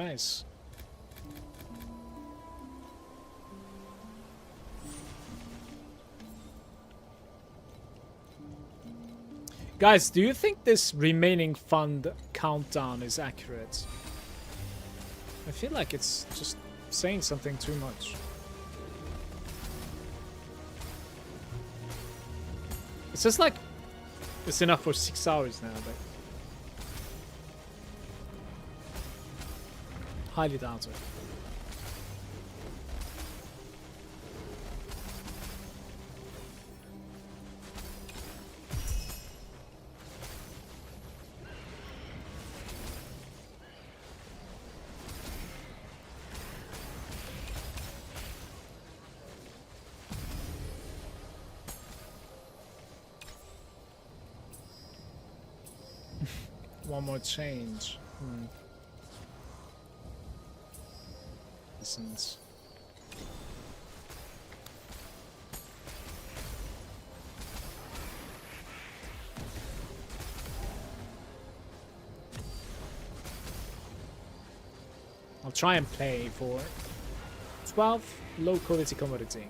Nice. Guys, do you think this remaining fund countdown is accurate? I feel like it's just saying something too much. It's just like it's enough for 6 hours now, but highly doubt it. One more change. Isn't. I'll try and play for 12 low quality commodity.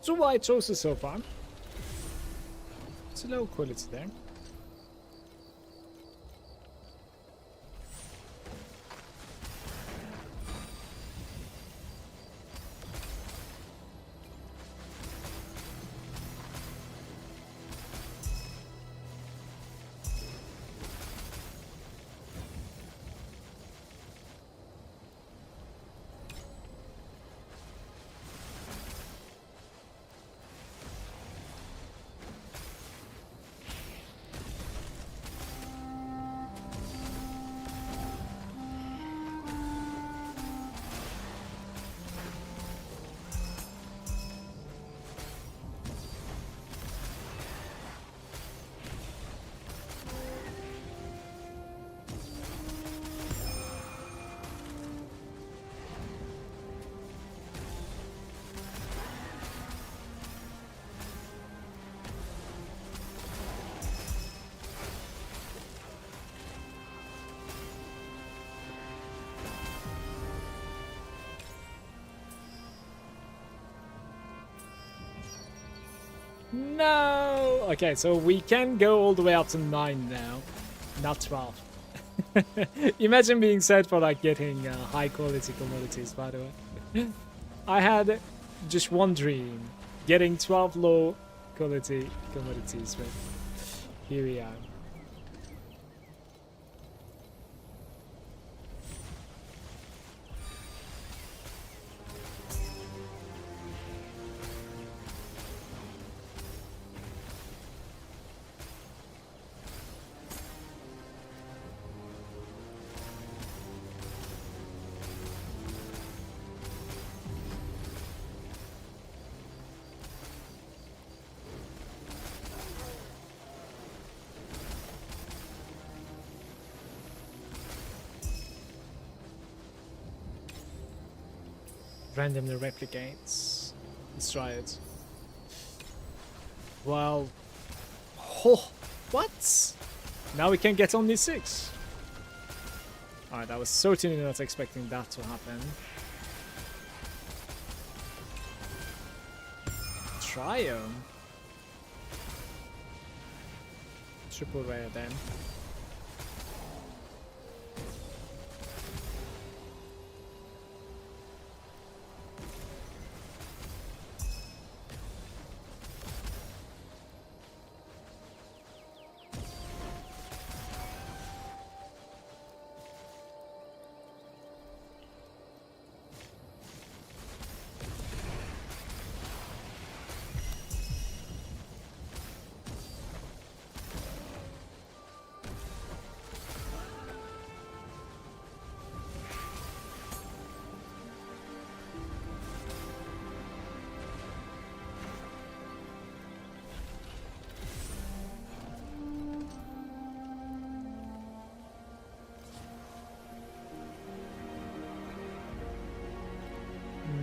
Two white Roses so far. It's a low quality there. No! Okay, so we can go all the way up to 9 now, not 12. Imagine being set for like getting high quality commodities, by the way. I had just one dream, getting 12 low quality commodities, but here we are. Randomly replicates. Let's try it. Well, oh, what? Now we can get only 6. Alright, I was certainly not expecting that to happen. Triumph. Triple rare then.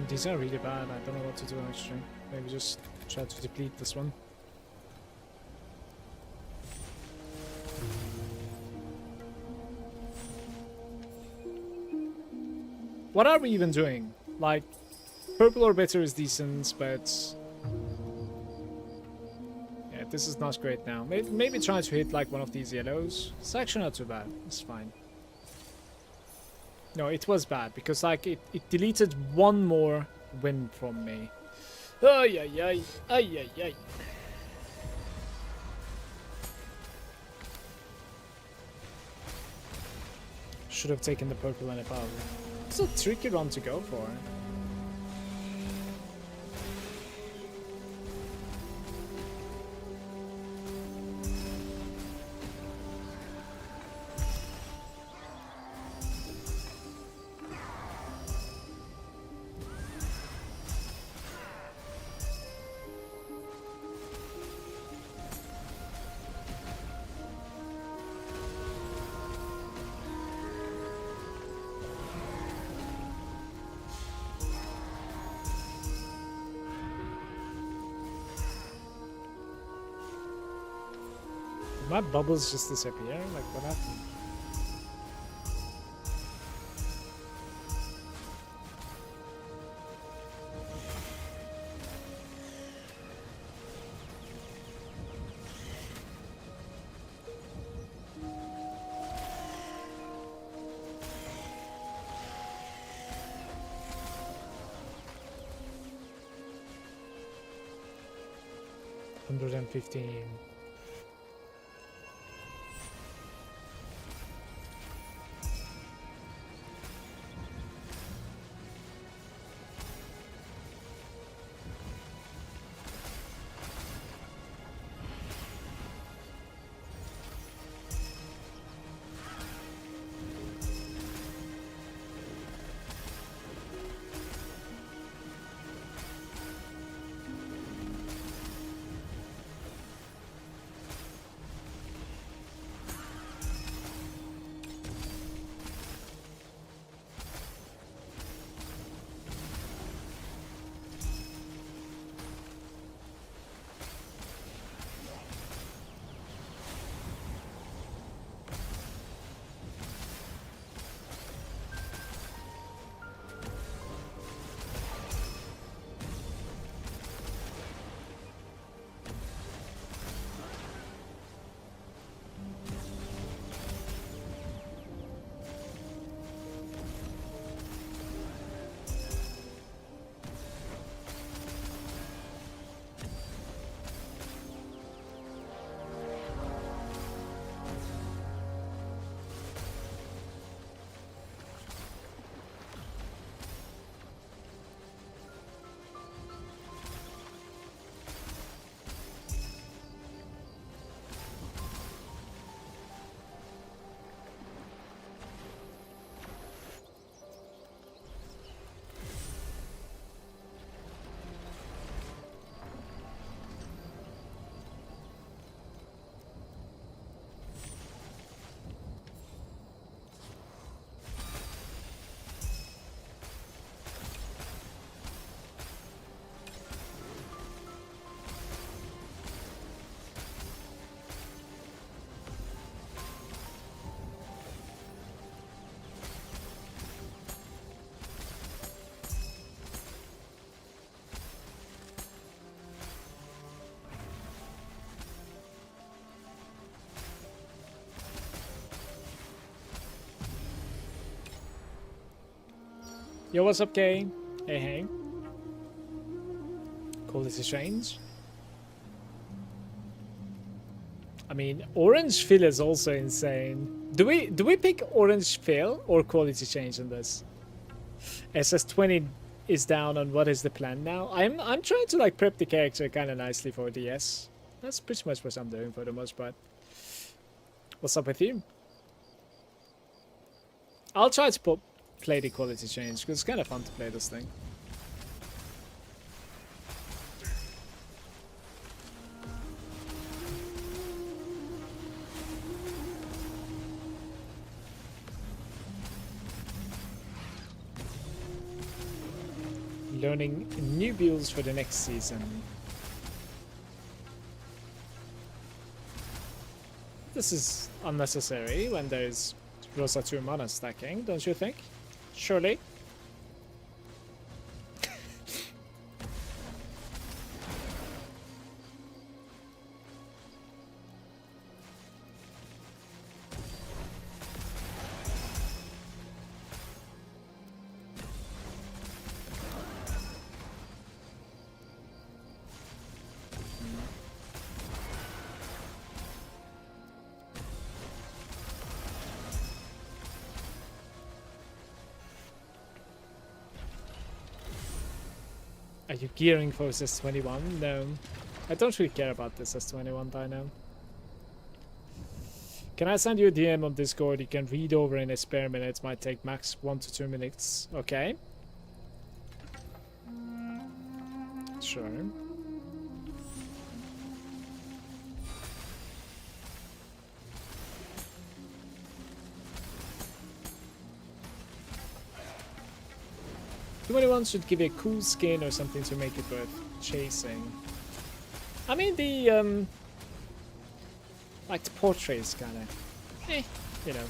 These are really bad. I don't know what to do actually. Maybe just try to deplete this one. What are we even doing? Like, purple or better is decent, but yeah, this is not great now. Maybe try to hit like one of these yellows. It's actually not too bad. It's fine. No, it was bad because like it deleted one more win from me. Ay ay ay ay ay ay. Should have taken the purple and above. It's a tricky run to go for. My bubbles just disappear? Like, what happened? $115. Yo, what's up, Kay? Hey, hey. Quality change. I mean, orange fill is also insane. Do we pick orange fill or quality change in this? SS20 is down on what is the plan now. I'm trying to like prep the character kind of nicely for DS. That's pretty much what I'm doing for the most part. What's up with you? I'll try to play the quality change because it's kind of fun to play this thing. Learning new builds for the next season. This is unnecessary when there's Rosa 2 mana stacking, don't you think? Surely? Are you gearing for SS21? No. I don't really care about this S21 by now. Can I send you a DM on Discord? You can read over in a spare minute. Might take max 1 to 2 minutes. Okay. Sure. Anyone should give a cool skin or something to make it worth chasing. I mean the like the portraits kinda you know.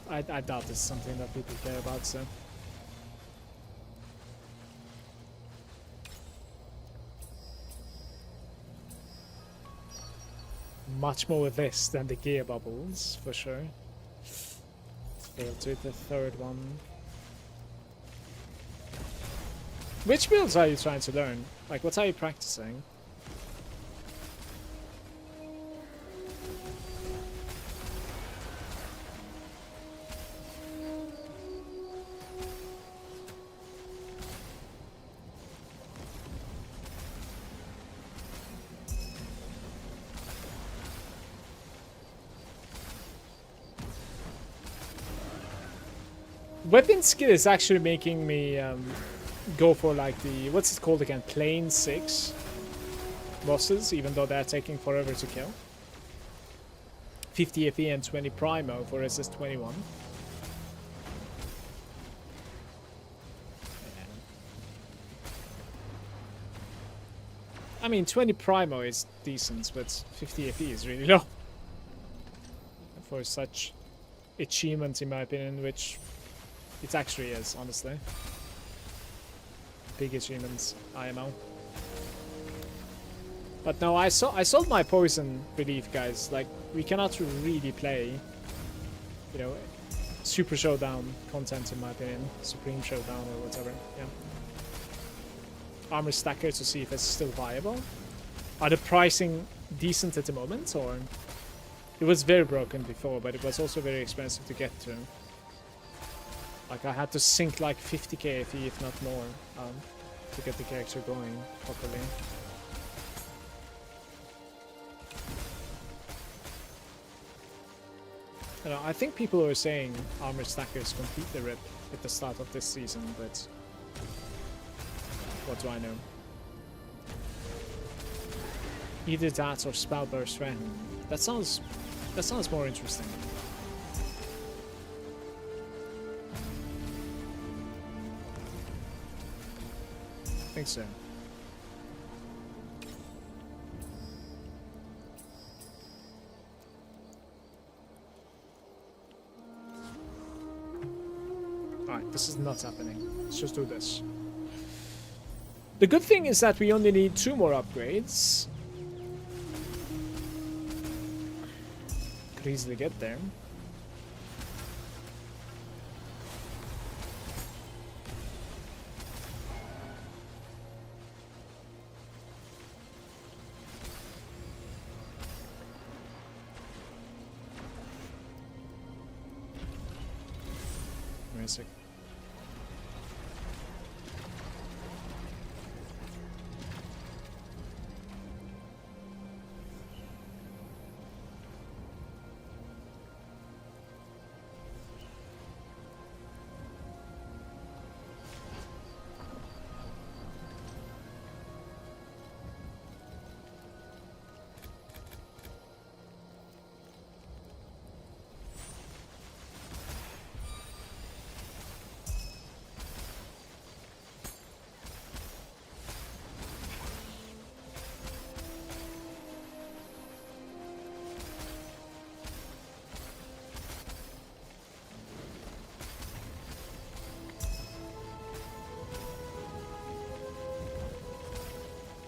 I doubt it's something that people care about, so. Much more with this than the gear bubbles, for sure. Failed to hit the third one. Which builds are you trying to learn? Like, what are you practicing? Weapon skill is actually making me go for like the, what's it called again, plane 6 bosses, even though they're taking forever to kill. 50 FE and 20 Primo for SS21. I mean, 20 Primo is decent, but 50 FE is really low. For such achievement, in my opinion, which it actually is, honestly. Big achievements, IMO. But no, I sold my poison relief, guys. Like, we cannot really play, you know, Super Showdown content, in my opinion. Supreme Showdown or whatever, yeah. Armor Stacker to see if it's still viable. Are the pricing decent at the moment, or? It was very broken before, but it was also very expensive to get to. Like, I had to sink like 50k FE, if not more, to get the character going properly. You know, I think people were saying Armor Stackers completely rip at the start of this season, but what do I know? Either that or Spellburst Ren. That sounds more interesting. I think so. Alright, this is not happening. Let's just do this. The good thing is that we only need 2 more upgrades. Could easily get there. Wait a sec.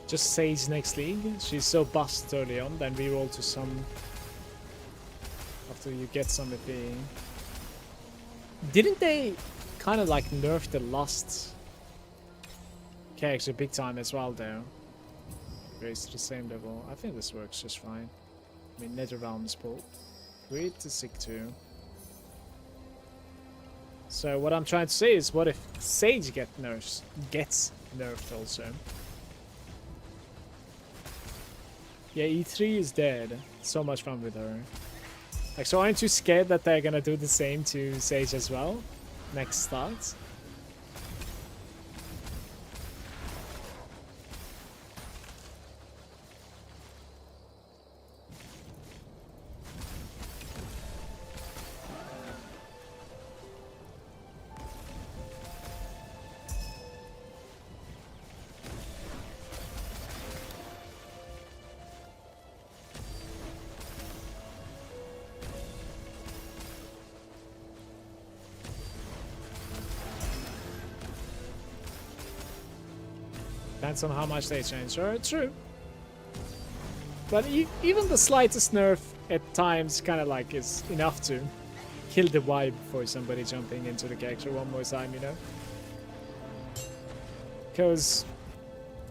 Just Sage next league. She's so bust early on, then reroll to some after you get some of the. Didn't they kind of like nerf the last character big time as well though? Raise to the same level. I think this works just fine. I mean, Nether Realms pull. Great to stick to. So what I'm trying to say is, what if Sage gets nerfed also? Yeah, E3 is dead. So much fun with her. Like, so aren't you scared that they're gonna do the same to Sage as well? Next start? Depends on how much they change. Sure, true. But even the slightest nerf at times kind of like is enough to kill the vibe for somebody jumping into the character one more time, you know? Because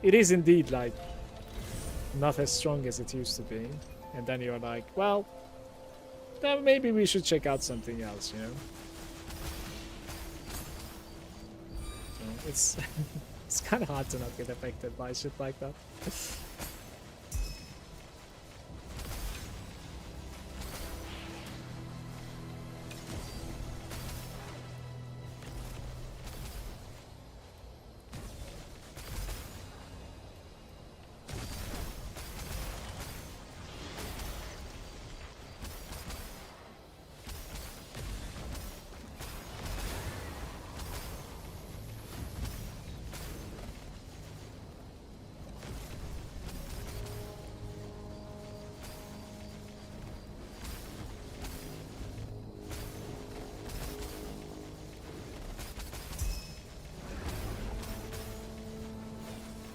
it is indeed like not as strong as it used to be. And then you're like, well, then maybe we should check out something else, you know? So it's... It's kind of hard to not get affected by shit like that.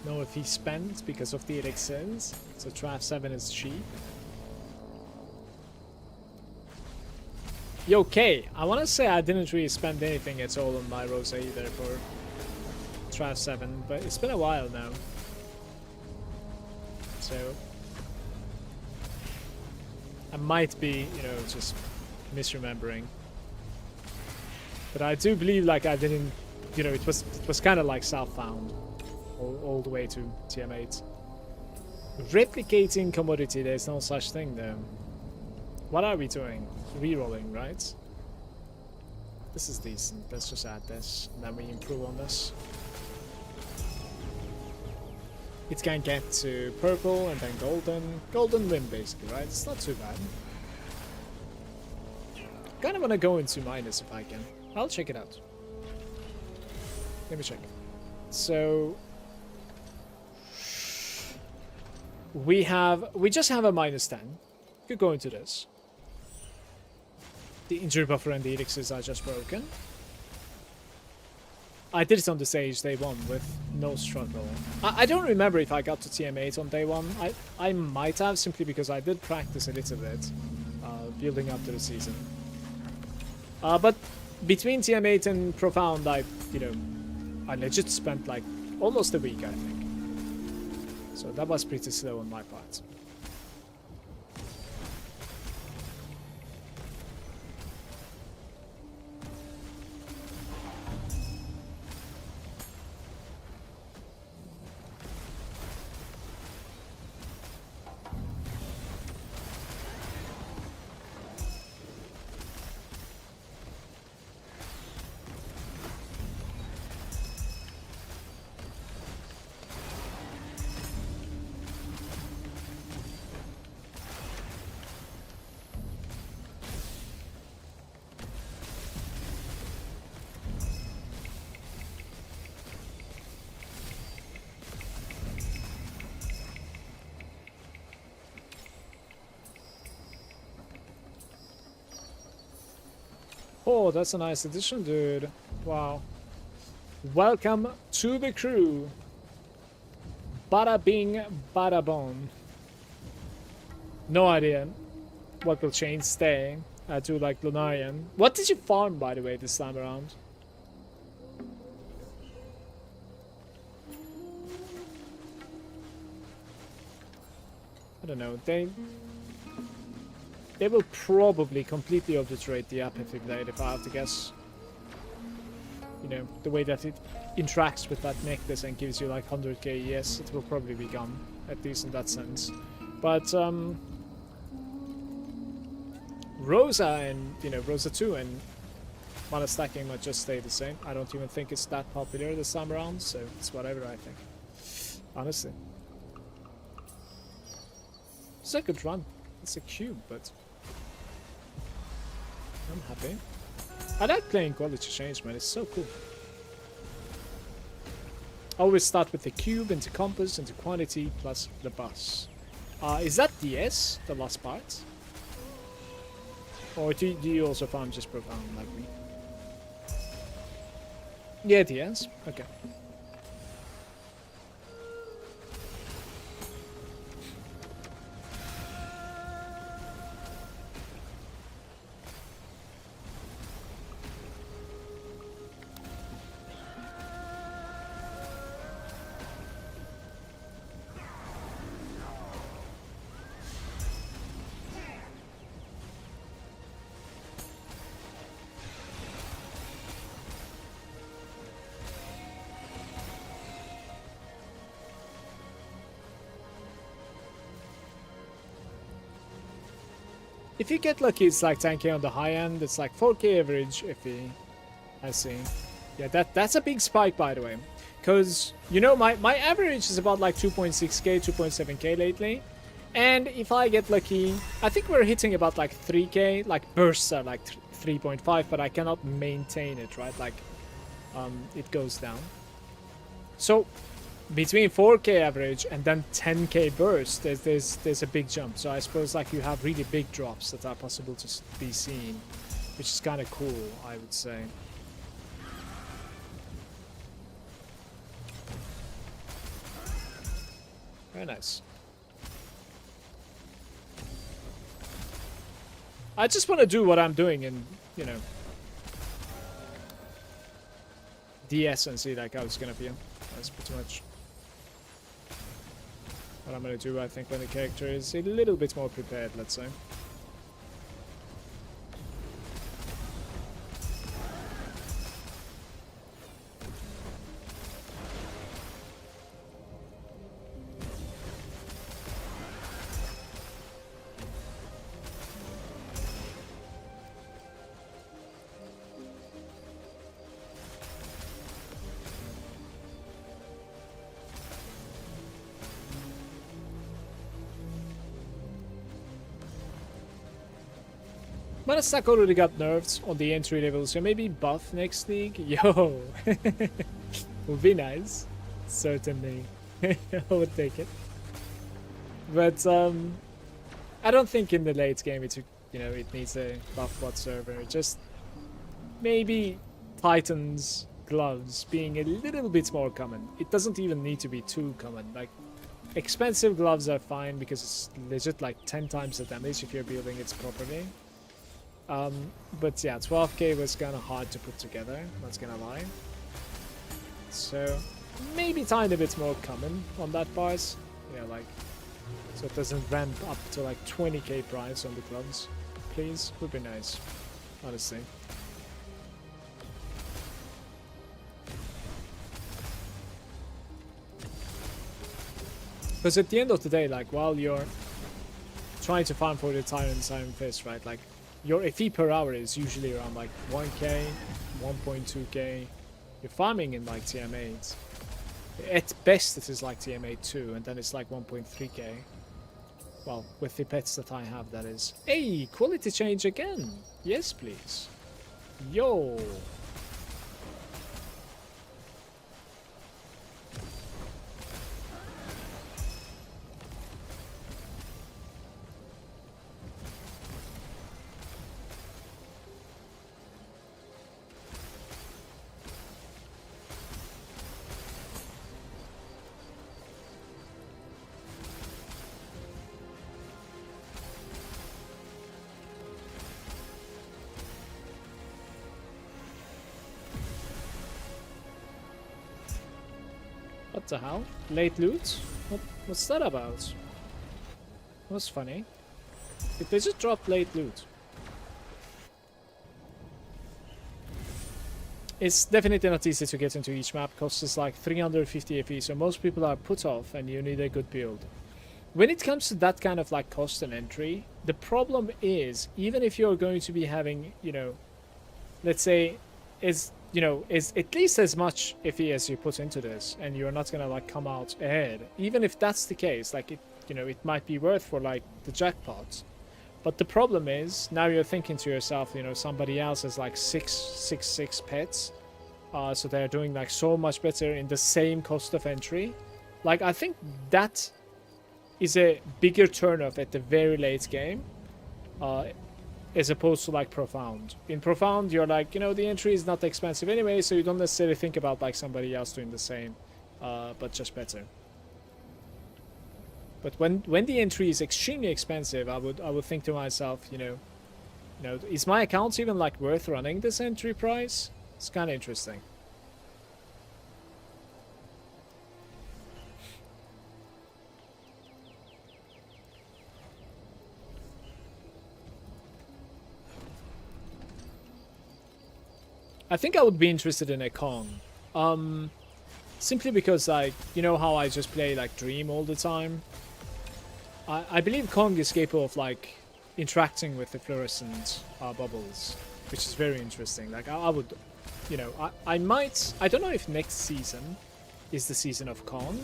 Know if he spent because of the elixirs, so Trav 7 is cheap. Yo, okay, I want to say I didn't really spend anything at all on my Rosa either for Trav 7, but it's been a while now. So I might be, you know, just misremembering. But I do believe like I didn't, you know, it was kind of like southbound. All the way to TM8. Replicating commodity, there's no such thing there. What are we doing? Rerolling, right? This is decent. Let's just add this, and then we improve on this. It can get to purple and then golden. Golden win, basically, right? It's not too bad. Kind of want to go into minus if I can. I'll check it out. Let me check. So... we just have a -10. Could go into this. The injury buffer and the elixirs are just broken. I did it on the Sage day 1 with no struggle. I don't remember if I got to TM8 on day 1. I might have, simply because I did practice a little bit. building up to the season. But between TM8 and Profound, I legit spent like almost a week, I think. So that was pretty slow on my part. Oh, that's a nice addition, dude. Wow. Welcome to the crew. Bada bing, bada boom. No idea what will change stay to like Lunaria. What did you farm, by the way, this time around? I don't know. They will probably completely obliterate the app if they play it, if I have to guess. You know, the way that it interacts with that necklace and gives you like 100k ES, it will probably be gone, at least in that sense. But, Rosa and, Rosa 2 and ManaStacking might just stay the same. I don't even think it's that popular this time around, so it's whatever, I think. Honestly. It's a good run. It's a cube, but I'm happy. I like playing quality change, man. It's so cool. Always start with the cube, into compass, into quantity, plus the bus. Is that DS, the last part? Or do you also farm just Profound like me? Yeah, DS. Okay. If you get lucky, it's like 10k on the high end. It's like 4k average iffy. I see. Yeah, that's a big spike, by the way. Because, my average is about like 2.6k, 2.7k lately. And if I get lucky, I think we're hitting about like 3k. Like bursts are like 3.5, but I cannot maintain it, right? Like, it goes down. So, between 4k average and then 10k burst, there's a big jump. So I suppose like you have really big drops that are possible to be seen, which is kind of cool, I would say. Very nice. I just want to do what I'm doing and, DS and see like how it's gonna feel. That's pretty much what I'm gonna do, I think, when the character is a little bit more prepared, let's say. ManaStack already got nerfed on the entry level, so maybe buff next league? Yo! Would be nice. Certainly. I would take it. But, I don't think in the late game it needs a buff whatsoever. Just maybe Titan's gloves being a little bit more common. It doesn't even need to be too common. Like, expensive gloves are fine because it's legit like 10 times the damage if you're building it properly. But yeah, 12k was kind of hard to put together, not gonna lie. So maybe tiny bit more common on that part. Yeah, like, so it doesn't ramp up to like 20k price on the gloves. Please, would be nice, honestly. Because at the end of the day, like, while you're trying to farm for the Tyrant Iron Fist, right, like, your FE per hour is usually around like 1k, 1.2k. You're farming in like TM8. At best it is like TM8 2, and then it's like 1.3k. Well, with the pets that I have, that is. Hey, quality change again! Yes, please. Yo! What the hell? Late loot? What's that about? That was funny. Did they just drop late loot? It's definitely not easy to get into each map, costs us like 350 FE, so most people are put off and you need a good build. When it comes to that kind of like cost and entry, the problem is, even if you're going to be having, you know, let's say, is at least as much FE as you put into this, and you're not gonna like come out ahead. Even if that's the case, like it might be worth for like the jackpot. But the problem is, now you're thinking to yourself, somebody else has like six pets, so they're doing like so much better in the same cost of entry. Like, I think that is a bigger turnoff at the very late game. As opposed to like Profound. In Profound, you're like, the entry is not expensive anyway, so you don't necessarily think about like somebody else doing the same, but just better. But when the entry is extremely expensive, I would think to myself, is my account even like worth running this entry price? It's kind of interesting. I think I would be interested in a Kong. Simply because, like, you know how I just play, like, Dream all the time? I believe Kong is capable of, like, interacting with the fluorescent bubbles, which is very interesting. Like, I would, I might... I don't know if next season is the season of Kong,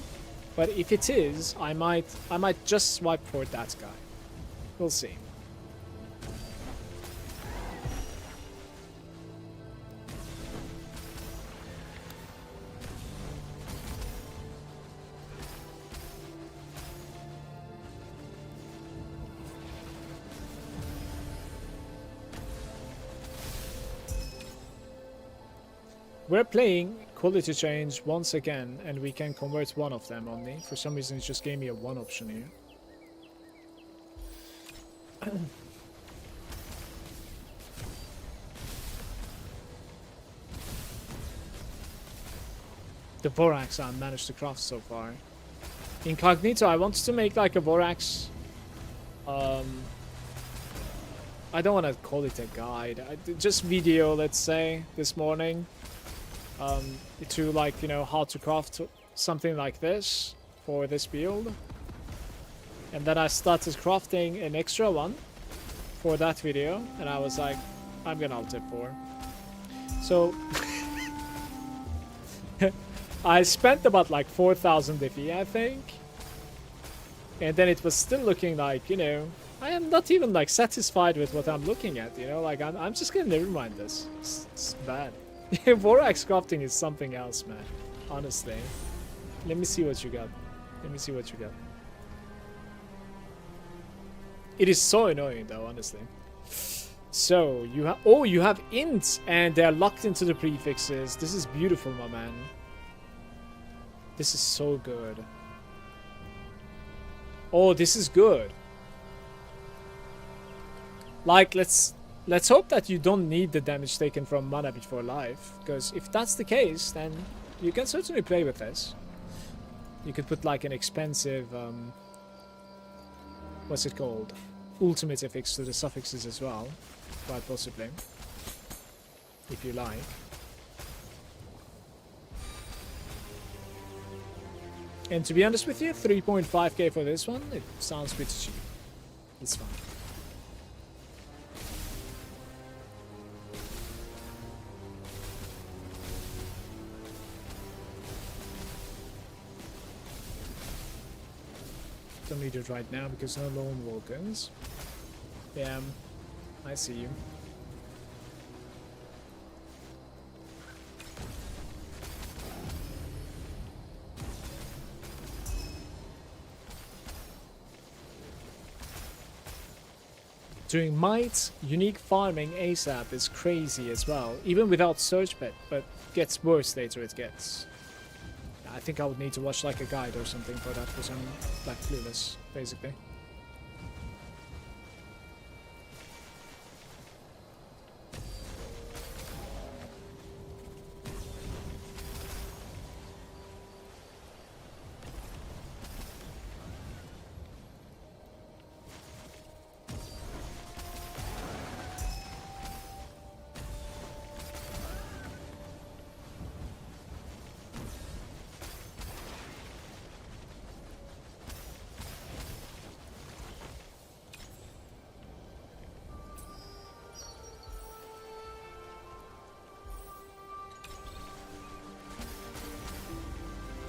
but if it is, I might just swipe for that guy. We'll see. We're playing quality change once again, and we can convert one of them only. For some reason, it just gave me a one option here. The Vorax I managed to craft so far. Incognito, I wanted to make like a Vorax. I don't want to call it a guide. Just video, let's say, this morning. To like, how to craft something like this for this build. And then I started crafting an extra one for that video, and I was like, I'm gonna alt F4. So I spent about like 4,000 FE, I think. And then it was still looking like, I am not even like satisfied with what I'm looking at, like I'm just gonna never mind this. It's bad. Vorax crafting is something else, man. Honestly. Let me see what you got. Let me see what you got. It is so annoying though, honestly. So, you have... Oh, you have ints, and they're locked into the prefixes. This is beautiful, my man. This is so good. Oh, this is good. Like, let's let's hope that you don't need the damage taken from mana before life, because if that's the case, then you can certainly play with this. You could put like an expensive, what's it called? Ultimate affix to the suffixes as well, quite possibly, if you like. And to be honest with you, 3.5k for this one, it sounds pretty cheap. It's fine. Don't need it right now because no lone Vulcans. Yeah, I see you. Doing might unique farming ASAP is crazy as well, even without search pet, but gets worse later it gets. I think I would need to watch like a guide or something for that because I'm like clueless, basically.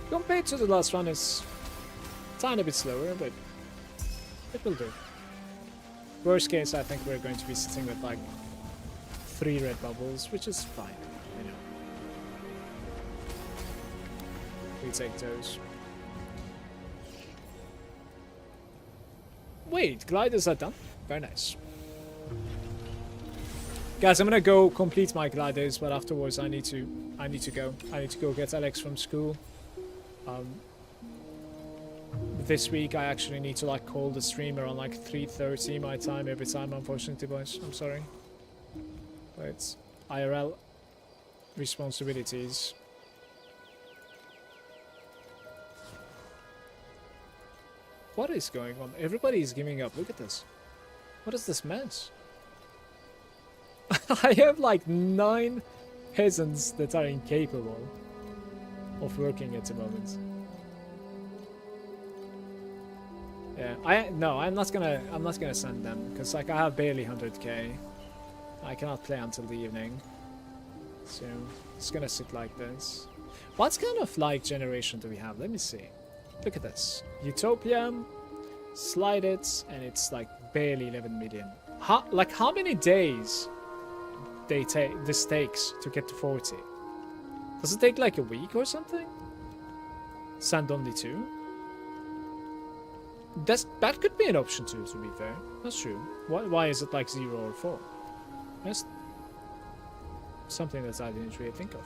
Compared to the last one, is a tiny bit slower, but it will do. Worst case, I think we're going to be sitting with like 3 red bubbles, which is fine, you know. We take those. Wait, gliders are done? Very nice. Guys, I'm gonna go complete my gliders, but afterwards I need to go. I need to go get Alex from school. This week I actually need to like call the streamer on like 3:30 my time every time, unfortunately, boys. I'm sorry. But it's IRL responsibilities. What is going on? Everybody is giving up. Look at this. What is this mess? I have like 9 peasants that are incapable of working at the moment. Yeah, I'm not gonna send them because like I have barely 100k. I cannot play until the evening, so it's gonna sit like this. What kind of like generation do we have? Let me see. Look at this. Utopia, slide it, and it's like barely 11 million. How many days this takes to get to 40? Does it take like a week or something? Send only 2? That could be an option too, to be fair. That's true. Why is it like 0 or 4? That's something that I didn't really think of.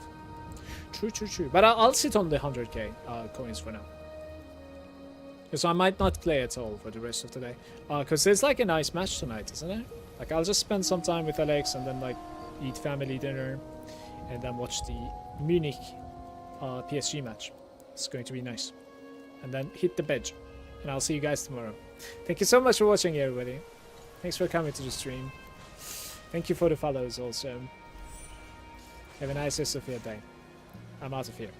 True. But I'll sit on the 100k coins for now. Because I might not play at all for the rest of the day. Because there's like a nice match tonight, isn't it? Like I'll just spend some time with Alex and then like eat family dinner. And then watch the Munich PSG match. It's going to be nice. And then hit the bed. And I'll see you guys tomorrow. Thank you so much for watching, everybody. Thanks for coming to the stream. Thank you for the follows also. Have a nice rest of your day. I'm out of here.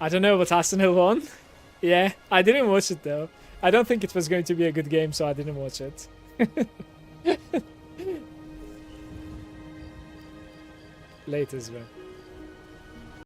I don't know what Arsenal won. Yeah, I didn't watch it though. I don't think it was going to be a good game, so I didn't watch it. Latest, bro.